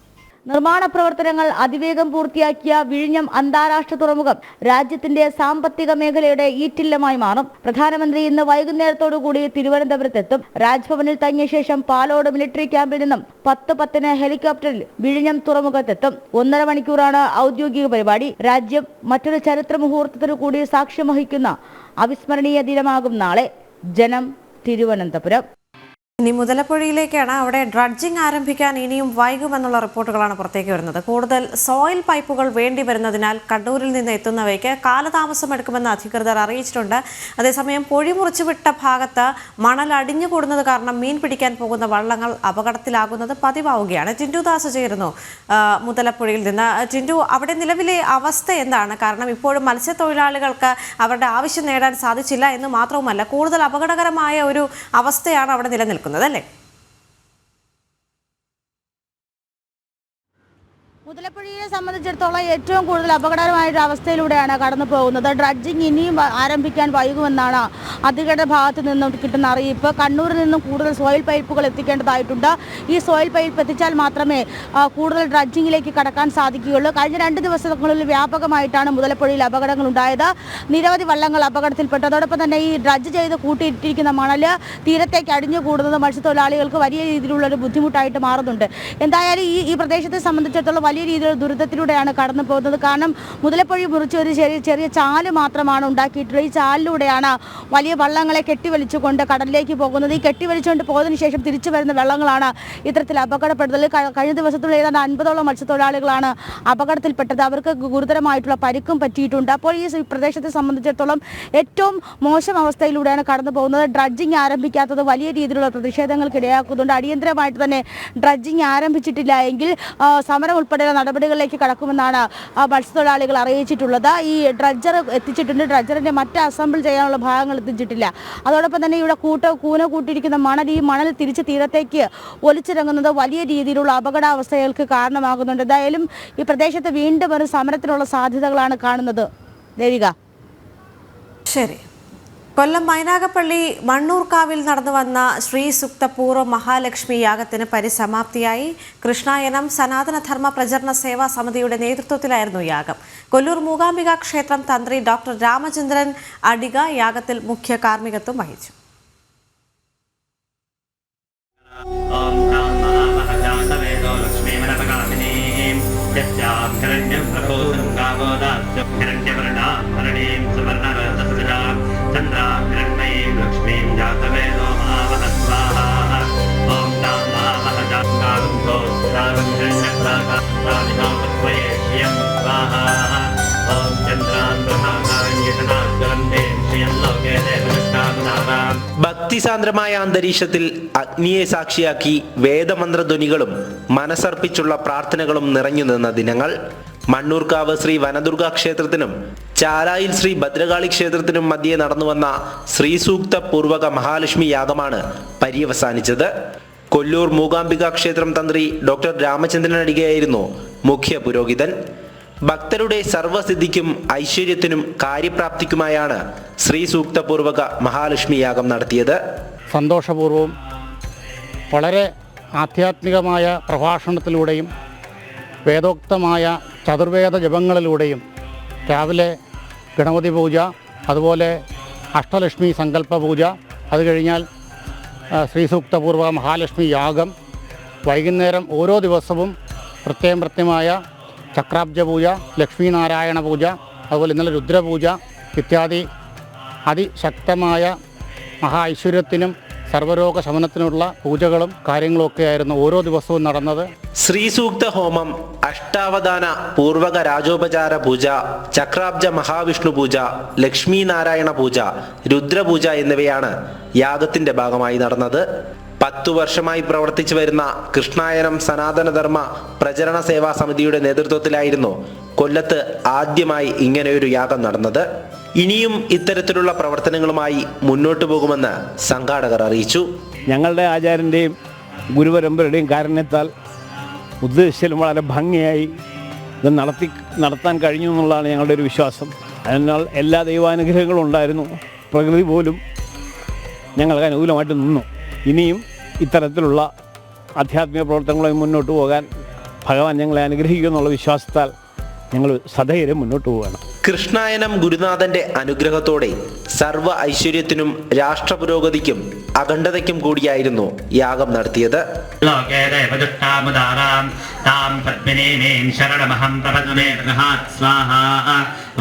നിർമ്മാണ പ്രവർത്തനങ്ങൾ അതിവേഗം പൂർത്തിയാക്കിയ വിഴിഞ്ഞം അന്താരാഷ്ട്ര തുറമുഖം രാജ്യത്തിന്റെ സാമ്പത്തിക മേഖലയുടെ ഈറ്റില്ലമായി മാറും. പ്രധാനമന്ത്രി ഇന്ന് വൈകുന്നേരത്തോടുകൂടി തിരുവനന്തപുരത്തെത്തും. രാജ്ഭവനിൽ തങ്ങിയ ശേഷം പാലോട് മിലിറ്ററി ക്യാമ്പിൽ നിന്നും 10:10 ഹെലികോപ്റ്ററിൽ വിഴിഞ്ഞം തുറമുഖത്തെത്തും. 1.5 മണിക്കൂറാണ് ഔദ്യോഗിക പരിപാടി. രാജ്യം മറ്റൊരു ചരിത്ര മുഹൂർത്തത്തിനു കൂടി സാക്ഷ്യം വഹിക്കുന്ന അവിസ്മരണീയ ദിനമാകും നാളെ. ജനം, തിരുവനന്തപുരം. ഇനി മുതലപ്പുഴയിലേക്കാണ്. അവിടെ ഡ്രഡ്ജിംഗ് ആരംഭിക്കാൻ ഇനിയും വൈകുമെന്നുള്ള റിപ്പോർട്ടുകളാണ് പുറത്തേക്ക് വരുന്നത്. കൂടുതൽ സോയിൽ പൈപ്പുകൾ വേണ്ടി വരുന്നതിനാൽ കണ്ണൂരിൽ നിന്ന് എത്തുന്നവയ്ക്ക് കാലതാമസമെടുക്കുമെന്ന് അധികൃതർ അറിയിച്ചിട്ടുണ്ട്. അതേസമയം പൊഴി മുറിച്ചുവിട്ട ഭാഗത്ത് മണൽ അടിഞ്ഞുകൂടുന്നത് കാരണം മീൻ പിടിക്കാൻ പോകുന്ന വള്ളങ്ങൾ അപകടത്തിലാകുന്നത് പതിവാവുകയാണ്. ടിൻഡു ദാസ് ചേരുന്നു മുതലപ്പുഴയിൽ നിന്ന്. ടിൻഡു, അവിടെ നിലവിലെ അവസ്ഥ എന്താണ്? കാരണം ഇപ്പോഴും മത്സ്യത്തൊഴിലാളികൾക്ക് അവരുടെ ആവശ്യം നേടാൻ സാധിച്ചില്ല എന്ന് മാത്രവുമല്ല, കൂടുതൽ അപകടകരമായ ഒരു അവസ്ഥയാണ് അവിടെ നിലനിൽക്കുന്നത്, അല്ലേ? മുതലപ്പുഴയെ സംബന്ധിച്ചിടത്തോളം ഏറ്റവും കൂടുതൽ അപകടകരമായ ഒരു അവസ്ഥയിലൂടെയാണ് കടന്നു പോകുന്നത്. ഡ്രഡ്ജിംഗ് ഇനിയും ആരംഭിക്കാൻ വൈകുമെന്നാണ് അധികൃതരുടെ ഭാഗത്ത് നിന്നും കിട്ടുന്ന അറിയിപ്പ്. കണ്ണൂരിൽ നിന്നും കൂടുതൽ സോയിൽ പൈപ്പുകൾ എത്തിക്കേണ്ടതായിട്ടുണ്ട്. ഈ സോയിൽ പൈപ്പ് എത്തിച്ചാൽ മാത്രമേ കൂടുതൽ ഡ്രഡ്ജിങ്ങിലേക്ക് കടക്കാൻ സാധിക്കുകയുള്ളൂ. കഴിഞ്ഞ 2 ദിവസങ്ങളിൽ വ്യാപകമായിട്ടാണ് മുതലപ്പുഴയിൽ അപകടങ്ങൾ ഉണ്ടായത്. നിരവധി വള്ളങ്ങൾ അപകടത്തിൽപ്പെട്ടു. അതോടൊപ്പം തന്നെ ഈ ഡ്രഡ്ജ് ചെയ്ത് കൂട്ടിയിട്ടിരിക്കുന്ന മണൽ തീരത്തേക്ക് അടിഞ്ഞുകൂടുന്നത് മത്സ്യത്തൊഴിലാളികൾക്ക് വലിയ രീതിയിലുള്ളൊരു ബുദ്ധിമുട്ടായിട്ട് മാറുന്നുണ്ട്. എന്തായാലും ഈ പ്രദേശത്തെ സംബന്ധിച്ചിടത്തോളം വലിയ രീതിയിൽ ദുരിതത്തിലൂടെയാണ് കടന്നു പോകുന്നത്. കാരണം മുതലപ്പുഴ മുറിച്ച് ഒരു ചെറിയ ചാല് മാത്രമാണ് ഉണ്ടാക്കിയിട്ടുള്ളത്. ഈ ചാലിലൂടെയാണ് വലിയ വള്ളങ്ങളെ കെട്ടിവലിച്ചുകൊണ്ട് കടലിലേക്ക് പോകുന്നത്. ഈ കെട്ടിവലിച്ചുകൊണ്ട് പോയതിനു ശേഷം തിരിച്ചു വരുന്ന വെള്ളങ്ങളാണ് ഇത്തരത്തിൽ അപകടപ്പെടുന്നത്. കഴിഞ്ഞ ദിവസത്തിൽ ഏതാണ്ട് 50ഓളം മത്സ്യത്തൊഴിലാളികളാണ് അപകടത്തിൽപ്പെട്ടത്. അവർക്ക് ഗുരുതരമായിട്ടുള്ള പരിക്കും പറ്റിയിട്ടുണ്ട്. അപ്പോൾ ഈ പ്രദേശത്തെ സംബന്ധിച്ചിടത്തോളം ഏറ്റവും മോശം അവസ്ഥയിലൂടെയാണ് കടന്നു പോകുന്നത്. ഡ്രഡ്ജിംഗ് ആരംഭിക്കാത്തത് വലിയ രീതിയിലുള്ള പ്രതിഷേധങ്ങൾക്ക് ഇടയാക്കുന്നുണ്ട്. അടിയന്തരമായിട്ട് തന്നെ ഡ്രഡ്ജിംഗ് ആരംഭിച്ചിട്ടില്ല എങ്കിൽ സമരം ഉൾപ്പെടെ നടപടികളിലേക്ക് കടക്കുമെന്നാണ് മത്സ്യത്തൊഴിലാളികൾ അറിയിച്ചിട്ടുള്ളത്. ഈ ഡ്രഡ്ജർ എത്തിച്ചിട്ടുണ്ട്. ഡ്രഡ്ജറിന്റെ മറ്റ് അസംബിൾ ചെയ്യാനുള്ള ഭാഗങ്ങൾ എത്തിച്ചിട്ടില്ല. അതോടൊപ്പം തന്നെ ഇവിടെ കൂന കൂട്ടിയിരിക്കുന്ന ഈ മണൽ തിരിച്ച് തീരത്തേക്ക് ഒലിച്ചിറങ്ങുന്നത് വലിയ രീതിയിലുള്ള അപകടാവസ്ഥകൾക്ക് കാരണമാകുന്നുണ്ട്. എന്തായാലും ഈ പ്രദേശത്ത് വീണ്ടും ഒരു സമരത്തിനുള്ള സാധ്യതകളാണ് കാണുന്നത്. ദേവിക. ശരി. കൊല്ലം മൈനാഗപ്പള്ളി മണ്ണൂർക്കാവിൽ നടന്നു വന്ന ശ്രീ സുക്ത പൂർവ്വ മഹാലക്ഷ്മി യാഗത്തിന് പരിസമാപ്തിയായി. കൃഷ്ണായനം സനാതനധർമ്മ പ്രചരണ സേവാ സമിതിയുടെ നേതൃത്വത്തിലായിരുന്നു യാഗം. കൊല്ലൂർ മൂകാംബിക ക്ഷേത്രം തന്ത്രി ഡോക്ടർ രാമചന്ദ്രൻ അടിക യാഗത്തിൽ മുഖ്യ കാർമ്മികത്വം വഹിച്ചു. Om Chandran Brahma Yatana Garam Dem Shriyan Loke Devata ഭക്തിസാന്ദ്രമായ അന്തരീക്ഷത്തിൽ അഗ്നിയെ സാക്ഷിയാക്കി വേദമന്ത്രധ്വനികളും മനസ്സർപ്പിച്ചുള്ള പ്രാർത്ഥനകളും നിറഞ്ഞു നിന്ന ദിനങ്ങൾ. മണ്ണൂർക്കാവ് ശ്രീ വനദുർഗ ക്ഷേത്രത്തിനും ചാലായിൽ ശ്രീ ഭദ്രകാളി ക്ഷേത്രത്തിനും മധ്യേ നടന്നുവന്ന ശ്രീസൂക്ത പൂർവക മഹാലക്ഷ്മി യാഗമാണ് പര്യവസാനിച്ചത്. കൊല്ലൂർ മൂകാംബിക ക്ഷേത്രം തന്ത്രി ഡോക്ടർ രാമചന്ദ്രൻ അടികയായിരുന്നു മുഖ്യ പുരോഹിതൻ. ഭക്തരുടെ സർവ്വസിദ്ധിക്കും ഐശ്വര്യത്തിനും കാര്യപ്രാപ്തിക്കുമായാണ് ശ്രീസൂക്തപൂർവക മഹാലക്ഷ്മി യാഗം നടത്തിയത്. സന്തോഷപൂർവ്വം വളരെ ആധ്യാത്മികമായ പ്രഭാഷണത്തിലൂടെയും വേദോക്തമായ ചതുർവേദ ജപങ്ങളിലൂടെയും രാവിലെ ഗണപതി പൂജ, അതുപോലെ അഷ്ടലക്ഷ്മി സങ്കല്പ പൂജ, അത് കഴിഞ്ഞാൽ ശ്രീസൂക്തപൂർവക മഹാലക്ഷ്മി യാഗം, വൈകുന്നേരം ഓരോ ദിവസവും പ്രത്യേകമായ ചക്രാബ്ജ പൂജ, ലക്ഷ്മീനാരായണ പൂജ, അതുപോലെ ഇന്നലെ രുദ്രപൂജ ഇത്യാദി അതിശക്തമായ മഹാ ഐശ്വര്യത്തിനും സർവ്വരോഗ ശമനത്തിനുള്ള പൂജകളും കാര്യങ്ങളുമൊക്കെയായിരുന്നു ഓരോ ദിവസവും നടന്നത്. ശ്രീസൂക്ത ഹോമം, അഷ്ടാവധാന പൂർവക രാജോപചാര പൂജ, ചക്രാബ്ജ മഹാവിഷ്ണു പൂജ, ലക്ഷ്മി നാരായണ പൂജ, രുദ്രപൂജ എന്നിവയാണ് യാഗത്തിന്റെ ഭാഗമായി നടന്നത്. 10 വർഷമായി പ്രവർത്തിച്ചു വരുന്ന കൃഷ്ണായനം സനാതനധർമ്മ പ്രചരണ സേവാ സമിതിയുടെ നേതൃത്വത്തിലായിരുന്നു കൊല്ലത്ത് ആദ്യമായി ഇങ്ങനെയൊരു യാഗം നടന്നത്. ഇനിയും ഇത്തരത്തിലുള്ള പ്രവർത്തനങ്ങളുമായി മുന്നോട്ടു പോകുമെന്ന് സംഘാടകർ അറിയിച്ചു. ഞങ്ങളുടെ ആചാര്യൻ്റെയും ഗുരുപരമ്പരയുടെയും കാരണത്താൽ ഉദ്ദേശിച്ചാലും വളരെ ഭംഗിയായി ഇത് നടത്താൻ കഴിഞ്ഞു എന്നുള്ളതാണ് ഞങ്ങളുടെ ഒരു വിശ്വാസം. അതിനാൽ എല്ലാ ദൈവാനുഗ്രഹങ്ങളും ഉണ്ടായിരുന്നു. പ്രകൃതി പോലും ഞങ്ങൾക്ക് അനുകൂലമായിട്ട് നിന്നു. ഇനിയും ഇത്തരത്തിലുള്ള ആധ്യാത്മിക പ്രവർത്തനങ്ങളുമായി മുന്നോട്ട് പോകാൻ ഭഗവാൻ ഞങ്ങളെ അനുഗ്രഹിക്കുമെന്നുള്ള വിശ്വാസത്താൽ ഞങ്ങൾ സധൈര്യം മുന്നോട്ട് പോവുകയാണ്. കൃഷ്ണായനം ഗുരുനാഥന്റെ അനുഗ്രഹത്തോടെ സർവ്വ ഐശ്വര്യത്തിനും രാഷ്ട്ര പുരോഗതിക്കും അഖണ്ഡതയ്ക്കും കൂടിയായിരുന്നു യാഗം നടത്തിയത്.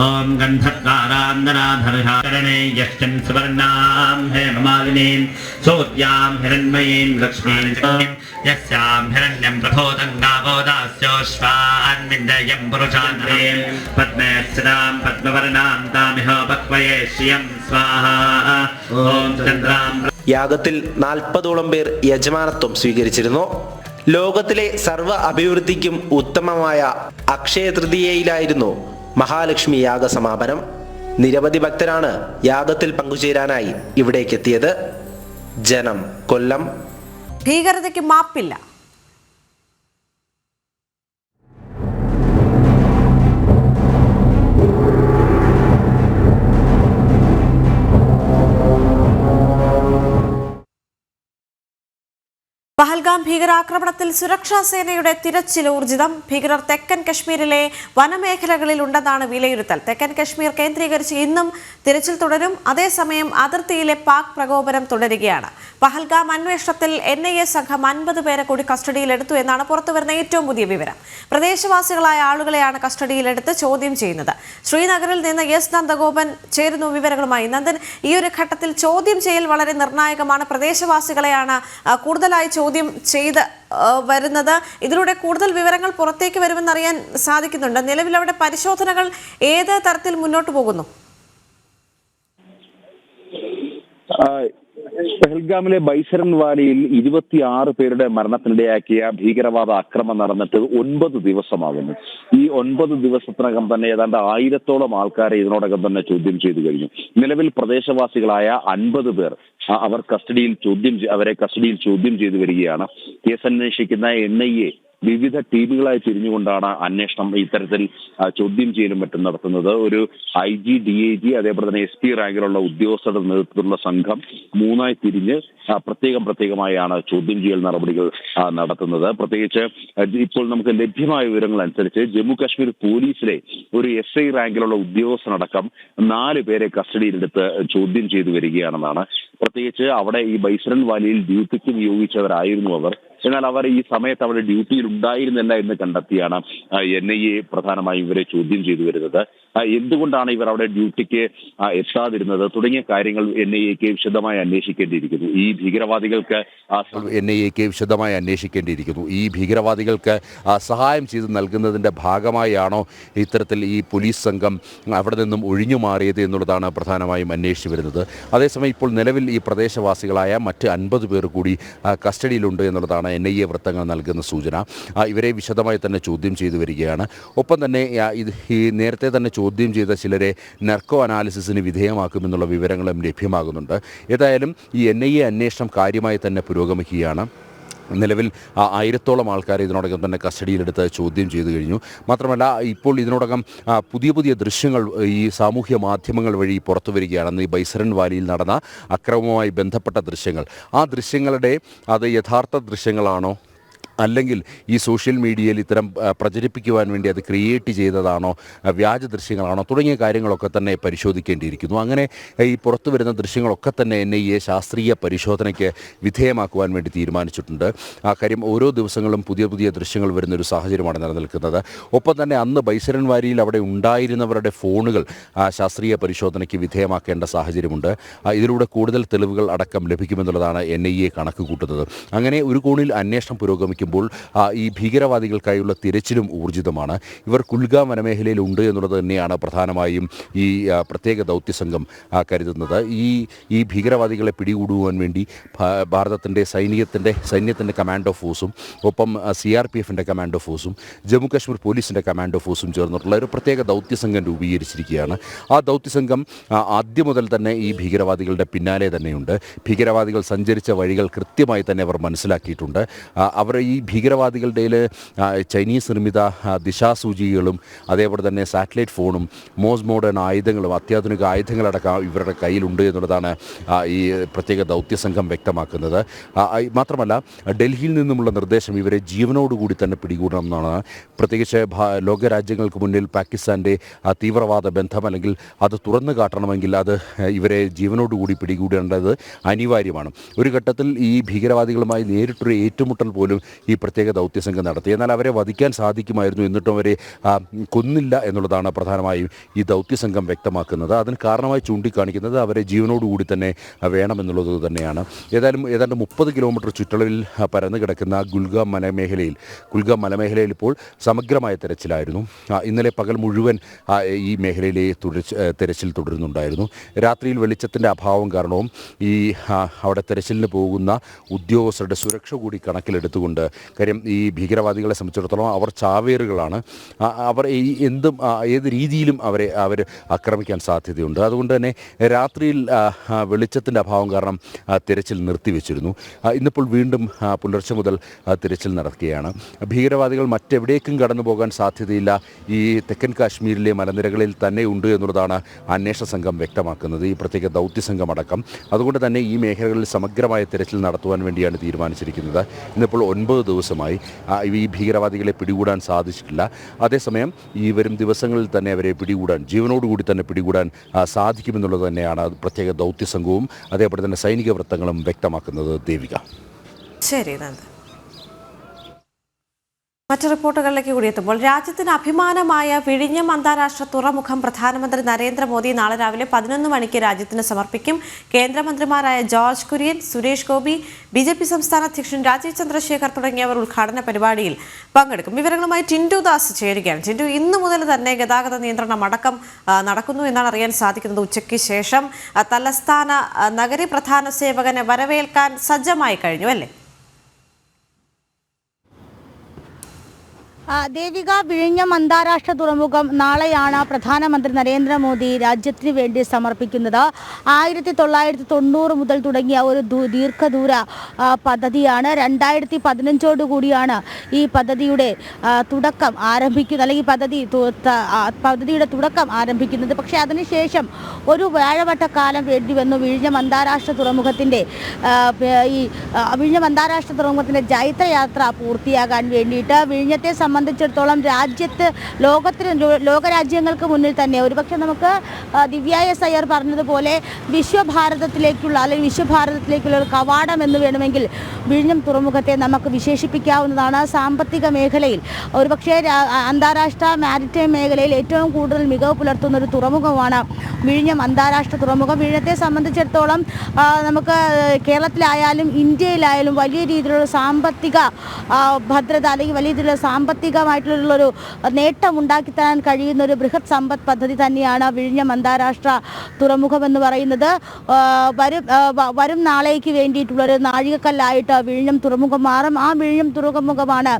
ഓം ഗന്ധദ്വാരാം നരാധർഷരണേ യശ്ചൻ സുവർണാം ഹേമമാലിനീം സൂര്യാം ഹിരണ്മയീം ലക്ഷ്മീം യസ്യാം ഹിരണ്യം പ്രഭോദം ഗാവോദാസ്യോശ്വാൻ വിന്ദയം പുരുഷാന്തരീം പദ്മേ സ്ഥിതാം പദ്മവർണാം താമിഹ പക്വയേ ശ്രിയം സ്വാഹാ. ഓം ചന്ദ്രാം. യാഗത്തിൽ 40ഓളം പേർ യജമാനത്വം സ്വീകരിച്ചിരുന്നു. ലോകത്തിലെ സർവ്വ അഭിവൃദ്ധിക്കും ഉത്തമമായ അക്ഷയ തൃതീയയിലായിരുന്നു മഹാലക്ഷ്മി യാഗ സമാപനം. നിരവധി ഭക്തരാണ് യാഗത്തിൽ പങ്കുചേരാനായി ഇവിടേക്കെത്തിയത്. ജനം, കൊല്ലം. ഭീകരതയ്ക്ക് മാപ്പില്ല. പഹൽഗാം ഭീകരാക്രമണത്തിൽ സുരക്ഷാ സേനയുടെ തിരച്ചിൽ ഊർജിതം. ഭീകരർ തെക്കൻ കശ്മീരിലെ വനമേഖലകളിൽ ഉണ്ടെന്നാണ് വിലയിരുത്തൽ. തെക്കൻ കശ്മീർ കേന്ദ്രീകരിച്ച് ഇന്നും തിരച്ചിൽ തുടരും. അതേസമയം അതിർത്തിയിലെ പാക് പ്രകോപനം തുടരുകയാണ്. പഹൽഗാം അന്വേഷണത്തിൽ NIA സംഘം 50 പേരെ കൂടി കസ്റ്റഡിയിലെടുത്തു എന്നാണ് പുറത്തുവരുന്ന ഏറ്റവും പുതിയ വിവരം. പ്രദേശവാസികളായ ആളുകളെയാണ് കസ്റ്റഡിയിലെടുത്ത് ചോദ്യം ചെയ്യുന്നത്. ശ്രീനഗറിൽ നിന്ന് S നന്ദഗോപൻ ചേരുന്നു വിവരങ്ങളുമായി. നന്ദൻ, ഈ ഒരു ഘട്ടത്തിൽ ചോദ്യം ചെയ്യൽ വളരെ നിർണായകമാണ്. പ്രദേശവാസികളെയാണ് കൂടുതലായി ചോദ്യം ചെയ്ത് വരുന്നത്. ഇതിലൂടെ കൂടുതൽ വിവരങ്ങൾ പുറത്തേക്ക് വരുമെന്നറിയാൻ സാധിക്കുന്നുണ്ട്. നിലവിൽ അവിടെ പരിശോധനകൾ ഏത് തരത്തിൽ മുന്നോട്ട് പോകുന്നു? പെഹൽഗാമിലെ ബൈസരൻ വാലിയിൽ 26 പേരുടെ മരണത്തിനിടയാക്കിയ ഭീകരവാദ ആക്രമണം നടന്നിട്ട് 9 ദിവസമാകുന്നു. ഈ 9 ദിവസത്തിനകം തന്നെ ഏതാണ്ട് 1000ഓളം ആൾക്കാരെ ഇതിനോടകം തന്നെ ചോദ്യം ചെയ്തു കഴിഞ്ഞു. നിലവിൽ പ്രദേശവാസികളായ 50 പേർ അവരെ കസ്റ്റഡിയിൽ ചോദ്യം ചെയ്തു വരികയാണ്. കേസ് അന്വേഷിക്കുന്ന NIA വിവിധ ടീമുകളായി തിരിഞ്ഞുകൊണ്ടാണ് അന്വേഷണം ഇത്തരത്തിൽ ചോദ്യം ചെയ്യലും മറ്റും നടത്തുന്നത്. ഒരു IG, DIG അതേപോലെ തന്നെ SP റാങ്കിലുള്ള ഉദ്യോഗസ്ഥരുടെ നേതൃത്വത്തിലുള്ള സംഘം 3ആയി തിരിഞ്ഞ് പ്രത്യേകമായാണ് ചോദ്യം ചെയ്യൽ നടപടികൾ നടത്തുന്നത്. പ്രത്യേകിച്ച് ഇപ്പോൾ നമുക്ക് ലഭ്യമായ വിവരങ്ങൾ അനുസരിച്ച് ജമ്മു കാശ്മീർ പോലീസിലെ ഒരു SI റാങ്കിലുള്ള ഉദ്യോഗസ്ഥനടക്കം 4 പേരെ കസ്റ്റഡിയിലെടുത്ത് ചോദ്യം ചെയ്തു വരികയാണെന്നാണ്. പ്രത്യേകിച്ച് അവിടെ ഈ ബൈസരൻ വാലിയിൽ ഡ്യൂട്ടിക്ക് നിയോഗിച്ചവരായിരുന്നു അവർ. എന്നാൽ അവർ ഈ സമയത്ത് അവിടെ ഡ്യൂട്ടിയിൽ ഉണ്ടായിരുന്നില്ല എന്ന് കണ്ടെത്തിയാണ് NIA പ്രധാനമായും ഇവരെ ചോദ്യം ചെയ്തു വരുന്നത്. എന്തുകൊണ്ടാണ് ഇവർ അവിടെ ഡ്യൂട്ടിക്ക് എത്താതിരുന്നത് തുടങ്ങിയ കാര്യങ്ങൾ NIAക്ക് വിശദമായി അന്വേഷിക്കേണ്ടിയിരിക്കുന്നു. ഈ ഭീകരവാദികൾക്ക് സഹായം ചെയ്ത് നൽകുന്നതിൻ്റെ ഭാഗമായാണോ ഇത്തരത്തിൽ ഈ പോലീസ് സംഘം അവിടെ നിന്നും ഒഴിഞ്ഞു മാറിയത് എന്നുള്ളതാണ് പ്രധാനമായും അന്വേഷിച്ചു വരുന്നത്. അതേസമയം ഇപ്പോൾ നിലവിൽ ഈ പ്രദേശവാസികളായ മറ്റ് 50 പേർ കൂടി കസ്റ്റഡിയിലുണ്ട് എന്നുള്ളതാണ് NIA വൃത്തങ്ങൾ നൽകുന്ന സൂചന. ഇവരെ വിശദമായി തന്നെ ചോദ്യം ചെയ്തു വരികയാണ്. ഒപ്പം തന്നെ ഈ നേരത്തെ തന്നെ ചോദ്യം ചെയ്ത ചിലരെ നർക്കോ അനാലിസിസിന് വിധേയമാക്കുമെന്നുള്ള വിവരങ്ങളും ലഭ്യമാകുന്നുണ്ട്. ഏതായാലും ഈ NIA അന്വേഷണം കാര്യമായി തന്നെ പുരോഗമിക്കുകയാണ്. നിലവിൽ 1000-ഓളം ആൾക്കാരെ ഇതിനോടകം തന്നെ കസ്റ്റഡിയിലെടുത്ത് ചോദ്യം ചെയ്തു കഴിഞ്ഞു. മാത്രമല്ല ഇപ്പോൾ ഇതിനോടകം പുതിയ ദൃശ്യങ്ങൾ ഈ സാമൂഹ്യ മാധ്യമങ്ങൾ വഴി പുറത്തു വരികയാണെന്ന്. ഈ ബൈസരൻ വാലിയിൽ നടന്ന അക്രമവുമായി ബന്ധപ്പെട്ട ദൃശ്യങ്ങൾ, ആ ദൃശ്യങ്ങളുടെ അത് യഥാർത്ഥ ദൃശ്യങ്ങളാണോ അല്ലെങ്കിൽ ഈ സോഷ്യൽ മീഡിയയിൽ ഇത്തരം പ്രചരിപ്പിക്കുവാൻ വേണ്ടി അത് ക്രിയേറ്റ് ചെയ്തതാണോ, വ്യാജ ദൃശ്യങ്ങളാണോ തുടങ്ങിയ കാര്യങ്ങളൊക്കെ തന്നെ പരിശോധിക്കേണ്ടിയിരിക്കുന്നു. അങ്ങനെ ഈ പുറത്തു വരുന്ന ദൃശ്യങ്ങളൊക്കെ തന്നെ NIA ശാസ്ത്രീയ പരിശോധനയ്ക്ക് വിധേയമാക്കുവാൻ വേണ്ടി തീരുമാനിച്ചിട്ടുണ്ട്. ആ കാര്യം ഓരോ ദിവസങ്ങളും പുതിയ ദൃശ്യങ്ങൾ വരുന്നൊരു സാഹചര്യമാണ് നിലനിൽക്കുന്നത്. ഒപ്പം തന്നെ അന്ന് ബൈസരൻ വാരിയിൽ അവിടെ ഉണ്ടായിരുന്നവരുടെ ഫോണുകൾ ശാസ്ത്രീയ പരിശോധനയ്ക്ക് വിധേയമാക്കേണ്ട സാഹചര്യമുണ്ട്. ഇതിലൂടെ കൂടുതൽ തെളിവുകൾ അടക്കം ലഭിക്കുമെന്നുള്ളതാണ് NIA കണക്ക് കൂട്ടുന്നത്. അങ്ങനെ ഒരു കോണിൽ അന്വേഷണം പുരോഗമിക്കും. ഈ ഭീകരവാദികൾക്കായുള്ള തിരച്ചിലും ഊർജിതമാണ്. ഇവർ കുൽഗാം വനമേഖലയിൽ ഉണ്ട് എന്നുള്ളത് തന്നെയാണ് പ്രധാനമായും ഈ പ്രത്യേക ദൗത്യസംഘം കരുതുന്നത്. ഈ ഭീകരവാദികളെ പിടികൂടുവാൻ വേണ്ടി ഭാരതത്തിൻ്റെ സൈന്യത്തിൻ്റെ കമാൻഡോ ഫോഴ്സും ഒപ്പം CRPFൻ്റെ കമാൻഡോ ഫോഴ്സും ജമ്മു കാശ്മീർ പോലീസിൻ്റെ കമാൻഡോ ഫോഴ്സും ചേർന്നിട്ടുള്ള ഒരു പ്രത്യേക ദൗത്യസംഘം രൂപീകരിച്ചിരിക്കുകയാണ്. ആ ദൗത്യസംഘം ആദ്യം മുതൽ തന്നെ ഈ ഭീകരവാദികളുടെ പിന്നാലെ തന്നെയുണ്ട്. ഭീകരവാദികൾ സഞ്ചരിച്ച വഴികൾ കൃത്യമായി തന്നെ അവർ മനസ്സിലാക്കിയിട്ടുണ്ട്. അവർ ഈ ഭീകരവാദികളുടെ ചൈനീസ് നിർമ്മിത ദിശാസൂചികകളും അതേപോലെ തന്നെ സാറ്റലൈറ്റ് ഫോണും മോസ്റ്റ് മോഡേൺ ആയുധങ്ങളും അത്യാധുനിക ആയുധങ്ങളടക്കം ഇവരുടെ കയ്യിലുണ്ട് എന്നുള്ളതാണ് ഈ പ്രത്യേക ദൗത്യസംഘം വ്യക്തമാക്കുന്നത്. മാത്രമല്ല ഡൽഹിയിൽ നിന്നുമുള്ള നിർദ്ദേശം ഇവരെ ജീവനോടുകൂടി തന്നെ പിടികൂടണം എന്നാണ്. പ്രത്യേകിച്ച് ലോകരാജ്യങ്ങൾക്ക് മുന്നിൽ പാകിസ്ഥാൻ്റെ തീവ്രവാദ ബന്ധം അല്ലെങ്കിൽ അത് തുറന്നു കാട്ടണമെങ്കിൽ അത് ഇവരെ ജീവനോടുകൂടി പിടികൂടേണ്ടത് അനിവാര്യമാണ്. ഒരു ഘട്ടത്തിൽ ഈ ഭീകരവാദികളുമായി നേരിട്ടൊരു ഏറ്റുമുട്ടൽ പോലും ഈ പ്രത്യേക ദൗത്യസംഘം നടത്തി. എന്നാൽ അവരെ വധിക്കാൻ സാധിക്കുമായിരുന്നു, എന്നിട്ടും അവരെ കൊന്നില്ല എന്നുള്ളതാണ് പ്രധാനമായും ഈ ദൗത്യസംഘം വ്യക്തമാക്കുന്നത്. അതിന് കാരണമായി ചൂണ്ടിക്കാണിക്കുന്നത് അവരെ ജീവനോടുകൂടി തന്നെ വേണമെന്നുള്ളത് തന്നെയാണ്. ഏതാണ്ട് 30 കിലോമീറ്റർ ചുറ്റളവിൽ പരന്നു കിടക്കുന്ന കുൽഗാം മലമേഖലയിൽ ഇപ്പോൾ സമഗ്രമായ തെരച്ചിലായിരുന്നു. ഇന്നലെ പകൽ മുഴുവൻ ഈ മേഖലയിലെ തെരച്ചിൽ തുടരുന്നുണ്ടായിരുന്നു. രാത്രിയിൽ വെളിച്ചത്തിൻ്റെ അഭാവം കാരണവും ഈ അവിടെ തെരച്ചിലിന് പോകുന്ന ഉദ്യോഗസ്ഥരുടെ സുരക്ഷ കൂടി കണക്കിലെടുത്തുകൊണ്ട്, കാര്യം ഈ ഭീകരവാദികളെ സംബന്ധിച്ചിടത്തോളം അവർ ചാവേറുകളാണ്. അവർ ഏത് രീതിയിലും അവർ ആക്രമിക്കാൻ സാധ്യതയുണ്ട്. അതുകൊണ്ട് തന്നെ രാത്രിയിൽ വെളിച്ചത്തിൻ്റെ അഭാവം കാരണം തിരച്ചിൽ നിർത്തിവെച്ചിരുന്നു. ഇന്നിപ്പോൾ വീണ്ടും പുലർച്ചെ മുതൽ തിരച്ചിൽ നടക്കുകയാണ്. ഭീകരവാദികൾ മറ്റെവിടേക്കും കടന്നു പോകാൻ സാധ്യതയില്ല, ഈ തെക്കൻ കാശ്മീരിലെ മലനിരകളിൽ തന്നെ ഉണ്ട് എന്നുള്ളതാണ് അന്വേഷണ സംഘം വ്യക്തമാക്കുന്നത്, ഈ പ്രത്യേക ദൗത്യസംഘം അടക്കം. അതുകൊണ്ട് തന്നെ ഈ മേഖലകളിൽ സമഗ്രമായ തിരച്ചിൽ നടത്തുവാൻ വേണ്ടിയാണ് തീരുമാനിച്ചിരിക്കുന്നത്. ഇന്നിപ്പോൾ 9 ദിവസമായി ഈ ഭീകരവാദികളെ പിടികൂടാൻ സാധിച്ചിട്ടില്ല. അതേസമയം ഈ വരും ദിവസങ്ങളിൽ തന്നെ അവരെ ജീവനോടുകൂടി തന്നെ പിടികൂടാൻ സാധിക്കുമെന്നുള്ളത് തന്നെയാണ് പ്രത്യേക ദൗത്യസംഘവും അതേപോലെ തന്നെ സൈനിക വൃത്തങ്ങളും വ്യക്തമാക്കുന്നത്. ദേവിക. ശരി, നന്ദി. മറ്റ് റിപ്പോർട്ടുകളിലേക്ക് കൂടി എത്തുമ്പോൾ രാജ്യത്തിന് അഭിമാനമായ വിഴിഞ്ഞം അന്താരാഷ്ട്ര തുറമുഖം പ്രധാനമന്ത്രി നരേന്ദ്രമോദി നാളെ രാവിലെ 11 മണിക്ക് രാജ്യത്തിന് സമർപ്പിക്കും. കേന്ദ്രമന്ത്രിമാരായ ജോർജ് കുര്യൻ, സുരേഷ് ഗോപി, BJP സംസ്ഥാന അധ്യക്ഷൻ രാജീവ് ചന്ദ്രശേഖർ തുടങ്ങിയവർ ഉദ്ഘാടന പരിപാടിയിൽ പങ്കെടുക്കും. വിവരങ്ങളുമായി ടിൻഡു ദാസ് ചേരുകയാണ്. ടിൻഡു, ഇന്നു മുതൽ തന്നെ ഗതാഗത നിയന്ത്രണം അടക്കം നടക്കുന്നു എന്നാണ് അറിയാൻ സാധിക്കുന്നത്. ഉച്ചയ്ക്ക് ശേഷം തലസ്ഥാന നഗരി പ്രധാന സേവകനെ വരവേൽക്കാൻ സജ്ജമായി കഴിഞ്ഞു അല്ലേ? ദേവിക, വിഴിഞ്ഞം അന്താരാഷ്ട്ര തുറമുഖം നാളെയാണ് പ്രധാനമന്ത്രി നരേന്ദ്രമോദി രാജ്യത്തിന് വേണ്ടി സമർപ്പിക്കുന്നത്. 1990 മുതൽ തുടങ്ങിയ ഒരു ദീർഘദൂര പദ്ധതിയാണ്. 2015 കൂടിയാണ് ഈ പദ്ധതിയുടെ തുടക്കം ആരംഭിക്കുന്നത്, അല്ലെങ്കിൽ പദ്ധതിയുടെ തുടക്കം ആരംഭിക്കുന്നത്. പക്ഷേ അതിനുശേഷം ഒരു വ്യാഴവട്ടക്കാലം വേണ്ടി വന്നു വിഴിഞ്ഞം അന്താരാഷ്ട്ര തുറമുഖത്തിൻ്റെ ജൈത്രയാത്ര പൂർത്തിയാകാൻ വേണ്ടിയിട്ട്. വിഴിഞ്ഞത്തെ സംബന്ധിച്ചിടത്തോളം രാജ്യത്ത് ലോകരാജ്യങ്ങൾക്ക് മുന്നിൽ തന്നെ ഒരുപക്ഷെ നമുക്ക് ദിവ്യ എസ് അയ്യർ പറഞ്ഞതുപോലെ വിശ്വഭാരതത്തിലേക്കുള്ള ഒരു കവാടം എന്ന് വേണമെങ്കിൽ വിഴിഞ്ഞം തുറമുഖത്തെ നമുക്ക് വിശേഷിപ്പിക്കാവുന്നതാണ്. സാമ്പത്തിക മേഖലയിൽ ഒരുപക്ഷെ അന്താരാഷ്ട്ര മാരിടൈം മേഖലയിൽ ഏറ്റവും കൂടുതൽ മികവ് പുലർത്തുന്ന ഒരു തുറമുഖമാണ് വിഴിഞ്ഞം അന്താരാഷ്ട്ര തുറമുഖം. വിഴിഞ്ഞത്തെ സംബന്ധിച്ചിടത്തോളം നമുക്ക് കേരളത്തിലായാലും ഇന്ത്യയിലായാലും വലിയ രീതിയിലുള്ള സാമ്പത്തിക ഭദ്രത അല്ലെങ്കിൽ വലിയ രീതിയിലുള്ള സാമ്പത്തികമായിട്ടുള്ളൊരു നേട്ടം ഉണ്ടാക്കി തരാൻ കഴിയുന്ന ഒരു ബൃഹത് സമ്പദ് പദ്ധതി തന്നെയാണ് വിഴിഞ്ഞം അന്താരാഷ്ട്ര തുറമുഖം എന്ന് പറയുന്നത്. വരും നാളേക്ക് വേണ്ടിയിട്ടുള്ളൊരു നാഴികക്കല്ലായിട്ട് വിഴിഞ്ഞം തുറമുഖം മാറും. ആ വിഴിഞ്ഞം തുറമുഖമാണ്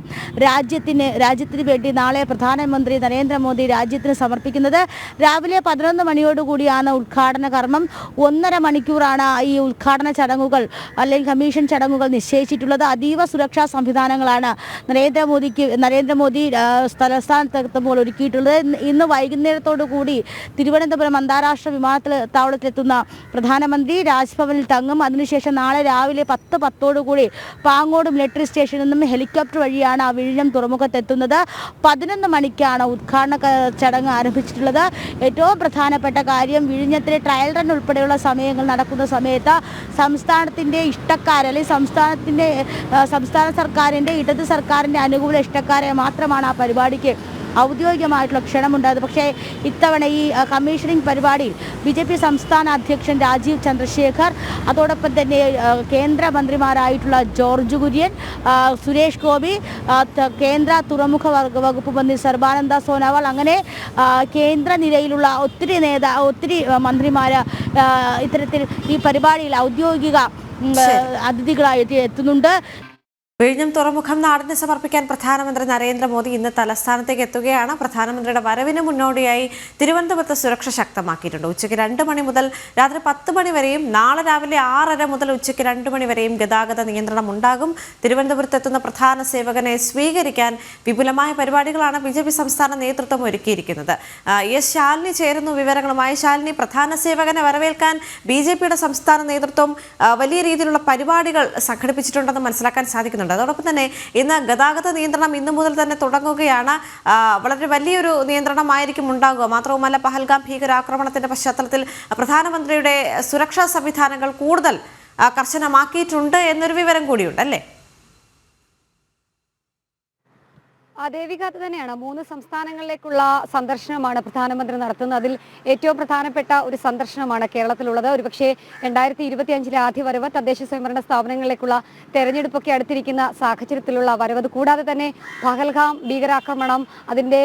രാജ്യത്തിന് വേണ്ടി നാളെ പ്രധാനമന്ത്രി നരേന്ദ്രമോദി രാജ്യത്തിന് സമർപ്പിക്കുന്നത്. രാവിലെ 11 മണിയോടുകൂടിയാണ് ഉദ്ഘാടന കർമ്മം. 1.5 മണിക്കൂറാണ് ഈ ഉദ്ഘാടന ചടങ്ങുകൾ അല്ലെങ്കിൽ കമ്മീഷൻ ചടങ്ങുകൾ നിശ്ചയിച്ചിട്ടുള്ളത്. അതീവ സുരക്ഷാ സംവിധാനങ്ങളാണ് നരേന്ദ്രമോദി തലസ്ഥാനത്തെത്തുമ്പോൾ ഒരുക്കിയിട്ടുള്ളത്. ഇന്ന് വൈകുന്നേരത്തോടു കൂടി തിരുവനന്തപുരം അന്താരാഷ്ട്ര വിമാനത്താവളത്തിലെത്തുന്ന പ്രധാനമന്ത്രി രാജ്ഭവനിൽ തങ്ങും. അതിനുശേഷം നാളെ രാവിലെ 10:10 പാങ്ങോട് മിലിറ്ററി സ്റ്റേഷനിൽ നിന്നും ഹെലികോപ്റ്റർ വഴിയാണ് വിഴിഞ്ഞം തുറമുഖത്തെത്തുന്നത്. 11 മണിക്കാണ് ഉദ്ഘാടന ചടങ്ങ് ആരംഭിച്ചിട്ടുള്ളത്. ഏറ്റവും പ്രധാനപ്പെട്ട കാര്യം വിഴിഞ്ഞത്തിലെ ട്രയൽ റൺ ഉൾപ്പെടെയുള്ള സമയങ്ങൾ നടക്കുന്ന സമയത്ത് സംസ്ഥാനത്തിൻ്റെ ഇഷ്ടക്കാർ അല്ലെങ്കിൽ സംസ്ഥാന സർക്കാരിൻ്റെ ഇടത് സർക്കാരിൻ്റെ അനുകൂല ഇഷ്ടക്കാരെ മാത്രമാണ് ആ പരിപാടിക്ക് ഔദ്യോഗികമായിട്ടുള്ള ക്ഷണമുണ്ടായത്. പക്ഷേ ഇത്തവണ ഈ കമ്മീഷനിങ് പരിപാടിയിൽ BJP സംസ്ഥാന അധ്യക്ഷൻ രാജീവ് ചന്ദ്രശേഖർ, അതോടൊപ്പം തന്നെ കേന്ദ്രമന്ത്രിമാരായിട്ടുള്ള ജോർജ് കുര്യൻ, സുരേഷ് ഗോപി, കേന്ദ്ര തുറമുഖ വകുപ്പ് മന്ത്രി സർബാനന്ദ സോനോവാൾ, അങ്ങനെ കേന്ദ്ര നിരയിലുള്ള ഒത്തിരി മന്ത്രിമാർ ഇത്തരത്തിൽ ഈ പരിപാടിയിൽ ഔദ്യോഗിക അതിഥികളായി എത്തുന്നുണ്ട്. വിഴിഞ്ഞം തുറമുഖം നാടിന് സമർപ്പിക്കാൻ പ്രധാനമന്ത്രി നരേന്ദ്രമോദി ഇന്ന് തലസ്ഥാനത്തേക്ക് എത്തുകയാണ്. പ്രധാനമന്ത്രിയുടെ വരവിന് മുന്നോടിയായി തിരുവനന്തപുരത്ത് സുരക്ഷ ശക്തമാക്കിയിട്ടുണ്ട്. ഉച്ചയ്ക്ക് 2 മണി മുതൽ രാത്രി 10 മണി വരെയും നാളെ രാവിലെ 6:30 മുതൽ ഉച്ചയ്ക്ക് 2 മണി വരെയും ഗതാഗത നിയന്ത്രണം ഉണ്ടാകും. തിരുവനന്തപുരത്തെത്തുന്ന പ്രധാന സേവകനെ സ്വീകരിക്കാൻ വിപുലമായ പരിപാടികളാണ് BJP സംസ്ഥാന നേതൃത്വം ഒരുക്കിയിരിക്കുന്നത്. എസ് ശാലിനി ചേരുന്നു വിവരങ്ങളുമായി. ശാലിനി, പ്രധാന സേവകനെ വരവേൽക്കാൻ BJPയുടെ സംസ്ഥാന നേതൃത്വം വലിയ രീതിയിലുള്ള പരിപാടികൾ സംഘടിപ്പിച്ചിട്ടുണ്ടെന്ന് മനസ്സിലാക്കാൻ സാധിക്കുന്നുണ്ട്. അതോടൊപ്പം തന്നെ ഇന്ന് ഗതാഗത നിയന്ത്രണം ഇന്നു മുതൽ തന്നെ തുടങ്ങുകയാണ്. വളരെ വലിയൊരു നിയന്ത്രണമായിരിക്കും ഉണ്ടാകുക. മാത്രവുമല്ല, പഹൽഗാം ഭീകരാക്രമണത്തിന്റെ പശ്ചാത്തലത്തിൽ പ്രധാനമന്ത്രിയുടെ സുരക്ഷാ സംവിധാനങ്ങൾ കൂടുതൽ കർശനമാക്കിയിട്ടുണ്ട് എന്നൊരു വിവരം കൂടിയുണ്ട് അല്ലേ? ദേവിക, അത് തന്നെയാണ്. 3 സംസ്ഥാനങ്ങളിലേക്കുള്ള സന്ദർശനമാണ് പ്രധാനമന്ത്രി നടത്തുന്നത്. അതിൽ ഏറ്റവും പ്രധാനപ്പെട്ട ഒരു സന്ദർശനമാണ് കേരളത്തിലുള്ളത്. ഒരുപക്ഷെ 2025 ആദ്യ വരവ്, തദ്ദേശ സ്വയംഭരണ സ്ഥാപനങ്ങളിലേക്കുള്ള തെരഞ്ഞെടുപ്പൊക്കെ അടുത്തിരിക്കുന്ന സാഹചര്യത്തിലുള്ള വരവ്. കൂടാതെ തന്നെ പഹൽഗാം ഭീകരാക്രമണം അതിൻ്റെ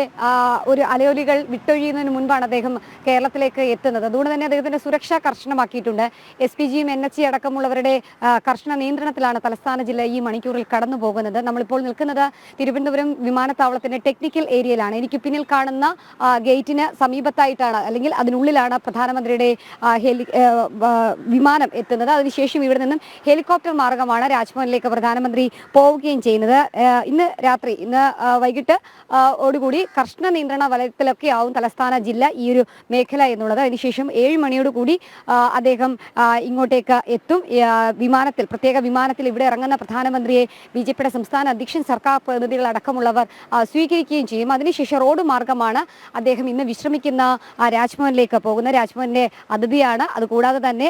ഒരു അലയൊലികൾ വിട്ടൊഴിയുന്നതിന് മുൻപാണ് അദ്ദേഹം കേരളത്തിലേക്ക് എത്തുന്നത്. അതുകൊണ്ട് തന്നെ അദ്ദേഹത്തിൻ്റെ സുരക്ഷ കർശനമാക്കിയിട്ടുണ്ട്. SPGയും NHC അടക്കമുള്ളവരുടെ കർശന നിയന്ത്രണത്തിലാണ് തലസ്ഥാന ജില്ല ഈ മണിക്കൂറിൽ കടന്നു പോകുന്നത്. നമ്മളിപ്പോൾ നിൽക്കുന്നത് തിരുവനന്തപുരം വിമാനത്താവളത്തിന്റെ ടെക്നിക്കൽ ഏരിയയിലാണ്. എനിക്ക് പിന്നിൽ കാണുന്ന ഗേറ്റിന് സമീപത്തായിട്ടാണ് അല്ലെങ്കിൽ അതിനുള്ളിലാണ് പ്രധാനമന്ത്രിയുടെ വിമാനം എത്തുന്നത്. അതിനുശേഷം ഇവിടെ നിന്നും ഹെലികോപ്റ്റർ മാർഗമാണ് രാജ്ഭവനിലേക്ക് പ്രധാനമന്ത്രി പോവുകയും ചെയ്യുന്നത്. ഇന്ന് വൈകിട്ട് ഓടുകൂടി കർശന നിയന്ത്രണ വലയത്തിലൊക്കെ ആവും തലസ്ഥാന ജില്ല, ഈ ഒരു മേഖല എന്നുള്ളത്. അതിനുശേഷം 7 മണിയോടുകൂടി അദ്ദേഹം ഇങ്ങോട്ടേക്ക് എത്തും. പ്രത്യേക വിമാനത്തിൽ ഇവിടെ ഇറങ്ങുന്ന പ്രധാനമന്ത്രിയെ BJPയുടെ സംസ്ഥാന അധ്യക്ഷൻ, സർക്കാർ പ്രതിനിധികൾ അടക്കമുള്ളവർ സ്വീകരിക്കുകയും ചെയ്യും. അതിനുശേഷം റോഡ് മാർഗമാണ് അദ്ദേഹം ഇന്ന് വിശ്രമിക്കുന്ന രാജ്ഭവനിലേക്ക് പോകുന്നത്. രാജ്ഭവന്റെ അതിഥിയാണ്. അതുകൂടാതെ തന്നെ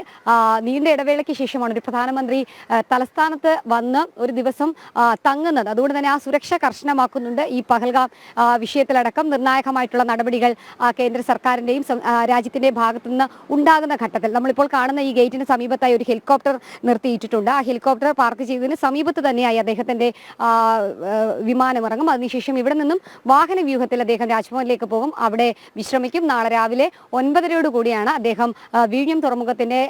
നീണ്ട ഇടവേളയ്ക്ക് ശേഷമാണ് ഒരു പ്രധാനമന്ത്രി തലസ്ഥാനത്ത് വന്ന് ഒരു ദിവസം തങ്ങുന്നത്. അതുകൊണ്ട് തന്നെ ആ സുരക്ഷ കർശനമാക്കുന്നുണ്ട്. ഈ പഹൽഗാം വിഷയത്തിലടക്കം നിർണായകമായിട്ടുള്ള നടപടികൾ കേന്ദ്ര സർക്കാരിന്റെയും രാജ്യത്തിന്റെ ഭാഗത്തു നിന്ന് ഉണ്ടാകുന്ന ഘട്ടത്തിൽ നമ്മളിപ്പോൾ കാണുന്ന ഈ ഗേറ്റിന് സമീപത്തായി ഒരു ഹെലികോപ്റ്റർ നിർത്തിയിട്ടിട്ടുണ്ട്. ആ ഹെലികോപ്റ്റർ പാർക്ക് ചെയ്തതിന് സമീപത്ത് തന്നെയായി അദ്ദേഹത്തിന്റെ വിമാനം ഇറങ്ങും. അതിനുശേഷം ഇവിടെ നിന്നും വാഹന വ്യൂഹത്തിൽ അദ്ദേഹം രാജ്ഭവനിലേക്ക് പോകും. അവിടെ വിശ്രമിക്കും. നാളെ രാവിലെ 9:30 കൂടിയാണ് അദ്ദേഹം വിഴിഞ്ഞം തുറമുഖത്തിന്റെ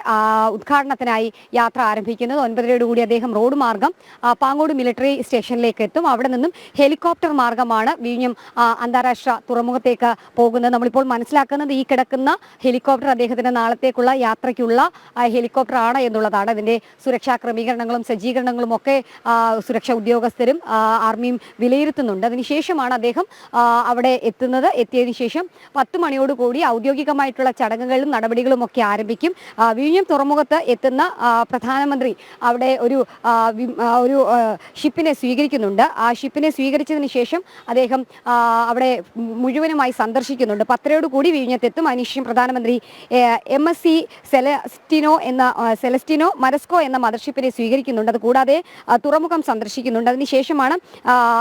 ഉദ്ഘാടനത്തിനായി യാത്ര ആരംഭിക്കുന്നത്. 9:30 കൂടി അദ്ദേഹം റോഡ് മാർഗം പാങ്ങോട് മിലിറ്ററി സ്റ്റേഷനിലേക്ക് എത്തും. അവിടെ നിന്നും ഹെലികോപ്റ്റർ മാർഗമാണ് വിഴിഞ്ഞം അന്താരാഷ്ട്ര തുറമുഖത്തേക്ക് പോകുന്നത്. നമ്മളിപ്പോൾ മനസ്സിലാക്കുന്നത് ഈ കിടക്കുന്ന ഹെലികോപ്റ്റർ അദ്ദേഹത്തിന്റെ നാളത്തേക്കുള്ള യാത്രയ്ക്കുള്ള ഹെലികോപ്റ്റർ ആണ് എന്നുള്ളതാണ്. അതിന്റെ സുരക്ഷാ ക്രമീകരണങ്ങളും സജ്ജീകരണങ്ങളും ഒക്കെ സുരക്ഷാ ഉദ്യോഗസ്ഥരും ആർമിയും വിലയിരുത്തുന്നുണ്ട്. അതിനുശേഷമാണ് അദ്ദേഹം അവിടെ എത്തിയതിനു ശേഷം 10 മണിയോടുകൂടി ഔദ്യോഗികമായിട്ടുള്ള ചടങ്ങുകളും നടപടികളും ഒക്കെ ആരംഭിക്കും. വിഴിഞ്ഞം തുറമുഖത്ത് എത്തുന്ന പ്രധാനമന്ത്രി അവിടെ ഒരു ഷിപ്പിനെ സ്വീകരിക്കുന്നുണ്ട്. ആ ഷിപ്പിനെ സ്വീകരിച്ചതിന് ശേഷം അദ്ദേഹം അവിടെ മുഴുവനുമായി സന്ദർശിക്കുന്നുണ്ട്. 10:30 വിഴിഞ്ഞത്തെത്തും. അതിനുശേഷം പ്രധാനമന്ത്രി MSC സെലസ്റ്റിനോ മരസ്കോ എന്ന മദർഷിപ്പിനെ സ്വീകരിക്കുന്നുണ്ട്. അതുകൂടാതെ തുറമുഖം സന്ദർശിക്കുന്നുണ്ട്. അതിനുശേഷമാണ്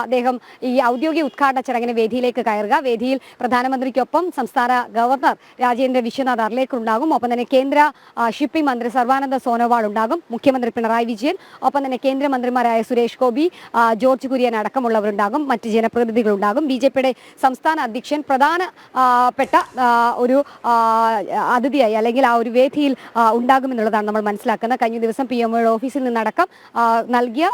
അദ്ദേഹം ഈ ഔദ്യോഗിക ഉദ്ഘാടന ചടങ്ങിന് വേദിയിലേക്ക് കയറുക. വേദിയിൽ പ്രധാനമന്ത്രിക്കൊപ്പം സംസ്ഥാന ഗവർണർ രാജേന്ദ്ര വിശ്വനാഥ് അർലേക്കർ ഉണ്ടാകും. ഒപ്പം തന്നെ കേന്ദ്ര ഷിപ്പിംഗ് മന്ത്രി സർബാനന്ദ സോനോവാൾ ഉണ്ടാകും. മുഖ്യമന്ത്രി പിണറായി വിജയൻ, ഒപ്പം തന്നെ കേന്ദ്രമന്ത്രിമാരായ സുരേഷ് ഗോപി, ജോർജ് കുര്യൻ അടക്കമുള്ളവരുണ്ടാകും. മറ്റ് ജനപ്രതിനിധികളുണ്ടാകും. BJPയുടെ സംസ്ഥാന അധ്യക്ഷൻ പ്രധാനപ്പെട്ട ഒരു അതിഥിയായി അല്ലെങ്കിൽ ആ ഒരു വേദിയിൽ ഉണ്ടാകുമെന്നുള്ളതാണ് നമ്മൾ മനസ്സിലാക്കുന്നത്. കഴിഞ്ഞ ദിവസം PMOയുടെ ഓഫീസിൽ നിന്നടക്കം നൽകിയ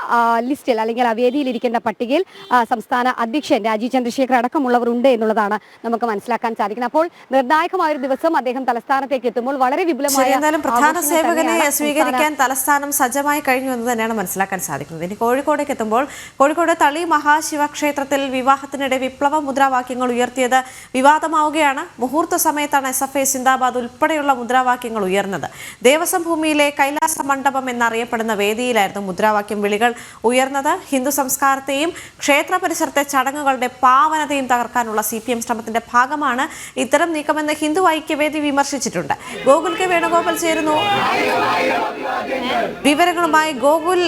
ലിസ്റ്റിൽ അല്ലെങ്കിൽ ആ വേദിയിൽ ഇരിക്കേണ്ട പട്ടികയിൽ സംസ്ഥാന അധ്യക്ഷൻ രാജീവ് ചന്ദ്രശേഖർ അടക്കമുള്ളവർ ഉണ്ട് എന്നുള്ളതാണ് നമുക്ക് മനസ്സിലാക്കാൻ സാധിക്കുന്നത്. അപ്പോൾ നിർണായകമായ ഒരു ദിവസം അദ്ദേഹം തലസ്ഥാനത്തേക്ക് എത്തുമ്പോൾ വളരെ വിപുലമായ പ്രധാന സേവകനെ സ്വീകരിക്കാൻ തലസ്ഥാനം സജ്ജമായി കഴിഞ്ഞു എന്ന് തന്നെയാണ് മനസ്സിലാക്കാൻ സാധിക്കുന്നത്. ഇനി കോഴിക്കോടേക്ക് എത്തുമ്പോൾ കോഴിക്കോട് തളി മഹാശിവക്ഷേത്രത്തിൽ വിവാഹത്തിനിടെ വിപ്ലവ മുദ്രാവാക്യങ്ങൾ ഉയർത്തിയത് വിവാദമാവുകയാണ്. മുഹൂർത്ത സമയത്താണ് SFI സിന്ദാബാദ് ഉൾപ്പെടെയുള്ള മുദ്രാവാക്യങ്ങൾ ഉയർന്നത്. ദേവസ്വം ഭൂമിയിലെ കൈലാസ മണ്ഡപം എന്നറിയപ്പെടുന്ന വേദിയിലായിരുന്നു മുദ്രാവാക്യം വിളികൾ ഉയർന്നത്. ഹിന്ദു സംസ്കാരത്തെയും ക്ഷേത്ര പരിസരത്തെ ചടങ്ങുകളുടെ പാവനതയും തകർക്കാനുള്ള CPM ശ്രമത്തിന്റെ ഭാഗമാണ് ഇത്തരം നീക്കമെന്ന് ഹിന്ദു ഐക്യവേദി വിമർശിച്ചിട്ടുണ്ട്. ഗോകുൽ കെ വേണുഗോപാൽ ചേരുന്നു. വിവരങ്ങളുമായി ഗോകുൽ,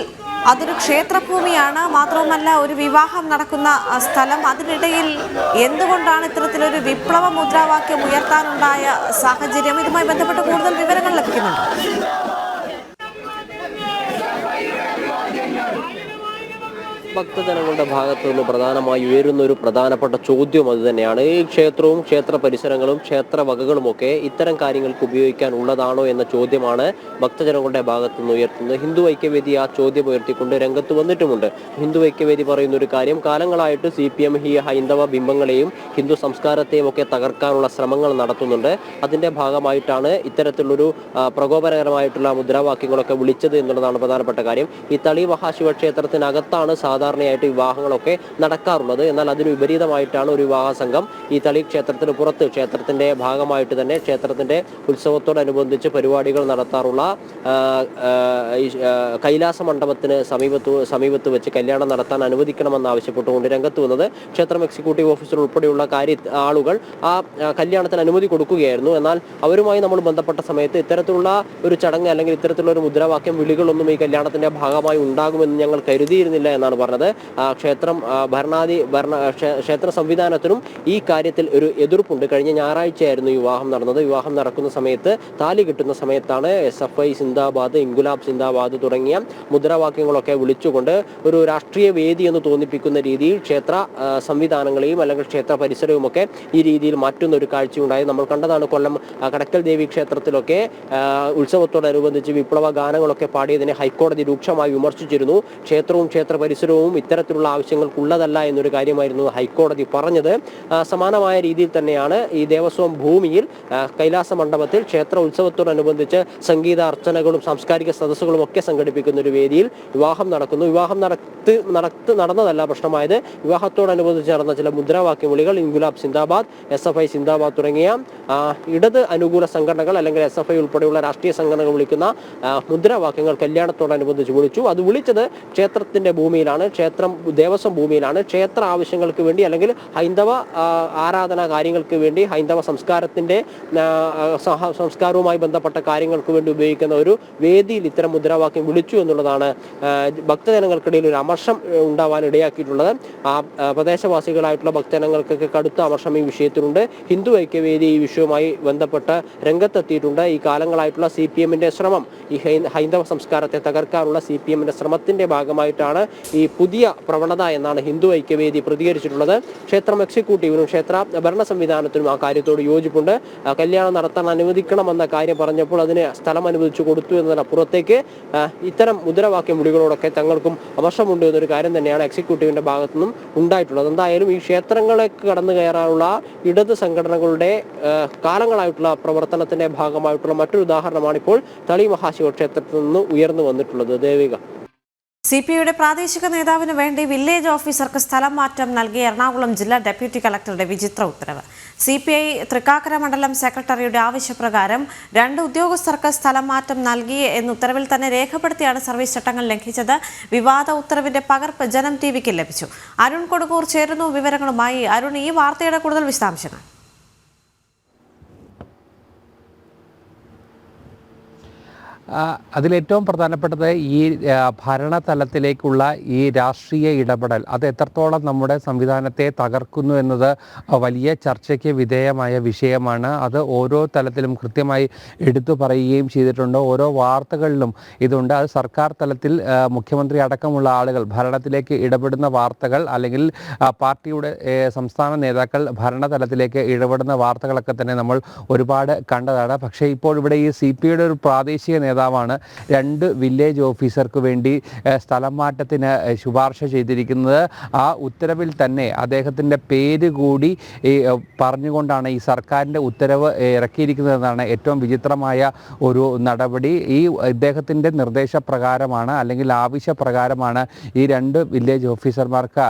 അതൊരു ക്ഷേത്രഭൂമിയാണ്, മാത്രവുമല്ല ഒരു വിവാഹം നടക്കുന്ന സ്ഥലം. അതിനിടയിൽ എന്തുകൊണ്ടാണ് ഇത്തരത്തിലൊരു വിപ്ലവ മുദ്രാവാക്യം ഉയർത്താനുണ്ടായ സാഹചര്യം? ഇതുമായി ബന്ധപ്പെട്ട് കൂടുതൽ വിവരങ്ങൾ ലഭിക്കുന്നുണ്ട്. ഭക്തജനങ്ങളുടെ ഭാഗത്തു നിന്ന് പ്രധാനമായി ഉയരുന്ന ഒരു പ്രധാനപ്പെട്ട ചോദ്യം അത് തന്നെയാണ്. ഈ ക്ഷേത്രവും ക്ഷേത്ര പരിസരങ്ങളും ക്ഷേത്ര വകകളുമൊക്കെ ഇത്തരം കാര്യങ്ങൾക്ക് ഉപയോഗിക്കാൻ ഉള്ളതാണോ എന്ന ചോദ്യമാണ് ഭക്തജനങ്ങളുടെ ഭാഗത്തു നിന്ന് ഉയർത്തുന്നത്. ഹിന്ദു ഐക്യവേദി ആ ചോദ്യം ഉയർത്തിക്കൊണ്ട് രംഗത്ത് വന്നിട്ടുമുണ്ട്. ഹിന്ദു ഐക്യവേദി പറയുന്ന ഒരു കാര്യം, കാലങ്ങളായിട്ട് CPM ഈ ഹൈന്ദവ ബിംബങ്ങളെയും ഹിന്ദു സംസ്കാരത്തെയും ഒക്കെ തകർക്കാനുള്ള ശ്രമങ്ങൾ നടത്തുന്നുണ്ട്. അതിന്റെ ഭാഗമായിട്ടാണ് ഇത്തരത്തിലുള്ളൊരു പ്രകോപനകരമായിട്ടുള്ള മുദ്രാവാക്യങ്ങളൊക്കെ വിളിച്ചത് എന്നുള്ളതാണ് പ്രധാനപ്പെട്ട കാര്യം. ഈ തളി മഹാശിവക്ഷേത്രത്തിനകത്താണ് സാധാരണയായിട്ട് വിവാഹങ്ങളൊക്കെ നടക്കാറുള്ളത്. എന്നാൽ അതിന് വിപരീതമായിട്ടാണ് ഒരു വിവാഹ സംഘം ഈ തളി ക്ഷേത്രത്തിന് പുറത്ത് ക്ഷേത്രത്തിന്റെ ഭാഗമായിട്ട് തന്നെ ക്ഷേത്രത്തിന്റെ ഉത്സവത്തോടനുബന്ധിച്ച് പരിപാടികൾ നടത്താറുള്ള കൈലാസ മണ്ഡപത്തിന് സമീപത്ത് വെച്ച് കല്യാണം നടത്താൻ അനുവദിക്കണമെന്ന് ആവശ്യപ്പെട്ടുകൊണ്ട് രംഗത്ത് വന്നത്. ക്ഷേത്രം എക്സിക്യൂട്ടീവ് ഓഫീസർ ഉൾപ്പെടെയുള്ള ആളുകൾ ആ കല്യാണത്തിന് അനുമതി കൊടുക്കുകയായിരുന്നു. എന്നാൽ അവരുമായി നമ്മൾ ബന്ധപ്പെട്ട സമയത്ത് ഇത്തരത്തിലുള്ള ഒരു ചടങ്ങ് അല്ലെങ്കിൽ ഇത്തരത്തിലുള്ള ഒരു മുദ്രാവാക്യം വിളികളൊന്നും ഈ കല്യാണത്തിന്റെ ഭാഗമായി ഉണ്ടാകുമെന്ന് ഞങ്ങൾ കരുതിയിരുന്നില്ല എന്നാണ് പറഞ്ഞത്. ക്ഷേത്ര സംവിധാനത്തിനും ഈ കാര്യത്തിൽ ഒരു എതിർപ്പുണ്ട്. കഴിഞ്ഞ ഞായറാഴ്ചയായിരുന്നു വിവാഹം നടന്നത്. വിവാഹം നടക്കുന്ന സമയത്ത് താലി കിട്ടുന്ന സമയത്താണ് SFI സിന്ദാബാദ്, ഇൻകുലാബ് സിന്ദാബാദ് തുടങ്ങിയ മുദ്രാവാക്യങ്ങളൊക്കെ വിളിച്ചുകൊണ്ട് ഒരു രാഷ്ട്രീയ വേദി എന്ന് തോന്നിപ്പിക്കുന്ന രീതിയിൽ ക്ഷേത്ര സംവിധാനങ്ങളെയും അല്ലെങ്കിൽ ക്ഷേത്ര പരിസരവും ഒക്കെ ഈ രീതിയിൽ മാറ്റുന്ന ഒരു കാഴ്ചയുണ്ടായി. നമ്മൾ കണ്ടതാണ് കൊല്ലം കടക്കൽ ദേവി ക്ഷേത്രത്തിലൊക്കെ ഉത്സവത്തോടനുബന്ധിച്ച് വിപ്ലവ ഗാനങ്ങളൊക്കെ പാടിയതിനെ ഹൈക്കോടതി രൂക്ഷമായി വിമർശിച്ചിരുന്നു. ക്ഷേത്രവും ക്ഷേത്ര പരിസരവും ഇത്തരത്തിലുള്ള ആവശ്യങ്ങൾക്കുള്ളതല്ല എന്നൊരു കാര്യമായിരുന്നു ഹൈക്കോടതി പറഞ്ഞത്. സമാനമായ രീതിയിൽ തന്നെയാണ് ഈ ദേവസ്വം ഭൂമിയിൽ കൈലാസ മണ്ഡപത്തിൽ ക്ഷേത്ര ഉത്സവത്തോടനുബന്ധിച്ച് സംഗീത അർച്ചനകളും സാംസ്കാരിക സദസ്സുകളും ഒക്കെ സംഘടിപ്പിക്കുന്ന ഒരു വേദിയിൽ വിവാഹം നടക്കുന്നു. വിവാഹം നടന്നതല്ല പ്രശ്നമായത്. വിവാഹത്തോടനുബന്ധിച്ച് നടന്ന ചില മുദ്രാവാക്യം വിളികൾ, ഇൻകുലാബ് സിന്ദാബാദ്, SFI സിന്ദാബാദ് തുടങ്ങിയ ഇടത് അനുകൂല സംഘടനകൾ അല്ലെങ്കിൽ SFI ഉൾപ്പെടെയുള്ള രാഷ്ട്രീയ സംഘടനകൾ വിളിക്കുന്ന മുദ്രാവാക്യങ്ങൾ കല്യാണത്തോടനുബന്ധിച്ച് വിളിച്ചു. അത് വിളിച്ചത് ക്ഷേത്രത്തിന്റെ ഭൂമിയിലാണ്, ദേവസ്വം ഭൂമിയിലാണ്. ക്ഷേത്ര ആവശ്യങ്ങൾക്ക് വേണ്ടി അല്ലെങ്കിൽ ഹൈന്ദവ ആരാധനാ കാര്യങ്ങൾക്ക് വേണ്ടി ഹൈന്ദവ സംസ്കാരവുമായി ബന്ധപ്പെട്ട കാര്യങ്ങൾക്ക് വേണ്ടി ഉപയോഗിക്കുന്ന ഒരു വേദിയിൽ ഇത്തരം മുദ്രാവാക്യം വിളിച്ചു എന്നുള്ളതാണ് ഭക്തജനങ്ങൾക്കിടയിൽ ഒരു അമർഷം ഉണ്ടാവാൻ ഇടയാക്കിയിട്ടുള്ളത്. പ്രദേശവാസികളായിട്ടുള്ള ഭക്തജനങ്ങൾക്കൊക്കെ കടുത്ത അമർഷം ഈ വിഷയത്തിലുണ്ട്. ഹിന്ദു ഐക്യവേദി ഈ വിഷയവുമായി ബന്ധപ്പെട്ട് രംഗത്തെത്തിയിട്ടുണ്ട്. ഈ കാലങ്ങളായിട്ടുള്ള CPMന്റെ ശ്രമം, ഈ ഹൈന്ദവ സംസ്കാരത്തെ തകർക്കാനുള്ള CPMന്റെ ശ്രമത്തിന്റെ ഭാഗമായിട്ടാണ് ഈ പുതിയ പ്രവണത എന്നാണ് ഹിന്ദു ഐക്യവേദി പ്രതികരിച്ചിട്ടുള്ളത്. ക്ഷേത്രം എക്സിക്യൂട്ടീവിനും ക്ഷേത്ര ഭരണ സംവിധാനത്തിനും ആ കാര്യത്തോട് യോജിപ്പുണ്ട്. കല്യാണം നടത്താൻ അനുവദിക്കണമെന്ന കാര്യം പറഞ്ഞപ്പോൾ അതിന് സ്ഥലം അനുവദിച്ചു കൊടുത്തു എന്നതിനപ്പുറത്തേക്ക് ഇത്തരം മുദ്രാവാക്യം വിളികളോടൊക്കെ തങ്ങൾക്കും അമർഷമുണ്ട് എന്നൊരു കാര്യം തന്നെയാണ് എക്സിക്യൂട്ടീവിന്റെ ഭാഗത്തുനിന്നും ഉണ്ടായിട്ടുള്ളത്. എന്തായാലും ഈ ക്ഷേത്രങ്ങളിലേക്ക് കടന്നു കയറാനുള്ള ഇടത് സംഘടനകളുടെ കാലങ്ങളായിട്ടുള്ള പ്രവർത്തനത്തിന്റെ ഭാഗമായിട്ടുള്ള മറ്റൊരു ഉദാഹരണമാണ് ഇപ്പോൾ തളി മഹാശിവക്ഷേത്രത്തിൽ നിന്ന് ഉയർന്നു വന്നിട്ടുള്ളത്. ദേവിക. CPIയുടെ പ്രാദേശിക നേതാവിന് വേണ്ടി വില്ലേജ് ഓഫീസർക്ക് സ്ഥലം മാറ്റം നൽകിയ എറണാകുളം ജില്ലാ ഡെപ്യൂട്ടി കളക്ടറുടെ വിചിത്ര ഉത്തരവ്. CPI തൃക്കാക്കര മണ്ഡലം സെക്രട്ടറിയുടെ ആവശ്യപ്രകാരം 2 ഉദ്യോഗസ്ഥർക്ക് സ്ഥലം മാറ്റം നൽകി എന്ന ഉത്തരവിൽ തന്നെ രേഖപ്പെടുത്തിയാണ് സർവീസ് ചട്ടങ്ങൾ ലംഘിച്ചത്. വിവാദ ഉത്തരവിന്റെ പകർപ്പ് ജനം TVക്ക് ലഭിച്ചു. അരുൺ കൊടുക്കൂർ ചേരുന്നു വിവരങ്ങളുമായി. അരുൺ, ഈ വാർത്തയുടെ കൂടുതൽ വിശദാംശങ്ങൾ. അതിലേറ്റവും പ്രധാനപ്പെട്ടത് ഈ ഭരണതലത്തിലേക്കുള്ള ഈ രാഷ്ട്രീയ ഇടപെടൽ അത് എത്രത്തോളം നമ്മുടെ സംവിധാനത്തെ തകർക്കുന്നു എന്നത് വലിയ ചർച്ചയ്ക്ക് വിധേയമായ വിഷയമാണ്. അത് ഓരോ തലത്തിലും കൃത്യമായി എടുത്തു പറയുകയും ചെയ്തിട്ടുണ്ട്. ഓരോ വാർത്തകളിലും ഇതുണ്ട്. അത് സർക്കാർ തലത്തിൽ മുഖ്യമന്ത്രി അടക്കമുള്ള ആളുകൾ ഭരണത്തിലേക്ക് ഇടപെടുന്ന വാർത്തകൾ, അല്ലെങ്കിൽ പാർട്ടിയുടെ സംസ്ഥാന നേതാക്കൾ ഭരണതലത്തിലേക്ക് ഇടപെടുന്ന വാർത്തകളൊക്കെ തന്നെ നമ്മൾ ഒരുപാട് കണ്ടതാണ്. പക്ഷേ ഇപ്പോൾ ഇവിടെ ഈ CPIയുടെ ഒരു പ്രാദേശിക നേതാവാണ് 2 വില്ലേജ് ഓഫീസർക്ക് വേണ്ടി സ്ഥലം മാറ്റത്തിന് ശുപാർശ ചെയ്തിരിക്കുന്നത്. ആ ഉത്തരവിൽ തന്നെ അദ്ദേഹത്തിൻ്റെ പേര് കൂടി പറഞ്ഞുകൊണ്ടാണ് ഈ സർക്കാരിൻ്റെ ഉത്തരവ് ഇറക്കിയിരിക്കുന്നതെന്നാണ് ഏറ്റവും വിചിത്രമായ ഒരു നടപടി. ഈ ഇദ്ദേഹത്തിൻ്റെ നിർദ്ദേശപ്രകാരമാണ്, അല്ലെങ്കിൽ ആവശ്യപ്രകാരമാണ് ഈ 2 വില്ലേജ് ഓഫീസർമാർക്ക്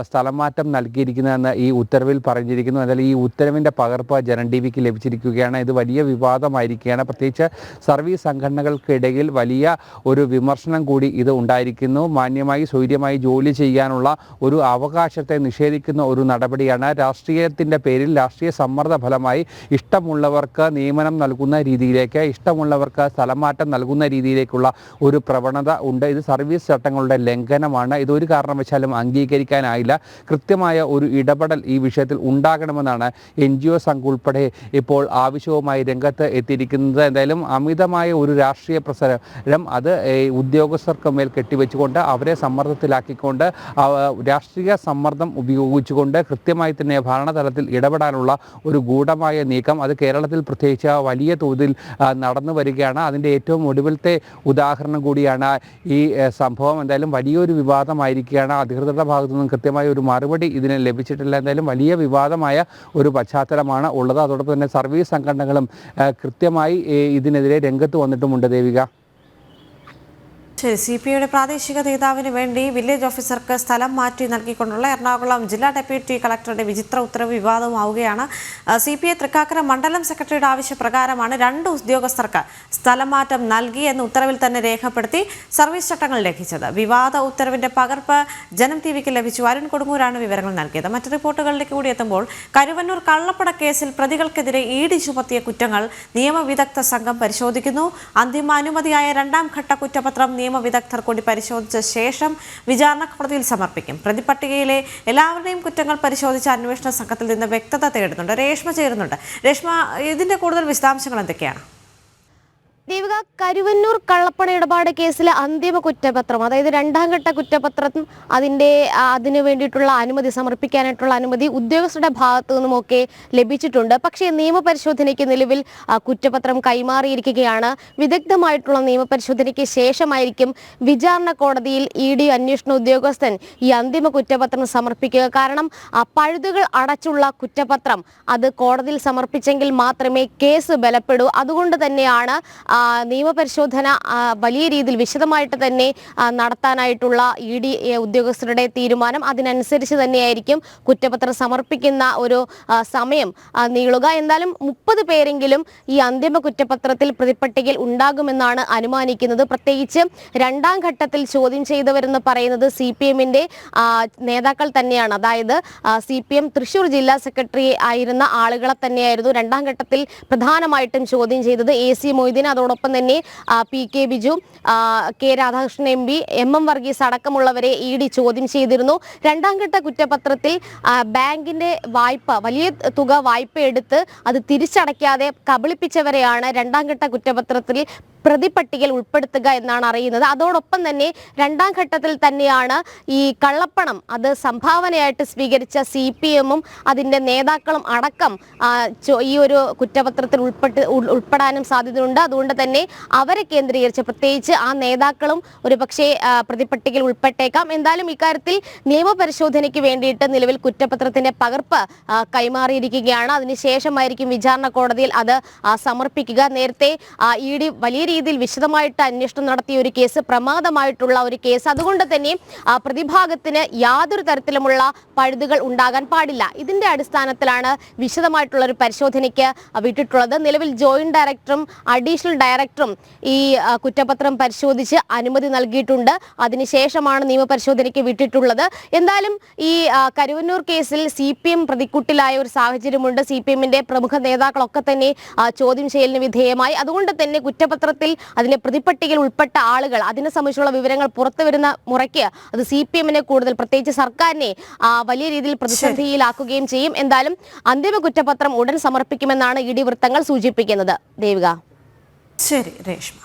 സ്ഥലം മാറ്റം നൽകിയിരിക്കുന്നതെന്ന് ഈ ഉത്തരവിൽ പറഞ്ഞിരിക്കുന്നു. എന്നാൽ ഈ ഉത്തരവിൻ്റെ പകർപ്പ് ജനം TVക്ക് ലഭിച്ചിരിക്കുകയാണ്. ഇത് വലിയ വിവാദമായിരിക്കുകയാണ്. പ്രത്യേകിച്ച് സർവീസ് സംഘടനകൾക്കിടയിൽ വലിയ ഒരു വിമർശനം കൂടി ഇത് ഉണ്ടായിരിക്കുന്നു. മാന്യമായി സ്വൈര്യമായി ജോലി ചെയ്യാനുള്ള ഒരു അവകാശത്തെ നിഷേധിക്കുന്ന ഒരു നടപടിയാണ്. രാഷ്ട്രീയത്തിൻ്റെ പേരിൽ, രാഷ്ട്രീയ സമ്മർദ്ദ ഫലമായി ഇഷ്ടമുള്ളവർക്ക് നിയമനം നൽകുന്ന രീതിയിലേക്ക്, ഇഷ്ടമുള്ളവർക്ക് സ്ഥലം മാറ്റം നൽകുന്ന രീതിയിലേക്കുള്ള ഒരു പ്രവണത ഉണ്ട്. ഇത് സർവീസ് ചട്ടങ്ങളുടെ ലംഘനമാണ്. ഇതൊരു കാരണവശാലും അംഗീകരിക്കാനായില്ല. കൃത്യമായ ഒരു ഇടപെടൽ ഈ വിഷയത്തിൽ ഉണ്ടാകണമെന്നാണ് NGO സംഘം ഉൾപ്പെടെ ഇപ്പോൾ ആവശ്യവുമായി രംഗത്ത് എത്തിയിരിക്കുന്നത്. എന്തായാലും അമിതമായ ഒരു രാഷ്ട്രീയ പ്രസരം അത് ഉദ്യോഗസ്ഥർക്ക് മേൽ കെട്ടിവെച്ചുകൊണ്ട് അവരെ സമ്മർദ്ദത്തിലാക്കിക്കൊണ്ട് രാഷ്ട്രീയ സമ്മർദ്ദം ഉപയോഗിച്ചുകൊണ്ട് കൃത്യമായി തന്നെ ഭരണതലത്തിൽ ഇടപെടാനുള്ള ഒരു ഗൂഢമായ നീക്കം അത് കേരളത്തിൽ പ്രത്യേകിച്ച് വലിയ തോതിൽ നടന്നു വരികയാണ്. അതിൻ്റെ ഏറ്റവും ഒടുവിലത്തെ ഉദാഹരണം കൂടിയാണ് ഈ സംഭവം. എന്തായാലും വലിയൊരു വിവാദമായിരിക്കുകയാണ്. അധികൃതരുടെ ഭാഗത്തു നിന്നും കൃത്യമായ ഒരു മറുപടി ഇതിന് ലഭിച്ചിട്ടില്ല. എന്തായാലും വലിയ വിവാദമായ ഒരു പശ്ചാത്തലമാണ് ഉള്ളത്. അതോടൊപ്പം തന്നെ സർവീസ് സംഘടനകളും കൃത്യമായി ഇതിനെതിരെ രംഗത്ത് വന്നിട്ടുമുണ്ട്. ദേവിക, ശരി. CPIയുടെ പ്രാദേശിക നേതാവിന് വേണ്ടി വില്ലേജ് ഓഫീസർക്ക് സ്ഥലം മാറ്റി നൽകിക്കൊണ്ടുള്ള എറണാകുളം ജില്ലാ ഡെപ്യൂട്ടി കളക്ടറുടെ വിചിത്ര ഉത്തരവ് വിവാദമാവുകയാണ്. CPI തൃക്കാക്കര മണ്ഡലം സെക്രട്ടറിയുടെ ആവശ്യപ്രകാരമാണ് 2 ഉദ്യോഗസ്ഥർക്ക് സ്ഥലം മാറ്റം നൽകി എന്ന ഉത്തരവിൽ തന്നെ രേഖപ്പെടുത്തി സർവീസ് ചട്ടങ്ങൾ ലംഘിച്ചത്. വിവാദ ഉത്തരവിന്റെ പകർപ്പ് ജനം TVക്ക് ലഭിച്ചു. അരുൺ കൊടുങ്ങൂരാണ് വിവരങ്ങൾ നൽകിയത്. മറ്റു റിപ്പോർട്ടുകളിലേക്ക് കൂടി എത്തുമ്പോൾ, കരുവന്നൂർ കള്ളപ്പണ കേസിൽ പ്രതികൾക്കെതിരെ ED ചുമത്തിയ കുറ്റങ്ങൾ നിയമവിദഗ്ധ സംഘം പരിശോധിക്കുന്നു. അന്തിമ അനുമതിയായ 2ാം ഘട്ട കുറ്റപത്രം നിയമവിദഗ്ധർ കൂടി പരിശോധിച്ച ശേഷം വിചാരണ കോടതിയിൽ സമർപ്പിക്കും. പ്രതിപട്ടികയിലെ എല്ലാവരുടെയും കുറ്റങ്ങൾ പരിശോധിച്ച അന്വേഷണ സംഘത്തിൽ നിന്ന് വ്യക്തത തേടുന്നുണ്ട്. രേഷ്മ ചേരുന്നുണ്ട്. രേഷ്മ, ഇതിന്റെ കൂടുതൽ വിശദാംശങ്ങൾ എന്തൊക്കെയാണ്? ദേവിക, കരുവന്നൂർ കള്ളപ്പണ ഇടപാട് കേസിലെ അന്തിമ കുറ്റപത്രം, അതായത് 2ാം ഘട്ട കുറ്റപത്രം, അതിന് വേണ്ടിയിട്ടുള്ള അനുമതി, സമർപ്പിക്കാനായിട്ടുള്ള അനുമതി ഉദ്യോഗസ്ഥരുടെ ഭാഗത്തു നിന്നുമൊക്കെ ലഭിച്ചിട്ടുണ്ട്. പക്ഷേ നിയമപരിശോധനയ്ക്ക് നിലവിൽ കുറ്റപത്രം കൈമാറിയിരിക്കുകയാണ്. വിദഗ്ധമായിട്ടുള്ള നിയമപരിശോധനയ്ക്ക് ശേഷമായിരിക്കും വിചാരണ കോടതിയിൽ ED അന്വേഷണ ഉദ്യോഗസ്ഥൻ ഈ അന്തിമ കുറ്റപത്രം സമർപ്പിക്കുക. കാരണം പഴുതുകൾ അടച്ചുള്ള കുറ്റപത്രം അത് കോടതിയിൽ സമർപ്പിച്ചെങ്കിൽ മാത്രമേ കേസ് ബലപ്പെടൂ. അതുകൊണ്ട് തന്നെയാണ് നിയമപരിശോധന വലിയ രീതിയിൽ വിശദമായിട്ട് തന്നെ നടത്താനായിട്ടുള്ള ED ഉദ്യോഗസ്ഥരുടെ തീരുമാനം. അതിനനുസരിച്ച് തന്നെയായിരിക്കും കുറ്റപത്രം സമർപ്പിക്കുന്ന ഒരു സമയം നീളുക. എന്തായാലും 30 പേരെങ്കിലും ഈ അന്തിമ കുറ്റപത്രത്തിൽ പ്രതിപട്ടികയിൽ ഉണ്ടാകുമെന്നാണ് അനുമാനിക്കുന്നത്. പ്രത്യേകിച്ച് 2ാം ഘട്ടത്തിൽ ചോദ്യം ചെയ്തവരെന്ന് പറയുന്നത് CPMന്റെ നേതാക്കൾ തന്നെയാണ്. അതായത് CPM തൃശൂർ ജില്ലാ സെക്രട്ടറി ആയിരുന്ന ആളുകളെ തന്നെയായിരുന്നു 2ാം ഘട്ടത്തിൽ പ്രധാനമായിട്ടും ചോദ്യം ചെയ്തത്. AC മൊയ്തീൻ, അതോടൊപ്പം തന്നെ PK Biju, K Radhakrishnan MP, MM Varghese അടക്കമുള്ളവരെ ED ചോദ്യം ചെയ്തിരുന്നു. 2ാം ഘട്ട കുറ്റപത്രത്തിൽ ബാങ്കിന്റെ വായ്പ, വലിയ തുക വായ്പ എടുത്ത് അത് തിരിച്ചടയ്ക്കാതെ കബളിപ്പിച്ചവരെയാണ് 2ാം ഘട്ട കുറ്റപത്രത്തിൽ പ്രതിപട്ടികയിൽ ഉൾപ്പെടുത്തുക എന്നാണ് അറിയുന്നത്. അതോടൊപ്പം തന്നെ 2ാം ഘട്ടത്തിൽ തന്നെയാണ് ഈ കള്ളപ്പണം അത് സംഭാവനയായിട്ട് സ്വീകരിച്ച CPMും അതിൻ്റെ നേതാക്കളും അടക്കം ഈ ഒരു കുറ്റപത്രത്തിൽ ഉൾപ്പെടാനും സാധ്യതയുണ്ട്. അതുകൊണ്ട് അതുകൊണ്ട് തന്നെ അവരെ കേന്ദ്രീകരിച്ച് പ്രത്യേകിച്ച് ആ നേതാക്കളും ഒരു പക്ഷേ പ്രതിപട്ടികയിൽ ഉൾപ്പെട്ടേക്കാം. എന്തായാലും ഇക്കാര്യത്തിൽ നിയമപരിശോധനയ്ക്ക് വേണ്ടിയിട്ട് നിലവിൽ കുറ്റപത്രത്തിന്റെ പകർപ്പ് കൈമാറിയിരിക്കുകയാണ്. അതിനുശേഷമായിരിക്കും വിചാരണ കോടതിയിൽ അത് സമർപ്പിക്കുക. നേരത്തെ ED വലിയ രീതിയിൽ വിശദമായിട്ട് അന്വേഷണം നടത്തിയ ഒരു കേസ്, പ്രമാദമായിട്ടുള്ള ഒരു കേസ്. അതുകൊണ്ട് തന്നെ പ്രതിഭാഗത്തിന് യാതൊരു തരത്തിലുമുള്ള പഴുതുകൾ ഉണ്ടാകാൻ പാടില്ല. ഇതിന്റെ അടിസ്ഥാനത്തിലാണ് വിശദമായിട്ടുള്ള ഒരു പരിശോധനയ്ക്ക് വിട്ടിട്ടുള്ളത്. നിലവിൽ ജോയിന്റ് ഡയറക്ടറും അഡീഷണൽ ഡയറക്ടറും ഈ കുറ്റപത്രം പരിശോധിച്ച് അനുമതി നൽകിയിട്ടുണ്ട്. അതിനുശേഷമാണ് നിയമപരിശോധനയ്ക്ക് വിട്ടിട്ടുള്ളത്. എന്തായാലും ഈ കരുവന്നൂർ കേസിൽ CPM പ്രതിക്കൂട്ടിലായ ഒരു സാഹചര്യമുണ്ട്. CPMന്റെ പ്രമുഖ നേതാക്കളൊക്കെ തന്നെ ചോദ്യം ചെയ്യലിന് വിധേയമായി. അതുകൊണ്ട് തന്നെ കുറ്റപത്രത്തിൽ അതിന്റെ പ്രതിപട്ടികയിൽ ഉൾപ്പെട്ട ആളുകൾ അതിനെ സംബന്ധിച്ചുള്ള വിവരങ്ങൾ പുറത്തു വരുന്ന മുറയ്ക്ക് അത് CPMനെ കൂടുതൽ, പ്രത്യേകിച്ച് സർക്കാരിനെ വലിയ രീതിയിൽ പ്രതിസന്ധിയിലാക്കുകയും ചെയ്യും. എന്തായാലും അന്തിമ കുറ്റപത്രം ഉടൻ സമർപ്പിക്കുമെന്നാണ് ED വൃത്തങ്ങൾ സൂചിപ്പിക്കുന്നത്. ദേവിക. ശരി രേഷ്മ.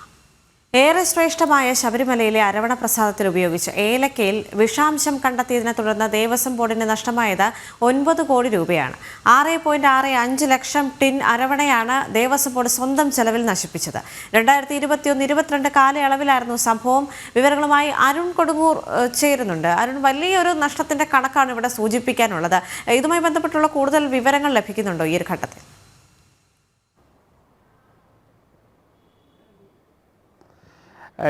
ഏറെ ശ്രേഷ്ഠമായ ശബരിമലയിലെ അരവണ പ്രസാദത്തിൽ ഉപയോഗിച്ച് ഏലക്കയിൽ വിഷാംശം കണ്ടെത്തിയതിനെ തുടർന്ന് ദേവസ്വം ബോർഡിന് നഷ്ടമായത് 9 കോടി രൂപയാണ്. 6.65 ലക്ഷം ടിൻ അരവണയാണ് ദേവസ്വം ബോർഡ് സ്വന്തം ചെലവിൽ നശിപ്പിച്ചത്. 2021-22 കാലയളവിലായിരുന്നു സംഭവം. വിവരങ്ങളുമായി അരുൺ കൊടുങ്ങൂർ ചേരുന്നുണ്ട്. അരുൺ, വലിയൊരു നഷ്ടത്തിന്റെ കണക്കാണ് ഇവിടെ സൂചിപ്പിക്കാനുള്ളത്. ഇതുമായി ബന്ധപ്പെട്ടുള്ള കൂടുതൽ വിവരങ്ങൾ ലഭിക്കുന്നുണ്ടോ ഈ ഒരു ഘട്ടത്തിൽ?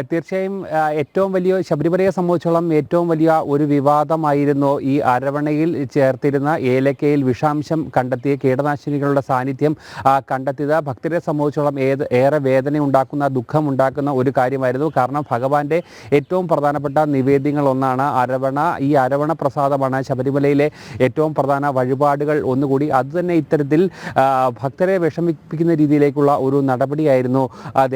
തീർച്ചയായും ഏറ്റവും വലിയ ശബരിമലയെ സംബന്ധിച്ചോളം ഏറ്റവും വലിയ ഒരു വിവാദമായിരുന്നു ഈ അരവണയിൽ ചേർത്തിരുന്ന ഏലക്കയിൽ വിഷാംശം കണ്ടെത്തിയ കീടനാശിനികളുടെ സാന്നിധ്യം കണ്ടെത്തിയത്. ഭക്തരെ സംബന്ധിച്ചോളം ഏറെ വേദന ഉണ്ടാക്കുന്ന, ദുഃഖമുണ്ടാക്കുന്ന ഒരു കാര്യമായിരുന്നു. കാരണം ഭഗവാന്റെ ഏറ്റവും പ്രധാനപ്പെട്ട നിവേദ്യങ്ങളൊന്നാണ് അരവണ. ഈ അരവണ പ്രസാദമാണ് ശബരിമലയിലെ ഏറ്റവും പ്രധാന വഴിപാടുകൾ ഒന്നുകൂടി. അതുതന്നെ ഇത്തരത്തിൽ ഭക്തരെ വിഷമിപ്പിക്കുന്ന രീതിയിലേക്കുള്ള ഒരു നടപടിയായിരുന്നു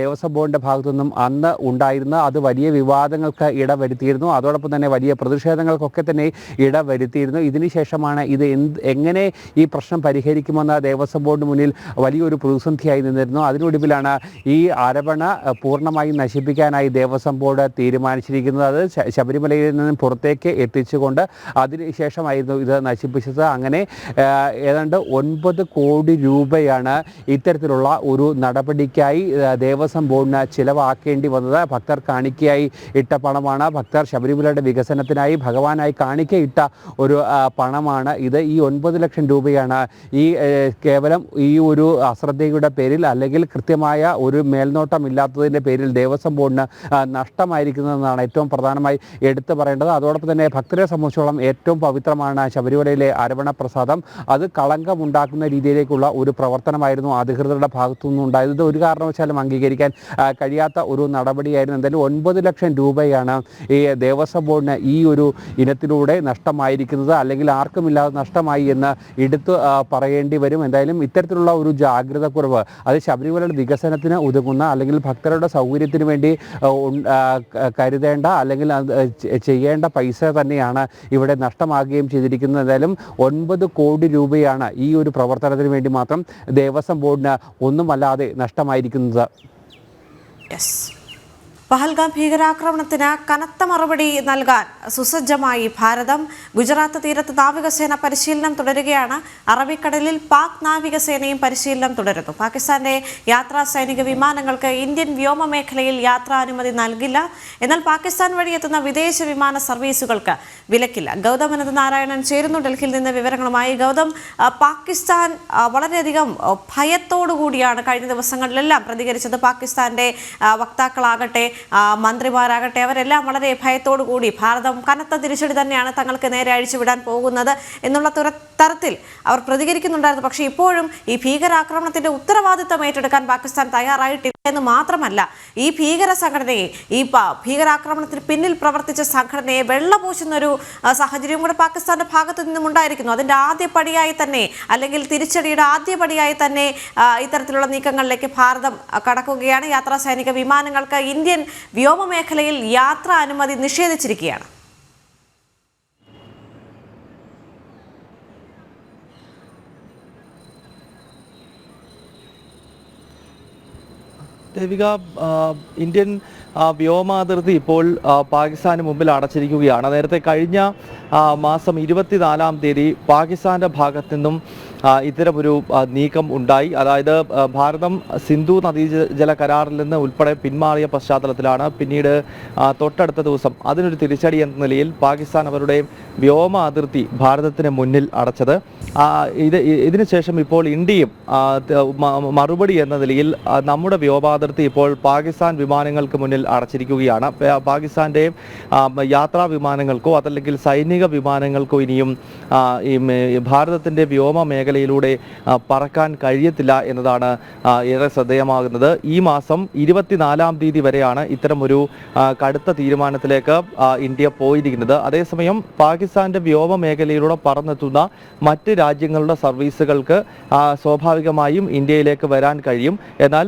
ദേവസ്വം ബോർഡിൻ്റെ ഭാഗത്തുനിന്നും അന്ന് ഉണ്ടായിരുന്നത്. അത് വലിയ വിവാദങ്ങൾക്ക് ഇടവരുത്തിയിരുന്നു. അതോടൊപ്പം തന്നെ വലിയ പ്രതിഷേധങ്ങൾക്കൊക്കെ തന്നെ ഇടവരുത്തിയിരുന്നു. ഇതിനുശേഷമാണ് ഇത് എങ്ങനെ ഈ പ്രശ്നം പരിഹരിക്കുമെന്ന് ദേവസ്വം ബോർഡിന് മുന്നിൽ വലിയൊരു പ്രതിസന്ധിയായി നിന്നിരുന്നു. അതിനൊടുവിലാണ് ഈ അരവണ പൂർണ്ണമായും നശിപ്പിക്കാനായി ദേവസ്വം ബോർഡ് തീരുമാനിച്ചിരിക്കുന്നത്. അത് ശബരിമലയിൽ നിന്നും പുറത്തേക്ക് എത്തിച്ചുകൊണ്ട് അതിനുശേഷമായിരുന്നു ഇത് നശിപ്പിച്ചത്. അങ്ങനെ ഏതാണ്ട് 9 കോടി രൂപയാണ് ഇത്തരത്തിലുള്ള ഒരു നടപടിക്കായി ദേവസ്വം ബോർഡിന് ചിലവാക്കേണ്ടി വന്നത്. ഭക്തർ കാണിക്കയായി ഇട്ട പണമാണ്. ഭക്തർ ശബരിമലയുടെ വികസനത്തിനായി ഭഗവാനായി കാണിക്കയിട്ട ഒരു പണമാണ് ഇത്. ഈ 9 ലക്ഷം രൂപയാണ് ഈ കേവലം ഈ ഒരു അശ്രദ്ധയുടെ പേരിൽ അല്ലെങ്കിൽ കൃത്യമായ ഒരു മേൽനോട്ടമില്ലാത്തതിൻ്റെ പേരിൽ ദേവസ്വം ബോർഡിന് നഷ്ടമായിരിക്കുന്നതെന്നാണ് ഏറ്റവും പ്രധാനമായി എടുത്തു പറയേണ്ടത്. അതോടൊപ്പം തന്നെ ഭക്തരെ സംബന്ധിച്ചോളം ഏറ്റവും പവിത്രമാണ് ശബരിമലയിലെ അരവണ പ്രസാദം. അത് കളങ്കമുണ്ടാക്കുന്ന രീതിയിലേക്കുള്ള ഒരു പ്രവർത്തനമായിരുന്നു അധികൃതരുടെ ഭാഗത്തു നിന്നുണ്ടായത്. ഇത് ഒരു കാരണവശാലും അംഗീകരിക്കാൻ കഴിയാത്ത ഒരു നടപടിയായിരുന്നു. എന്തായാലും 9 ലക്ഷം രൂപയാണ് ഈ ദേവസ്വം ബോർഡിന് ഈ ഒരു ഇനത്തിലൂടെ നഷ്ടമായിരിക്കുന്നത്. അല്ലെങ്കിൽ ആർക്കുമില്ലാതെ നഷ്ടമായി എന്ന് എടുത്ത് പറയേണ്ടി വരും. എന്തായാലും ഇത്തരത്തിലുള്ള ഒരു ജാഗ്രത കുറവ് അത് ശബരിമലയുടെ വികസനത്തിന് ഉതകുന്ന അല്ലെങ്കിൽ ഭക്തരുടെ സൗകര്യത്തിന് വേണ്ടി കരുതേണ്ട അല്ലെങ്കിൽ ചെയ്യേണ്ട പൈസ തന്നെയാണ് ഇവിടെ നഷ്ടമാകുകയും ചെയ്തിരിക്കുന്നത്. എന്തായാലും 9 കോടി രൂപയാണ് ഈ ഒരു പ്രവർത്തനത്തിന് വേണ്ടി മാത്രം ദേവസ്വം ബോർഡിന് ഒന്നുമല്ലാതെ നഷ്ടമായിരിക്കുന്നത്. പഹൽഗാം ഭീകരാക്രമണത്തിന് കനത്ത മറുപടി നൽകാൻ സുസജ്ജമായി ഭാരതം. ഗുജറാത്ത് തീരത്ത് നാവികസേന പരിശീലനം തുടരുകയാണ്. അറബിക്കടലിൽ പാക് നാവികസേനയും പരിശീലനം തുടരുന്നു. പാകിസ്ഥാന്റെ യാത്രാ സൈനിക വിമാനങ്ങൾക്ക് ഇന്ത്യൻ വ്യോമമേഖലയിൽ യാത്രാനുമതി നൽകില്ല. എന്നാൽ പാകിസ്ഥാൻ വഴി എത്തുന്ന വിദേശ വിമാന സർവീസുകൾക്ക് വിലക്കില്ല. ഗൗതം അനന്തനാരായണൻ ചേരുന്നു ഡൽഹിയിൽ നിന്ന് വിവരങ്ങളുമായി. ഗൗതം, പാകിസ്ഥാൻ വളരെയധികം ഭയത്തോടുകൂടിയാണ് കഴിഞ്ഞ ദിവസങ്ങളിലെല്ലാം പ്രതികരിച്ചത്. പാകിസ്ഥാന്റെ വക്താക്കളാകട്ടെ, മന്ത്രിമാരാകട്ടെ, അവരെല്ലാം വളരെ ഭയത്തോടു കൂടി ഭാരതം കനത്ത തിരിച്ചടി തന്നെയാണ് തങ്ങൾക്ക് നേരെ അഴിച്ചുവിടാൻ പോകുന്നത് എന്നുള്ള തരത്തിൽ അവർ പ്രതികരിക്കുന്നുണ്ടായിരുന്നു. പക്ഷേ ഇപ്പോഴും ഈ ഭീകരാക്രമണത്തിന്റെ ഉത്തരവാദിത്തം ഏറ്റെടുക്കാൻ പാകിസ്ഥാൻ തയ്യാറായിട്ടില്ല എന്ന് മാത്രമല്ല, ഈ ഭീകര സംഘടനയെ, ഈ ഭീകരാക്രമണത്തിന് പിന്നിൽ പ്രവർത്തിച്ച സംഘടനയെ വെള്ളപൂശുന്നൊരു സാഹചര്യം കൂടെ പാകിസ്ഥാന്റെ ഭാഗത്തു നിന്നും ഉണ്ടായിരിക്കുന്നു. അതിൻ്റെ ആദ്യപടിയായി തന്നെ, അല്ലെങ്കിൽ തിരിച്ചടിയുടെ ആദ്യപടിയായി തന്നെ ഇത്തരത്തിലുള്ള നീക്കങ്ങളിലേക്ക് ഭാരതം കടക്കുകയാണ്. യാത്രാ സൈനിക വിമാനങ്ങൾക്ക് ഇന്ത്യൻ വ്യോമമേഖലയിൽ യാത്രാ അനുമതി നിഷേധിച്ചിരിക്കുകയാണ്. ദേവിക, ഇന്ത്യൻ വ്യോമാതിർത്തി ഇപ്പോൾ പാകിസ്ഥാന് മുമ്പിൽ അടച്ചിരിക്കുകയാണ്. നേരത്തെ കഴിഞ്ഞ മാസം 24-ാം തീയതി പാകിസ്ഥാൻ്റെ ഭാഗത്തു നിന്നും ഇത്തരമൊരു നീക്കം ഉണ്ടായി. അതായത് ഭാരതം സിന്ധു നദീജല കരാറിൽ നിന്ന് ഉൾപ്പെടെ പിന്മാറിയ പശ്ചാത്തലത്തിലാണ് പിന്നീട് തൊട്ടടുത്ത ദിവസം അതിനൊരു തിരിച്ചടി എന്ന നിലയിൽ പാകിസ്ഥാൻ അവരുടെ വ്യോമ അതിർത്തി ഭാരതത്തിന് മുന്നിൽ അടച്ചത്. ഇതിനുശേഷം ഇപ്പോൾ ഇന്ത്യയും മറുപടി എന്ന നിലയിൽ നമ്മുടെ വ്യോമാതിർത്തി ഇപ്പോൾ പാകിസ്ഥാൻ വിമാനങ്ങൾക്ക് മുന്നിൽ അടച്ചിരിക്കുകയാണ്. പാകിസ്ഥാൻ്റെ യാത്രാ വിമാനങ്ങൾക്കോ അതല്ലെങ്കിൽ സൈനിക വിമാനങ്ങൾക്കോ ഇനിയും ഭാരതത്തിൻ്റെ വ്യോമ മേഖലയിലൂടെ പറക്കാൻ കഴിയത്തില്ല എന്നതാണ് ഏറെ ശ്രദ്ധേയമാകുന്നത്. ഈ മാസം 24-ാം തീയതി വരെയാണ് ഇത്തരമൊരു കടുത്ത തീരുമാനത്തിലേക്ക് ഇന്ത്യ പോയിരിക്കുന്നത്. അതേസമയം പാകിസ്ഥാൻ്റെ വ്യോമ മേഖലയിലൂടെ പറന്നെത്തുന്ന മറ്റ് രാജ്യങ്ങളുടെ സർവീസുകൾക്ക് സ്വാഭാവികമായും ഇന്ത്യയിലേക്ക് വരാൻ കഴിയും. എന്നാൽ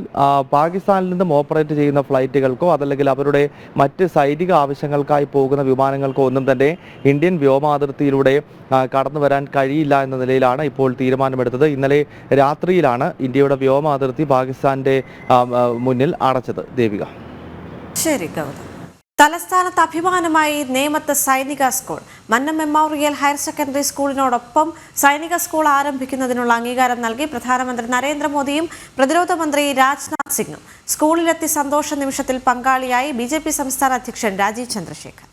പാകിസ്ഥാനിൽ നിന്നും ഓപ്പറേറ്റ് ചെയ്യുന്ന ഫ്ലൈറ്റുകൾക്കോ അതല്ലെങ്കിൽ അവരുടെ മറ്റ് സൈനിക ആവശ്യങ്ങൾക്കായി പോകുന്ന വിമാനങ്ങൾക്കോ ഒന്നും തന്നെ ഇന്ത്യൻ വ്യോമാതിർത്തിയിലൂടെ കടന്നു വരാൻ കഴിയില്ല എന്ന നിലയിലാണ് ഇപ്പോൾ തീരുമാനമെടുത്തത്. ഇന്നലെ രാത്രിയിലാണ് ഇന്ത്യയുടെ വ്യോമാതിർത്തി പാകിസ്ഥാന്റെ മുന്നിൽ അടച്ചത്. ദേവിക. ശരി ഗൗതം. തലസ്ഥാനത്ത് അഭിമാനമായി നേമത്ത് സൈനിക school. Mannam memorial higher secondary സ്കൂളിനോടൊപ്പം സൈനിക സ്കൂൾ ആരംഭിക്കുന്നതിനുള്ള അംഗീകാരം നൽകി പ്രധാനമന്ത്രി നരേന്ദ്രമോദിയും പ്രതിരോധ മന്ത്രി രാജ്നാഥ് സിംഗും. സ്കൂളിലെത്തി സന്തോഷ നിമിഷത്തിൽ പങ്കാളിയായി BJP സംസ്ഥാന അധ്യക്ഷൻ രാജീവ് ചന്ദ്രശേഖർ.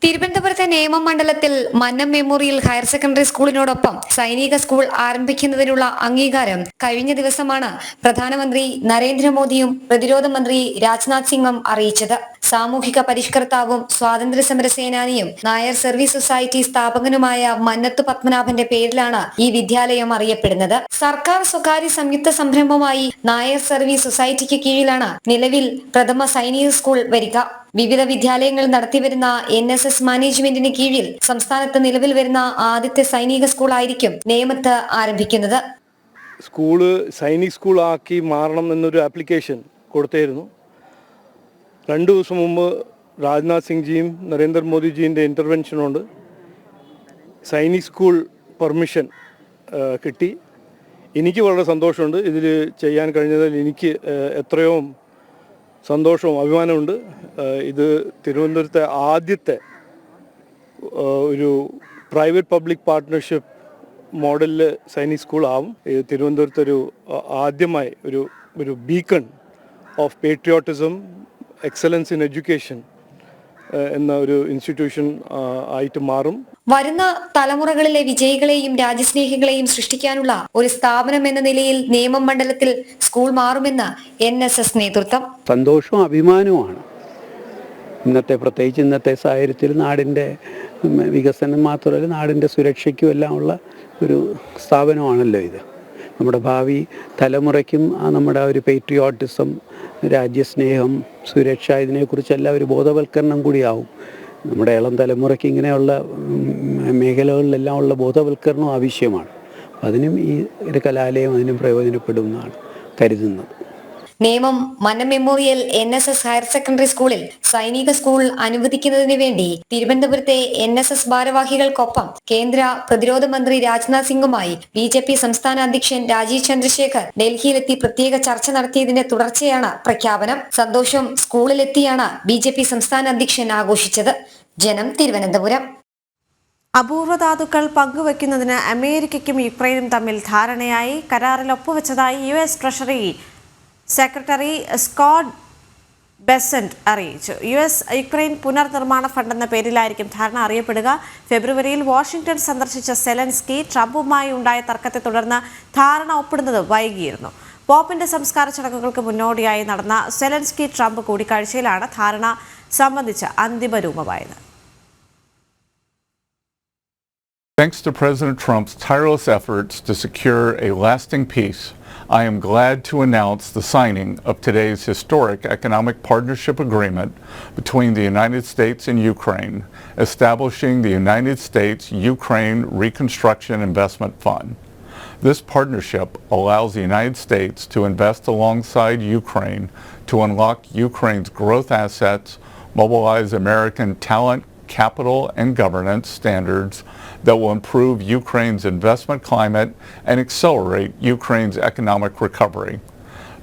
തിരുവനന്തപുരത്തെ നേമം മണ്ഡലത്തിൽ മന്നം മെമ്മോറിയൽ ഹയർ സെക്കൻഡറി സ്കൂളിനോടൊപ്പം സൈനിക സ്കൂൾ ആരംഭിക്കുന്നതിനുള്ള അംഗീകാരം കഴിഞ്ഞ ദിവസമാണ് പ്രധാനമന്ത്രി നരേന്ദ്രമോദിയും പ്രതിരോധ മന്ത്രി രാജ്നാഥ് സിംഗും അറിയിച്ചത്. സാമൂഹിക പരിഷ്കർത്താവും സ്വാതന്ത്ര്യ സമര സേനാനിയും നായർ സർവീസ് സൊസൈറ്റി സ്ഥാപകനുമായ മന്നത്ത് പത്മനാഭന്റെ പേരിലാണ് ഈ വിദ്യാലയം അറിയപ്പെടുന്നത്. സർക്കാർ സ്വകാര്യ സംയുക്ത സംരംഭമായി നായർ സർവീസ് സൊസൈറ്റിക്ക് കീഴിലാണ് നിലവിൽ പ്രഥമ സൈനിക സ്കൂൾ വരിക. വിവിധ വിദ്യാലയങ്ങൾ നടത്തിവരുന്ന NSS മാനേജ്മെന്റിന് കീഴിൽ സംസ്ഥാനത്ത് നിലവിൽ വരുന്ന ആദ്യത്തെ സൈനിക സ്കൂൾ ആയിരിക്കും നേമത്ത് ആരംഭിക്കുന്നത്. സ്കൂള് സൈനിക് സ്കൂൾ ആക്കി മാറണം എന്നൊരു ആപ്ലിക്കേഷൻ കൊടുത്തായിരുന്നു. 2 ദിവസം മുമ്പ് രാജ്നാഥ് സിംഗ്ജിയും നരേന്ദ്രമോദിജിയുടെ ഇൻ്റർവെൻഷൻ കൊണ്ട് സൈനിക് സ്കൂൾ പെർമിഷൻ കിട്ടി. എനിക്ക് വളരെ സന്തോഷമുണ്ട്. ഇതിൽ ചെയ്യാൻ കഴിഞ്ഞതിൽ എനിക്ക് എത്രയോ സന്തോഷവും അഭിമാനമുണ്ട്. ഇത് തിരുവനന്തപുരത്തെ ആദ്യത്തെ ഒരു പ്രൈവറ്റ് പബ്ലിക് പാർട്ട്ണർഷിപ്പ് മോഡലിൽ സൈനിക് സ്കൂൾ ആവും. ഇത് തിരുവനന്തപുരത്ത് ആദ്യമായി ഒരു beacon of patriotism excellence in education എന്ന ഒരു ഇൻസ്റ്റിറ്റ്യൂഷൻ ആയിട്ട് മാറും. വരുന്ന തലമുറകളിലെ വിജയികളെയും രാജ്യസ്നേഹികളെയും സൃഷ്ടിക്കാനുള്ള ഒരു സ്ഥാപനം എന്ന നിലയിൽ നേമം മണ്ഡലത്തിൽ സ്കൂൾ മാറുമെന്ന് NSS നേതൃത്വം. സന്തോഷവും അഭിമാനവുമാണ്. പ്രത്യേകിച്ച് ഇന്നത്തെ സാഹചര്യത്തിൽ നാടിൻ്റെ വികസനം മാത്രമല്ല നാടിൻ്റെ സുരക്ഷയ്ക്കും എല്ലാം ഉള്ള ഒരു സ്ഥാപനമാണല്ലോ ഇത്. നമ്മുടെ ഭാവി തലമുറയ്ക്കും നമ്മുടെ ഒരു പേട്രിയോട്ടിസം, രാജ്യസ്നേഹം, സുരക്ഷ ഇതിനെക്കുറിച്ചെല്ലാം ഒരു ബോധവൽക്കരണം കൂടിയാവും. നമ്മുടെ ഇളം തലമുറയ്ക്ക് ഇങ്ങനെയുള്ള മേഖലകളിലെല്ലാം ഉള്ള ബോധവൽക്കരണം ആവശ്യമാണ്. അതിനും ഈ ഒരു കലാലയം അതിനും പ്രയോജനപ്പെടുമെന്നാണ് കരുതുന്നത്. Nemam Mannam memorial NSS higher secondary സ്കൂളിൽ സൈനിക സ്കൂൾ അനുവദിക്കുന്നതിന് വേണ്ടി തിരുവനന്തപുരത്തെ NSS ഭാരവാഹികൾക്കൊപ്പം കേന്ദ്ര പ്രതിരോധ മന്ത്രി രാജ്നാഥ് സിംഗുമായി BJP സംസ്ഥാന അധ്യക്ഷൻ രാജീവ് ചന്ദ്രശേഖർ ഡൽഹിയിലെത്തി പ്രത്യേക ചർച്ച നടത്തിയതിന്റെ തുടർച്ചയാണ് പ്രഖ്യാപനം. സന്തോഷം സ്കൂളിലെത്തിയാണ് BJP സംസ്ഥാന അധ്യക്ഷൻ ആഘോഷിച്ചത്. ജനം, തിരുവനന്തപുരം. അപൂർവ ധാതുക്കൾ പങ്കുവയ്ക്കുന്നതിന് അമേരിക്കയ്ക്കും യുക്രൈനും തമ്മിൽ ധാരണയായി. കരാറിൽ ഒപ്പുവെച്ചതായി US treasury secretary Scott Bessent അറിയിച്ചു. യുക്രൈൻ പുനർനിർമ്മാണ ഫണ്ട് എന്ന പേരിലായിരിക്കും ധാരണ അറിയപ്പെടുക. ഫെബ്രുവരിയിൽ വാഷിംഗ്ടൺ സന്ദർശിച്ച സെലൻസ്കി ട്രംപുമായി ഉണ്ടായ തർക്കത്തെ തുടർന്ന് ധാരണ ഒപ്പിടുന്നത് വൈകിയിരുന്നു. പോപ്പിന്റെ സംസ്കാര ചടങ്ങുകൾക്ക് മുന്നോടിയായി നടന്ന സെലൻസ്കി ട്രംപ് കൂടിക്കാഴ്ചയിലാണ് ധാരണ സംബന്ധിച്ച അന്തിമ രൂപമായത്. Thanks to President Trump's tireless efforts to secure a lasting peace, I am glad to announce the signing of today's historic economic partnership agreement between the United States and Ukraine, establishing the United States-Ukraine Reconstruction Investment Fund. This partnership allows the United States to invest alongside Ukraine to unlock Ukraine's growth assets, mobilize American talent, capital, and governance standards that will improve Ukraine's investment climate and accelerate Ukraine's economic recovery.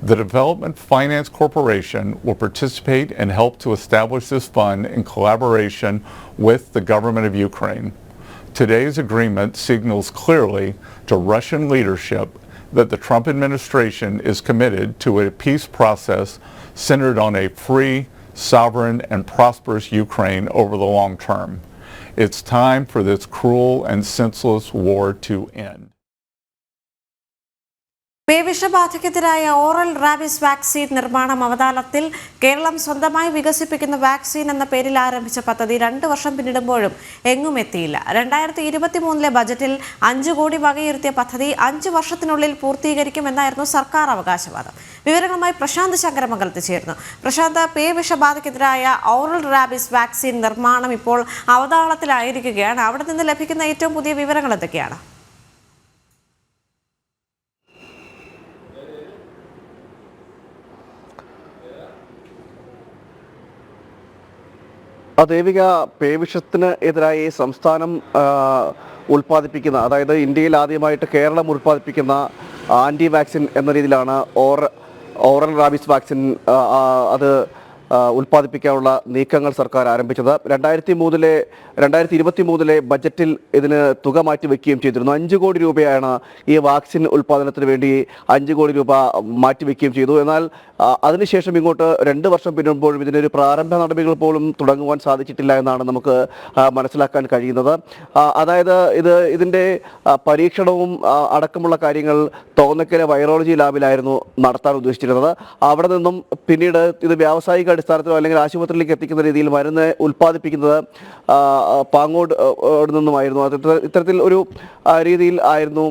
The Development Finance Corporation will participate and help to establish this fund in collaboration with the government of Ukraine. today's agreement signals clearly to Russian leadership that the Trump administration is committed to a peace process centered on a free, sovereign, and prosperous Ukraine over the long term. It's time for this cruel and senseless war to end. പേവിഷബാധയ്ക്കെതിരായ oral rabies vaccine നിർമ്മാണം അവതാളത്തിൽ. കേരളം സ്വന്തമായി വികസിപ്പിക്കുന്ന vaccine എന്ന പേരിൽ ആരംഭിച്ച പദ്ധതി 2 വർഷം പിന്നിടുമ്പോഴും എങ്ങും എത്തിയില്ല. 2023 ബജറ്റിൽ 5 കോടി വകയിരുത്തിയ പദ്ധതി 5 വർഷത്തിനുള്ളിൽ പൂർത്തീകരിക്കുമെന്നായിരുന്നു സർക്കാർ അവകാശവാദം. വിവരങ്ങളുമായി പ്രശാന്ത് ശങ്കരമംഗലത്ത് ചേർന്നു. പ്രശാന്ത്, പേവിഷബാധയ്ക്കെതിരായ ഓറൽ റാബീസ് വാക്സിൻ നിർമ്മാണം ഇപ്പോൾ അവതാളത്തിലായിരിക്കുകയാണ്. അവിടെ നിന്ന് ലഭിക്കുന്ന ഏറ്റവും പുതിയ വിവരങ്ങൾ എന്തൊക്കെയാണ്? ദേവിക, പേവിഷത്തിന് എതിരായി സംസ്ഥാനം ഉൽപ്പാദിപ്പിക്കുന്ന, അതായത് ഇന്ത്യയിൽ ആദ്യമായിട്ട് കേരളം ഉൽപ്പാദിപ്പിക്കുന്ന ആൻറ്റി വാക്സിൻ എന്ന രീതിയിലാണ് ഓറൽ റാബീസ് വാക്സിൻ അത് ഉൽപ്പാദിപ്പിക്കാനുള്ള നീക്കങ്ങൾ സർക്കാർ ആരംഭിച്ചത്. 2023 ബജറ്റിൽ ഇതിന് തുക മാറ്റിവെക്കുകയും ചെയ്തിരുന്നു. 5 കോടി രൂപയാണ് ഈ വാക്സിൻ ഉൽപ്പാദനത്തിന് വേണ്ടി 5 കോടി രൂപ മാറ്റിവെക്കുകയും ചെയ്തു. എന്നാൽ അതിനുശേഷം ഇങ്ങോട്ട് 2 വർഷം പിന്നിടുമ്പോഴും ഇതിനൊരു പ്രാരംഭ നടപടികൾ പോലും തുടങ്ങുവാൻ സാധിച്ചിട്ടില്ല എന്നാണ് നമുക്ക് മനസ്സിലാക്കാൻ കഴിയുന്നത്. അതായത് ഇതിൻ്റെ പരീക്ഷണവും അടക്കമുള്ള കാര്യങ്ങൾ തോന്നക്കര വൈറോളജി ലാബിലായിരുന്നു നടത്താൻ ഉദ്ദേശിച്ചിരുന്നത്. അവിടെ നിന്നും പിന്നീട് ഇത് വ്യാവസായിക അടിസ്ഥാനത്തിലോ അല്ലെങ്കിൽ ആശുപത്രിയിലേക്ക് എത്തിക്കുന്ന രീതിയിൽ മരുന്ന് ഉൽപ്പാദിപ്പിക്കുന്നത് പാങ്ങോട് നിന്നുമായിരുന്നു. ഇത്തരത്തിൽ ഒരു രീതിയിൽ ആയിരുന്നു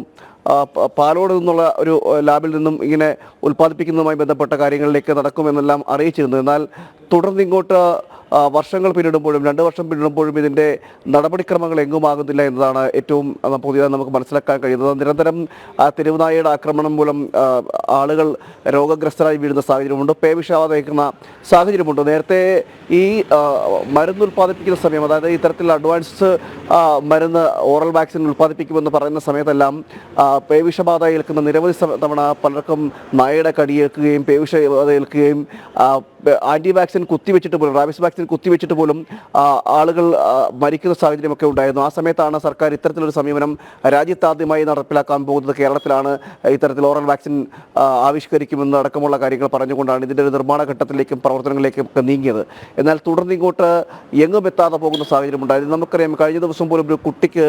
പാലോട് നിന്നുള്ള ഒരു ലാബിൽ നിന്നും ഇങ്ങനെ ഉൽപ്പാദിപ്പിക്കുന്നതുമായി ബന്ധപ്പെട്ട കാര്യങ്ങളിലേക്ക് നടക്കുമെന്നെല്ലാം അറിയിച്ചിരുന്നു. എന്നാൽ തുടർന്നിങ്ങോട്ട് വർഷങ്ങൾ പിന്നിടുമ്പോഴും 2 വർഷം പിന്നിടുമ്പോഴും ഇതിൻ്റെ നടപടിക്രമങ്ങൾ എങ്ങുമാകുന്നില്ല എന്നതാണ് ഏറ്റവും പുതിയതായി നമുക്ക് മനസ്സിലാക്കാൻ കഴിയുന്നത്. നിരന്തരം തെരുവുനായയുടെ ആക്രമണം മൂലം ആളുകൾ രോഗഗ്രസ്തരായി വീഴുന്ന സാഹചര്യമുണ്ട്, പേവിഷബാധ ഏൽക്കുന്ന സാഹചര്യമുണ്ട്. നേരത്തെ ഈ മരുന്ന് ഉൽപ്പാദിപ്പിക്കുന്ന സമയം, അതായത് ഇത്തരത്തിൽ അഡ്വാൻസ് മരുന്ന് ഓറൽ വാക്സിൻ ഉൽപ്പാദിപ്പിക്കുമെന്ന് പറയുന്ന സമയത്തെല്ലാം പേവിഷബാധ ഏൽക്കുന്ന നിരവധി തവണ പലർക്കും നായയുടെ കടിയേൽക്കുകയും പേവിഷബാധ ഏൽക്കുകയും ആൻറ്റി വാക്സിൻ കുത്തിവെച്ചിട്ട് പോലും, റാബീസ് വാക്സിൻ കുത്തിവെച്ചിട്ട് പോലും ആളുകൾ മരിക്കുന്ന സാഹചര്യമൊക്കെ ഉണ്ടായിരുന്നു. ആ സമയത്താണ് സർക്കാർ ഇത്തരത്തിലൊരു സമീപനം രാജ്യത്താദ്യമായി നടപ്പിലാക്കാൻ പോകുന്നത്. കേരളത്തിലാണ് ഇത്തരത്തിൽ ഓറൽ വാക്സിൻ ആവിഷ്കരിക്കുമെന്ന് അടക്കമുള്ള കാര്യങ്ങൾ പറഞ്ഞുകൊണ്ടാണ് ഇതിൻ്റെ ഒരു നിർമ്മാണ ഘട്ടത്തിലേക്കും പ്രവർത്തനങ്ങളിലേക്കും ഒക്കെ നീങ്ങിയത്. എന്നാൽ തുടർന്ന് ഇങ്ങോട്ട് എങ്ങും എത്താതെ പോകുന്ന സാഹചര്യം ഉണ്ടായിരുന്നു. നമുക്കറിയാം, കഴിഞ്ഞ ദിവസം പോലും ഒരു കുട്ടിക്ക്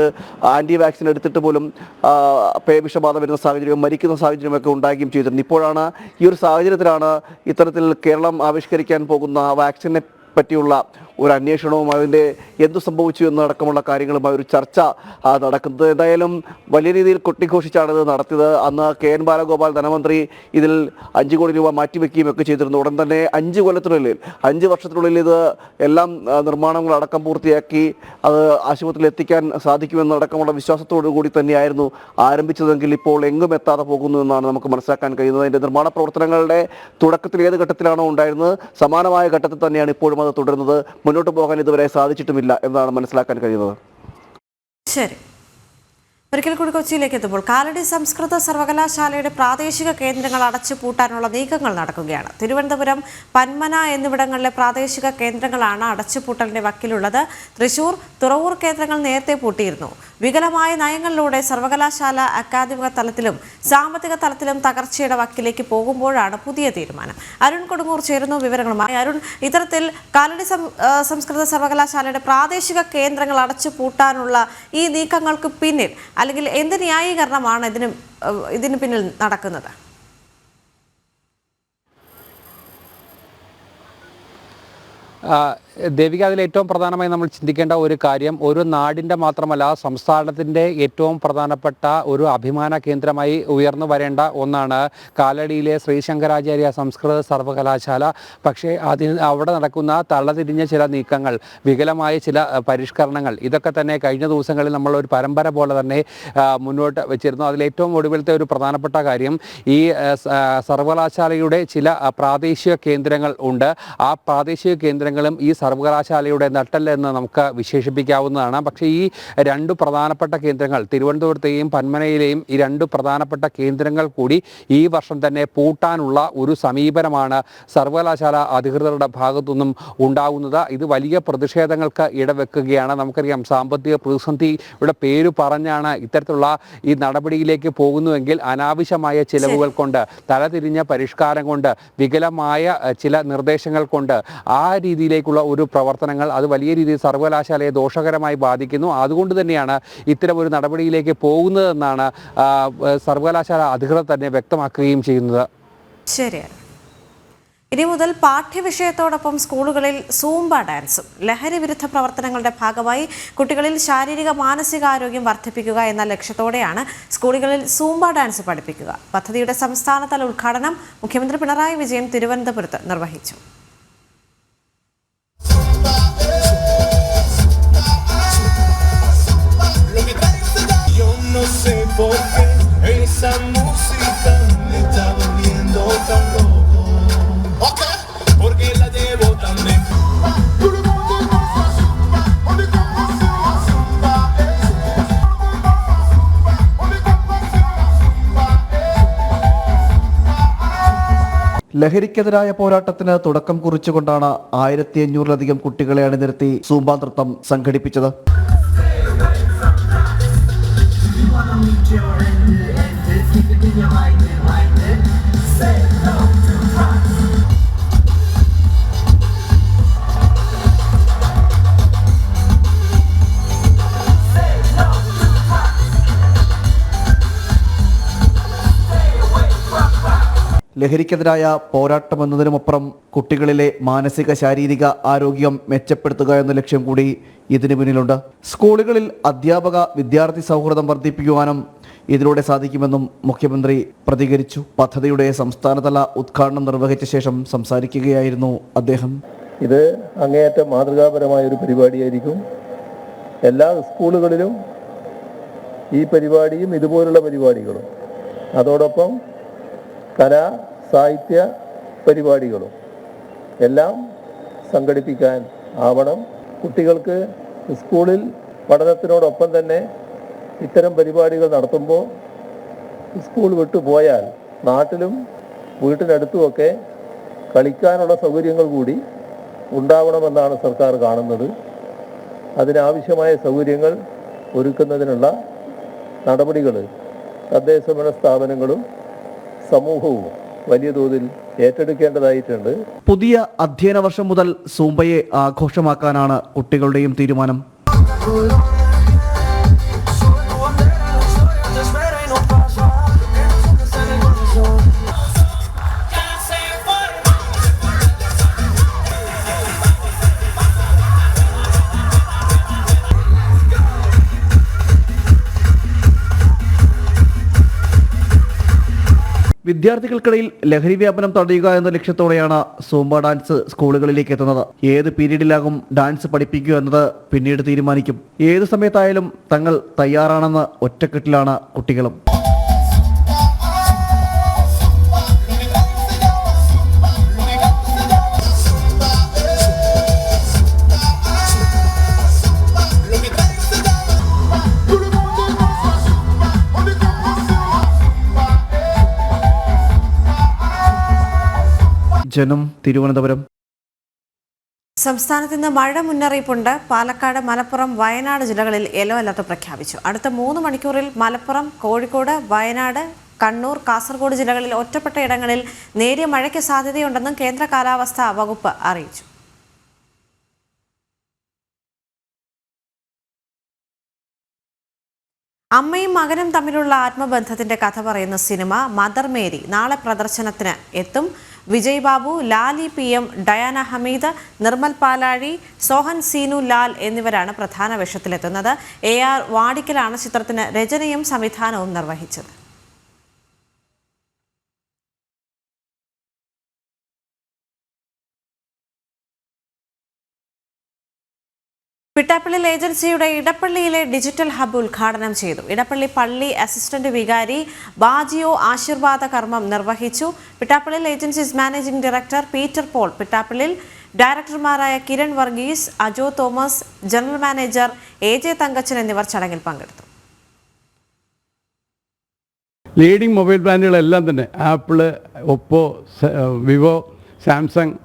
ആൻറ്റി വാക്സിൻ എടുത്തിട്ട് പോലും പേവിഷബാധ വരുന്ന സാഹചര്യവും മരിക്കുന്ന സാഹചര്യമൊക്കെ ഉണ്ടാകുകയും ചെയ്തിരുന്നു. ഇപ്പോഴാണ് ഈ ഒരു സാഹചര്യത്തിലാണ് ഇത്തരത്തിൽ കേരളം ആവിഷ്കരിക്കാൻ പോകുന്ന വാക്സിനെ പറ്റിയുള്ള ഒരു അന്വേഷണവും അതിൻ്റെ എന്തു സംഭവിച്ചു എന്നടക്കമുള്ള കാര്യങ്ങളുമായി ഒരു ചർച്ച നടക്കുന്നത്. എന്തായാലും വലിയ രീതിയിൽ കൊട്ടിഘോഷിച്ചാണ് ഇത് നടത്തിയത്. അന്ന് KN ബാലഗോപാൽ ധനമന്ത്രി ഇതിൽ 5 കോടി രൂപ മാറ്റിവെക്കുകയും ഒക്കെ ചെയ്തിരുന്നു. ഉടൻ തന്നെ 5 കൊല്ലത്തിനുള്ളിൽ, 5 വർഷത്തിനുള്ളിൽ ഇത് എല്ലാം നിർമ്മാണങ്ങളടക്കം പൂർത്തിയാക്കി അത് ആശുപത്രിയിൽ എത്തിക്കാൻ സാധിക്കുമെന്നടക്കമുള്ള വിശ്വാസത്തോടു കൂടി തന്നെയായിരുന്നു ആരംഭിച്ചതെങ്കിൽ ഇപ്പോൾ എങ്ങും എത്താതെ പോകുന്നു എന്നാണ് നമുക്ക് മനസ്സിലാക്കാൻ കഴിയുന്നത്. അതിൻ്റെ നിർമ്മാണ പ്രവർത്തനങ്ങളുടെ തുടക്കത്തിൽ ഏത് ഘട്ടത്തിലാണോ ഉണ്ടായിരുന്നത്, സമാനമായ ഘട്ടത്തിൽ തന്നെയാണ് ഇപ്പോഴും അത് തുടരുന്നത്. മുന്നോട്ട് പോകാൻ ഇതുവരെ സാധിച്ചിട്ടുമില്ല എന്നാണ് മനസ്സിലാക്കാൻ കഴിയുന്നത്. ശരി, ഒരിക്കൽ കൂടി കൊച്ചിയിലേക്ക് എത്തുമ്പോൾ കാലടി സംസ്കൃത സർവകലാശാലയുടെ പ്രാദേശിക കേന്ദ്രങ്ങൾ അടച്ചുപൂട്ടാനുള്ള നീക്കങ്ങൾ നടക്കുകയാണ്. തിരുവനന്തപുരം, പന്മന എന്നിവിടങ്ങളിലെ പ്രാദേശിക കേന്ദ്രങ്ങളാണ് അടച്ചുപൂട്ടലിന്റെ വക്കിലുള്ളത്. തൃശൂർ, തുറവൂർ കേന്ദ്രങ്ങൾ നേരത്തെ പൂട്ടിയിരുന്നു. വികലമായ നയങ്ങളിലൂടെ സർവകലാശാല അക്കാദമിക തലത്തിലും സാമ്പത്തിക തലത്തിലും തകർച്ചയുടെ വക്കിലേക്ക് പോകുമ്പോഴാണ് പുതിയ തീരുമാനം. അരുൺ കൊടുങ്ങൂർ ചേരുന്നു വിവരങ്ങളുമായി. അരുൺ, ഇത്തരത്തിൽ കാലടി സംസ്കൃത സർവകലാശാലയുടെ പ്രാദേശിക കേന്ദ്രങ്ങൾ അടച്ചുപൂട്ടാനുള്ള ഈ നീക്കങ്ങൾക്ക് പിന്നിൽ, അല്ലെങ്കിൽ എന്ത് ന്യായീകരണമാണ് ഇതിന് പിന്നിൽ നടക്കുന്നത്? ദേവിക, അതിൽ ഏറ്റവും പ്രധാനമായി നമ്മൾ ചിന്തിക്കേണ്ട ഒരു കാര്യം, ഒരു നാടിൻ്റെ മാത്രമല്ല സംസ്ഥാനത്തിൻ്റെ ഏറ്റവും പ്രധാനപ്പെട്ട ഒരു അഭിമാന കേന്ദ്രമായി ഉയർന്നു വരേണ്ട ഒന്നാണ് കാലടിയിലെ ശ്രീശങ്കരാചാര്യ സംസ്കൃത സർവകലാശാല. പക്ഷേ അവിടെ നടക്കുന്ന തള്ളതിരിഞ്ഞ ചില നീക്കങ്ങൾ, വികലമായ ചില പരിഷ്കരണങ്ങൾ, ഇതൊക്കെ തന്നെ കഴിഞ്ഞ ദിവസങ്ങളിൽ നമ്മൾ ഒരു പരമ്പര പോലെ തന്നെ മുന്നോട്ട് വെച്ചിരുന്നു. അതിലേറ്റവും ഒടുവിലത്തെ ഒരു പ്രധാനപ്പെട്ട കാര്യം, ഈ സർവകലാശാലയുടെ ചില പ്രാദേശിക കേന്ദ്രങ്ങൾ ഉണ്ട്. ആ പ്രാദേശിക കേന്ദ്രങ്ങൾ കേന്ദ്രങ്ങളും ഈ സർവകലാശാലയുടെ നട്ടെല്ലെന്ന് നമുക്ക് വിശേഷിപ്പിക്കാവുന്നതാണ്. പക്ഷേ ഈ രണ്ട് പ്രധാനപ്പെട്ട കേന്ദ്രങ്ങൾ, തിരുവനന്തപുരത്തെയും പന്മനയിലെയും ഈ രണ്ട് പ്രധാനപ്പെട്ട കേന്ദ്രങ്ങൾ കൂടി ഈ വർഷം തന്നെ പൂട്ടാനുള്ള ഒരു സമീപനമാണ് സർവകലാശാല അധികൃതരുടെ ഭാഗത്തുനിന്നും ഉണ്ടാകുന്നത്. ഇത് വലിയ പ്രതിഷേധങ്ങൾക്ക് ഇടവെക്കുകയാണ്. നമുക്കറിയാം, സാമ്പത്തിക പ്രതിസന്ധിയുടെ പേര് പറഞ്ഞാണ് ഇത്തരത്തിലുള്ള ഈ നടപടിയിലേക്ക് പോകുന്നുവെങ്കിൽ അനാവശ്യമായ ചിലവുകൾ കൊണ്ട്, തലതിരിഞ്ഞ പരിഷ്കാരം കൊണ്ട്, വികലമായ ചില നിർദ്ദേശങ്ങൾ കൊണ്ട് ആ രീതിയിലേക്കുള്ള ഒരു പ്രവർത്തനങ്ങൾ അത് വലിയ രീതിയിൽ സർവകലാശാലയെ ദോഷകരമായി ബാധിക്കുന്നു. അതുകൊണ്ട് തന്നെയാണ് ഇത്തരം ഒരു നടപടിയിലേക്ക് പോകുന്നതെന്നാണ് സർവകലാശാല അധികൃതർ തന്നെ വ്യക്തമാക്കുകയും ചെയ്യുന്നത്. ശരിയാണ്. ഇനി മുതൽ പാഠ്യവിഷയത്തോടൊപ്പം സ്കൂളുകളിൽ സൂംബ ഡാൻസും. ലഹരി വിരുദ്ധ പ്രവർത്തനങ്ങളുടെ ഭാഗമായി കുട്ടികളിൽ ശാരീരിക മാനസികാരോഗ്യം വർദ്ധിപ്പിക്കുക എന്ന ലക്ഷ്യത്തോടെയാണ് സ്കൂളുകളിൽ സൂംബ ഡാൻസ് പഠിപ്പിക്കുക. പദ്ധതിയുടെ സംസ്ഥാനതല ഉദ്ഘാടനം മുഖ്യമന്ത്രി പിണറായി വിജയൻ തിരുവനന്തപുരത്ത് നിർവഹിച്ചു. ലഹരിക്കെതിരായ പോരാട്ടത്തിന് തുടക്കം കുറിച്ചുകൊണ്ടാണ് 1500-ലധികം കുട്ടികളെ അണിനിരത്തി സൂംബ നൃത്തം സംഘടിപ്പിച്ചത്. ലഹരിക്കെതിരായ പോരാട്ടം എന്നതിനുമപ്പുറം കുട്ടികളിലെ മാനസിക ശാരീരിക ആരോഗ്യം മെച്ചപ്പെടുത്തുക എന്ന ലക്ഷ്യം കൂടി ഇതിനു പിന്നിലുണ്ട്. സ്കൂളുകളിൽ അധ്യാപക വിദ്യാർത്ഥി സൗഹൃദം വർദ്ധിപ്പിക്കുവാനും ഇതിലൂടെ സാധിക്കുമെന്നും മുഖ്യമന്ത്രി പ്രതികരിച്ചു. പദ്ധതിയുടെ സംസ്ഥാനതല ഉദ്ഘാടനം നിർവഹിച്ച ശേഷം സംസാരിക്കുകയായിരുന്നു അദ്ദേഹം. ഇത് അങ്ങേയറ്റം മാതൃകാപരമായ ഒരു പരിപാടിയായിരിക്കും. എല്ലാ സ്കൂളുകളിലും ഈ പരിപാടിയും ഇതുപോലുള്ള പരിപാടികളും, അതോടൊപ്പം കലാ സാഹിത്യ പരിപാടികളും എല്ലാം സംഘടിപ്പിക്കാൻ ആവണം. കുട്ടികൾക്ക് സ്കൂളിൽ പഠനത്തിനോടൊപ്പം തന്നെ ഇത്തരം പരിപാടികൾ നടത്തുമ്പോൾ സ്കൂൾ വിട്ടുപോയാൽ നാട്ടിലും വീട്ടിനടുത്തുമൊക്കെ കളിക്കാനുള്ള സൗകര്യങ്ങൾ കൂടി ഉണ്ടാവണമെന്നാണ് സർക്കാർ കാണുന്നത്. അതിനാവശ്യമായ സൗകര്യങ്ങൾ ഒരുക്കുന്നതിനുള്ള നടപടികൾ തദ്ദേശഭരണ സ്ഥാപനങ്ങളും സമൂഹവും വലിയ തോതിൽ ഏറ്റെടുക്കേണ്ടതായിട്ടുണ്ട്. പുതിയ അധ്യയന വർഷം മുതൽ സൂംബയെ ആഘോഷമാക്കാനാണ് കുട്ടികളുടെയും തീരുമാനം. വിദ്യാർത്ഥികൾക്കിടയിൽ ലഹരി വ്യാപനം തടയുക എന്ന ലക്ഷ്യത്തോടെയാണ് സൂംബ ഡാൻസ് സ്കൂളുകളിലേക്ക് എത്തുന്നത്. ഏത് പീരീഡിലാകും ഡാൻസ് പഠിപ്പിക്കുക എന്നത് പിന്നീട് തീരുമാനിക്കും. ഏത് സമയത്തായാലും തങ്ങൾ തയ്യാറാണെന്ന് ഒറ്റക്കെട്ടിലാണ് കുട്ടികളും. ജനം, തിരുവനന്തപുരം. സംസ്ഥാനത്ത് ഇന്ന് മഴ മുന്നറിയിപ്പുണ്ട്. പാലക്കാട്, മലപ്പുറം, വയനാട് ജില്ലകളിൽ യെല്ലോ അലർട്ട് പ്രഖ്യാപിച്ചു. അടുത്ത 3 മണിക്കൂറിൽ മലപ്പുറം, കോഴിക്കോട്, വയനാട്, കണ്ണൂർ, കാസർഗോഡ് ജില്ലകളിൽ ഒറ്റപ്പെട്ട ഇടങ്ങളിൽ നേരിയ മഴയ്ക്ക് സാധ്യതയുണ്ടെന്നും കേന്ദ്ര കാലാവസ്ഥാ വകുപ്പ് അറിയിച്ചു. അമ്മയും മകനും തമ്മിലുള്ള ആത്മബന്ധത്തിന്റെ കഥ പറയുന്ന സിനിമ മദർ മേരി നാളെ പ്രദർശനത്തിന് എത്തും. വിജയ് ബാബു, ലാലി PM, ഡയാന ഹമീദ്, നിർമ്മൽ പാലാഴി, സോഹൻ സീനു ലാൽ എന്നിവരാണ് പ്രധാന വേഷത്തിലെത്തുന്നത്. AR വാടിക്കലാണ് ചിത്രത്തിന് രചനയും സംവിധാനവും നിർവഹിച്ചത്. പിട്ടാപ്പള്ളി ഏജൻസിയുടെ ഇടപ്പള്ളിയിലെ ഡിജിറ്റൽ ഹബ് ഉദ്ഘാടനം ചെയ്തു. ഇടപ്പള്ളി പള്ളി അസിസ്റ്റന്റ് വികാരി ബാജിയോ ആശീർവാദ കർമ്മം നിർവഹിച്ചു. Pittappilly agencies managing director Peter Paul Pittappilly ഡയറക്ടർമാരായ Kiran Varghese, Ajo Thomas, general manager AJ Thankachan എന്നിവർ ചടങ്ങിൽ പങ്കെടുത്തു. ലീഡിംഗ് മൊബൈൽ ബ്രാൻഡുകളെല്ലാം തന്നെ Apple, Oppo, Vivo, Samsung,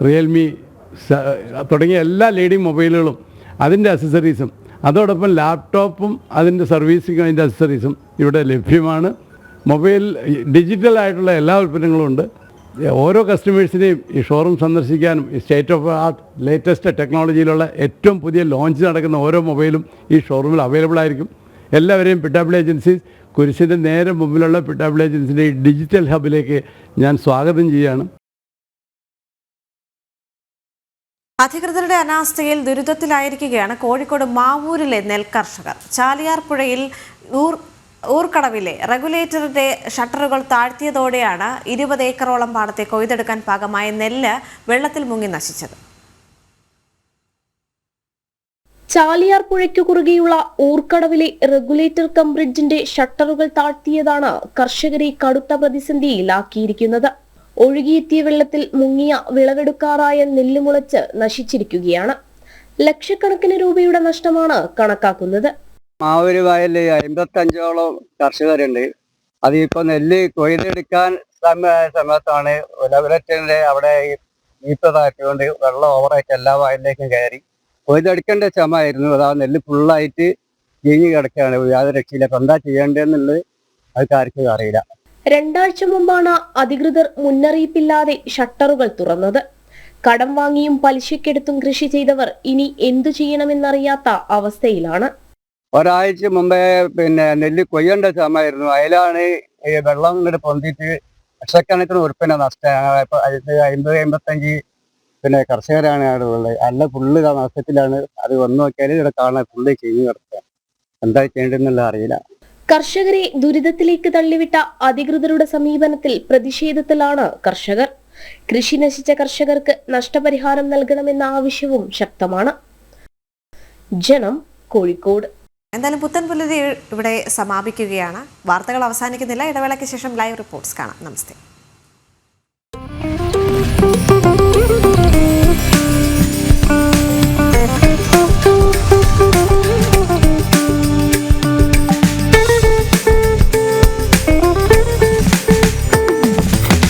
Realme തുടങ്ങിയ എല്ലാ ലീഡിംഗ് മൊബൈലുകളും അതിൻ്റെ അക്സസറീസും അതോടൊപ്പം ലാപ്ടോപ്പും അതിൻ്റെ സർവീസിങ്ങും അതിൻ്റെ അക്സസറീസും ഇവിടെ ലഭ്യമാണ്. മൊബൈൽ ഡിജിറ്റലായിട്ടുള്ള എല്ലാ ഉൽപ്പന്നങ്ങളും ഉണ്ട്. ഓരോ കസ്റ്റമേഴ്സിനെയും ഈ ഷോറൂം സന്ദർശിക്കാനും ഈ സ്റ്റേറ്റ് ഓഫ് ആർട്ട് ലേറ്റസ്റ്റ് ടെക്നോളജിയിലുള്ള ഏറ്റവും പുതിയ ലോഞ്ച് നടക്കുന്ന ഓരോ മൊബൈലും ഈ ഷോറൂമിൽ അവൈലബിൾ ആയിരിക്കും. എല്ലാവരെയും പിട്ടാപ്പിൾ ഏജൻസീസ് കുരിശിൻ്റെ നേരെ മുമ്പിലുള്ള പിട്ടാപ്പിൾ ഏജൻസിൻ്റെ ഈ ഡിജിറ്റൽ ഹബിലേക്ക് ഞാൻ സ്വാഗതം ചെയ്യുകയാണ്. അധികൃതരുടെ അനാസ്ഥയിൽ ദുരിതത്തിലായിരിക്കുകയാണ് കോഴിക്കോട് മാവൂരിലെ നെൽകർഷകർ. ചാലിയാർ പുഴയിൽ ഊർക്കടവിലെ റെഗുലേറ്ററിന്റെ ഷട്ടറുകൾ താഴ്ത്തിയതോടെയാണ് 20 ഏക്കറോളം പാടത്തെ കൊയ്തെടുക്കാൻ പാകമായ നെല്ല് വെള്ളത്തിൽ മുങ്ങി നശിച്ചത്. ചാലിയാർ പുഴയ്ക്കു കുറുകെയുള്ള ഊർക്കടവിലെ റെഗുലേറ്റർ കം ബ്രിഡ്ജിന്റെ ഷട്ടറുകൾ താഴ്ത്തിയതാണ് കർഷകരെ കടുത്ത പ്രതിസന്ധിയിലാക്കിയിരിക്കുന്നത്. ഒഴുകിയെത്തിയ വെള്ളത്തിൽ മുങ്ങിയ വിളവെടുക്കാറായ നെല്ല് മുളച്ച് നശിച്ചിരിക്കുകയാണ്. ലക്ഷക്കണക്കിന് രൂപയുടെ നഷ്ടമാണ് കണക്കാക്കുന്നത്. മാവൂര് വയലിൽ 55ഓളം കർഷകരുണ്ട്. അതിപ്പോ നെല്ല് കൊയ്തെടുക്കാൻ സമയത്താണ് റെഗുലേറ്ററിന്റെ അവിടെ ഈപ്പതാക്കിക്കൊണ്ട് വെള്ളം ഓവറായിട്ട് എല്ലാ വയലിലേക്കും കയറി കൊയ്തെടുക്കേണ്ട ശ്രമമായിരുന്നു. അതാ നെല്ല് ഫുള്ളായിട്ട് ചീഞ്ഞ് കിടക്കുകയാണ്. യാതൊരു രക്ഷയില്ല. അപ്പൊ എന്താ ചെയ്യേണ്ടതെന്നുള്ളത് അത് ആർക്കും അറിയില്ല. 2 ആഴ്ച മുമ്പാണ് അധികൃതർ മുന്നറിയിപ്പില്ലാതെ ഷട്ടറുകൾ തുറന്നത്. കടം വാങ്ങിയും പലിശക്കെടുത്തും കൃഷി ചെയ്തവർ ഇനി എന്തു ചെയ്യണമെന്നറിയാത്ത അവസ്ഥയിലാണ്. ഒരാഴ്ച മുമ്പേ നെല്ല് കൊയ്യേണ്ട സമയമായിരുന്നു. അതിലാണ് ഈ വെള്ളം ഇങ്ങോട്ട് പൊന്തിയിട്ട് ലക്ഷക്കണക്കിന് ഉറുപ്പിന്റെ നഷ്ടമാണ്. 50-55 കർഷകരാണ് അവിടെ ഉള്ളത്. അല്ല ഫുള്ള് നഷ്ടത്തിലാണ്. അത് വന്നു നോക്കിയാൽ ഇവിടെ കാണാൻ ഫുള്ള് കഴിഞ്ഞ് കിടക്കുക. എന്താ ചെയ്യേണ്ടതെന്നുള്ള അറിയില്ല. കർഷകരെ ദുരിതത്തിലേക്ക് തള്ളിവിട്ട അധികൃതരുടെ സമീപനത്തിൽ പ്രതിഷേധത്തിലാണ് കർഷകർ. കൃഷി നശിച്ച കർഷകർക്ക് നഷ്ടപരിഹാരം നൽകണമെന്ന ആവശ്യവും ശക്തമാണ്. ജനം, കോഴിക്കോട്. എന്തായാലും പുത്തൻ പുലരി ഇവിടെ സമാപിക്കുകയാണ്. വാർത്തകൾ അവസാനിക്കുന്നില്ല. ഇടവേളയ്ക്ക് ശേഷം ലൈവ് റിപ്പോർട്ട്സ് കാണാം. നമസ്തേ.